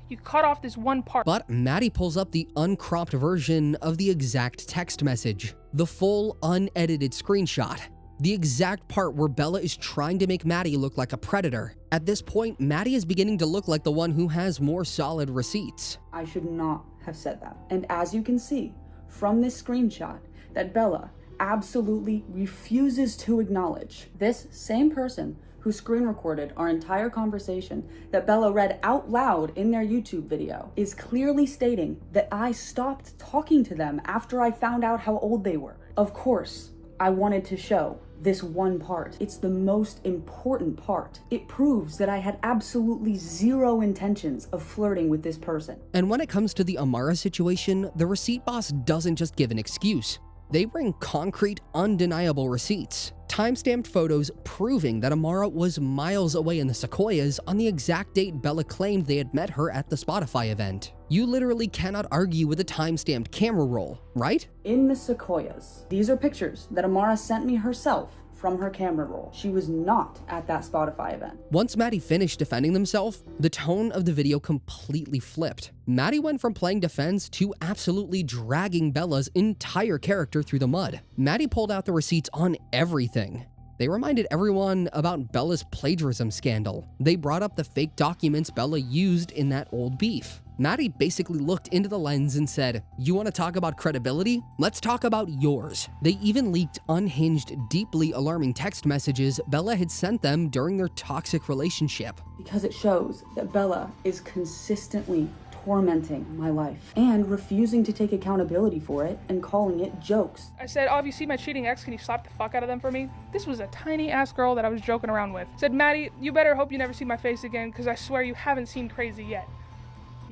You cut off this one part. But Mattie pulls up the uncropped version of the exact text message. The full, unedited screenshot. The exact part where Bella is trying to make Mattie look like a predator. At this point, Mattie is beginning to look like the one who has more solid receipts. I should not have said that. And as you can see from this screenshot, that Bella absolutely refuses to acknowledge. This same person who screen recorded our entire conversation that Bella read out loud in their YouTube video is clearly stating that I stopped talking to them after I found out how old they were. Of course, I wanted to show this one part. It's the most important part. It proves that I had absolutely zero intentions of flirting with this person. And when it comes to the Amara situation, the receipt boss doesn't just give an excuse. They bring concrete, undeniable receipts. Timestamped photos proving that Amara was miles away in the Sequoias on the exact date Bella claimed they had met her at the Spotify event. You literally cannot argue with a timestamped camera roll, right? In the Sequoias. These are pictures that Amara sent me herself from her camera roll. She was not at that Spotify event. Once Mattie finished defending themselves, the tone of the video completely flipped. Mattie went from playing defense to absolutely dragging Bella's entire character through the mud. Mattie pulled out the receipts on everything. They reminded everyone about Bella's plagiarism scandal. They brought up the fake documents Bella used in that old beef. Mattie basically looked into the lens and said, "You want to talk about credibility? Let's talk about yours." They even leaked unhinged, deeply alarming text messages Bella had sent them during their toxic relationship. Because it shows that Bella is consistently tormenting my life and refusing to take accountability for it and calling it jokes. I said, oh, if you see my cheating ex, can you slap the fuck out of them for me? This was a tiny ass girl that I was joking around with. Said, Mattie, you better hope you never see my face again because I swear you haven't seen crazy yet.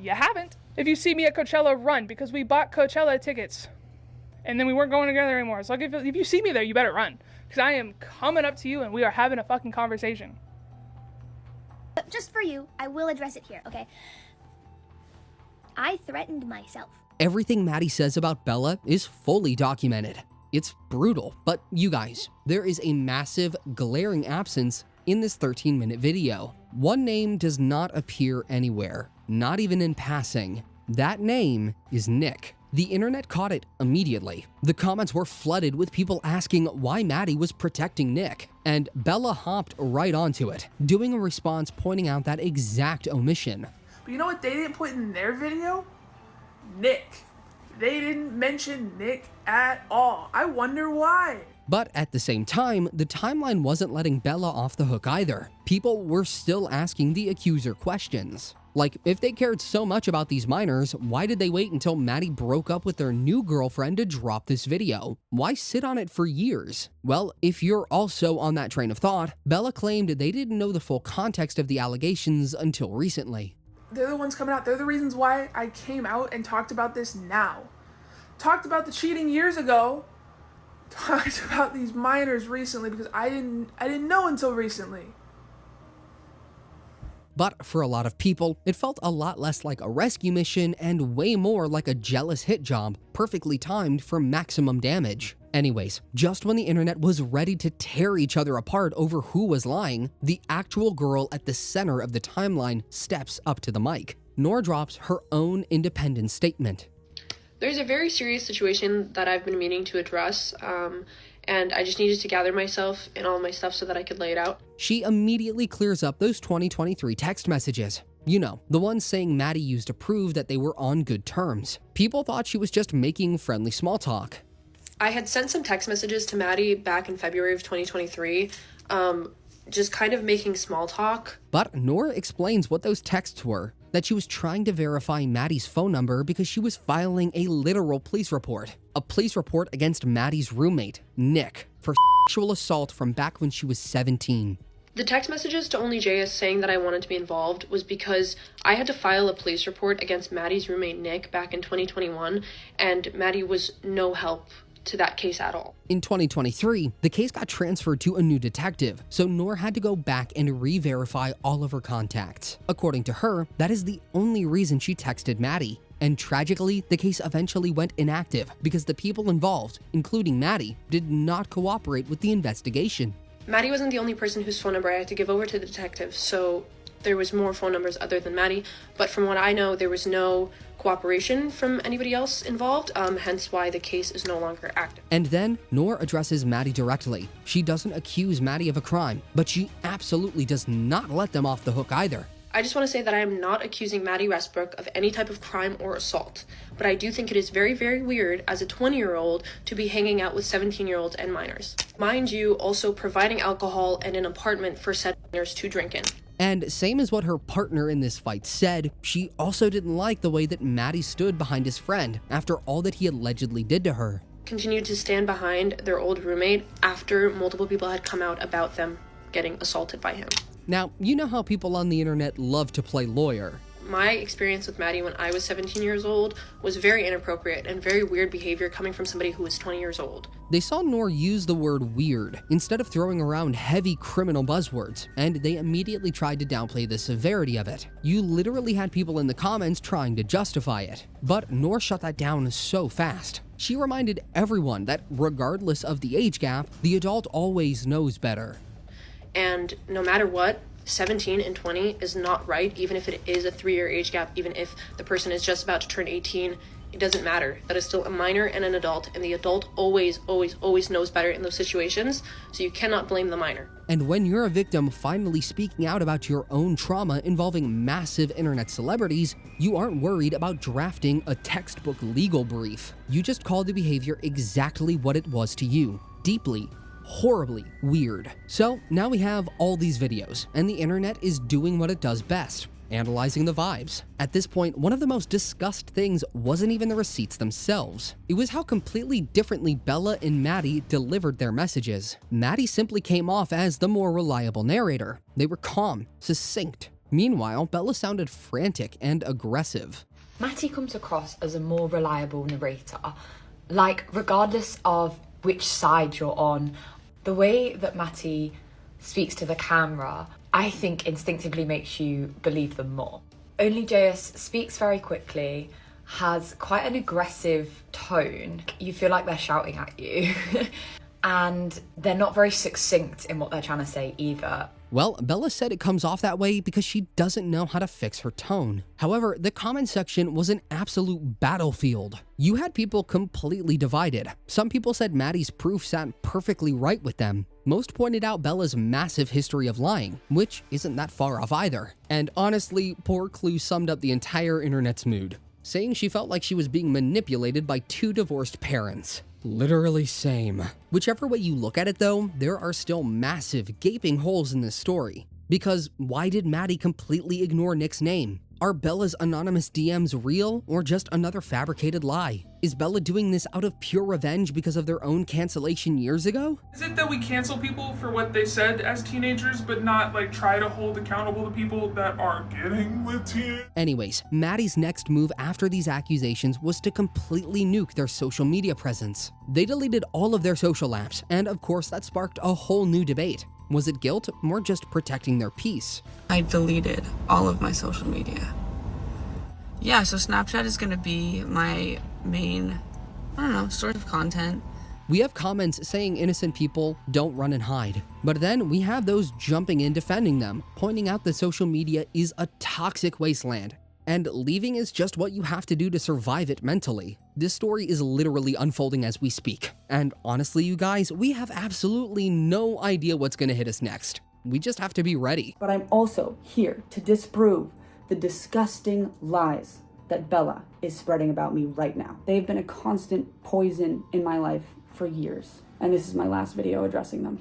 You haven't. If you see me at Coachella, run, because we bought Coachella tickets and then we weren't going together anymore. So if you see me there, you better run, because I am coming up to you and we are having a fucking conversation. Just for you, I will address it here, okay? I threatened myself. Everything Mattie says about Bella is fully documented. It's brutal, but you guys, there is a massive, glaring absence in this 13-minute video. One name does not appear anywhere, not even in passing. That name is Nick. The internet caught it immediately. The comments were flooded with people asking why Mattie was protecting Nick, and Bella hopped right onto it, doing a response pointing out that exact omission. But you know what they didn't put in their video? Nick. They didn't mention Nick at all. I wonder why. But at the same time, the timeline wasn't letting Bella off the hook either. People were still asking the accuser questions. Like, if they cared so much about these minors, why did they wait until Mattie broke up with their new girlfriend to drop this video? Why sit on it for years? Well, if you're also on that train of thought, Bella claimed they didn't know the full context of the allegations until recently. They're the ones coming out. They're the reasons why I came out and talked about this now. Talked about the cheating years ago. Talked about these minors recently because I didn't know until recently. But for a lot of people, it felt a lot less like a rescue mission and way more like a jealous hit job, perfectly timed for maximum damage. Anyways, just when the internet was ready to tear each other apart over who was lying, the actual girl at the center of the timeline steps up to the mic. Noor drops her own independent statement. There's a very serious situation that I've been meaning to address, and I just needed to gather myself and all my stuff so that I could lay it out. She immediately clears up those 2023 text messages. You know, the ones saying Mattie used to prove that they were on good terms. People thought she was just making friendly small talk. I had sent some text messages to Mattie back in February of 2023, just kind of making small talk. But Noor explains what those texts were, that she was trying to verify Mattie's phone number because she was filing a literal police report. A police report against Mattie's roommate, Nick, for sexual assault from back when she was 17. The text messages to OnlyJS saying that I wanted to be involved was because I had to file a police report against Mattie's roommate Nick back in 2021, and Mattie was no help to that case at all. In 2023, the case got transferred to a new detective, so Noor had to go back and re-verify all of her contacts. According to her, that is the only reason she texted Mattie. And tragically, the case eventually went inactive because the people involved, including Mattie, did not cooperate with the investigation. Mattie wasn't the only person whose phone number I had to give over to the detective, so there was more phone numbers other than Mattie, but from what I know, there was no cooperation from anybody else involved, hence why the case is no longer active. And then, Noor addresses Mattie directly. She doesn't accuse Mattie of a crime, but she absolutely does not let them off the hook either. I just want to say that I am not accusing Mattie Westbrook of any type of crime or assault, but I do think it is very, very weird as a 20-year-old to be hanging out with 17-year-olds and minors. Mind you, also providing alcohol and an apartment for said minors to drink in. And same as what her partner in this fight said, she also didn't like the way that Mattie stood behind his friend after all that he allegedly did to her. Continued to stand behind their old roommate after multiple people had come out about them getting assaulted by him. Now, you know how people on the internet love to play lawyer. My experience with Mattie when I was 17 years old was very inappropriate and very weird behavior coming from somebody who was 20 years old. They saw Noor use the word weird instead of throwing around heavy criminal buzzwords, and they immediately tried to downplay the severity of it. You literally had people in the comments trying to justify it. But Noor shut that down so fast. She reminded everyone that regardless of the age gap, the adult always knows better. And no matter what, 17 and 20 is not right, even if it is a 3-year age gap, even if the person is just about to turn 18, it doesn't matter. That is still a minor and an adult, and the adult always knows better in those situations, so you cannot blame the minor. And when you're a victim finally speaking out about your own trauma involving massive internet celebrities, you aren't worried about drafting a textbook legal brief. You just call the behavior exactly what it was to you. Deeply, horribly weird. So now we have all these videos, and the internet is doing what it does best, analyzing the vibes. At this point, one of the most discussed things wasn't even the receipts themselves. It was how completely differently Bella and Mattie delivered their messages. Mattie simply came off as the more reliable narrator. They were calm, succinct. Meanwhile, Bella sounded frantic and aggressive. Mattie comes across as a more reliable narrator. Like, regardless of which side you're on, the way that Mattie speaks to the camera, I think instinctively makes you believe them more. OnlyJS speaks very quickly, has quite an aggressive tone. You feel like they're shouting at you. And they're not very succinct in what they're trying to say either. Well, Bella said it comes off that way because she doesn't know how to fix her tone. However, the comment section was an absolute battlefield. You had people completely divided. Some people said Mattie's proof sat perfectly right with them. Most pointed out Bella's massive history of lying, which isn't that far off either. And honestly, poor Clue summed up the entire internet's mood, saying she felt like she was being manipulated by two divorced parents. Literally same. Whichever way you look at it though, there are still massive gaping holes in this story. Because why did Mattie completely ignore Nick's name? Are Bella's anonymous DMs real or just another fabricated lie? Is Bella doing this out of pure revenge because of their own cancellation years ago? Is it that we cancel people for what they said as teenagers, but not like try to hold accountable the people that are getting with teenagers? Anyways, Mattie's next move after these accusations was to completely nuke their social media presence. They deleted all of their social apps, and of course that sparked a whole new debate. Was it guilt or just protecting their peace? I deleted all of my social media. Yeah, so Snapchat is gonna be my main, source of content. We have comments saying innocent people don't run and hide, but then we have those jumping in defending them, pointing out that social media is a toxic wasteland, and leaving is just what you have to do to survive it mentally. This story is literally unfolding as we speak, and honestly, you guys, we have absolutely no idea what's gonna hit us next. We just have to be ready. But I'm also here to disprove the disgusting lies that Bella is spreading about me right now. They've been a constant poison in my life for years, and this is my last video addressing them.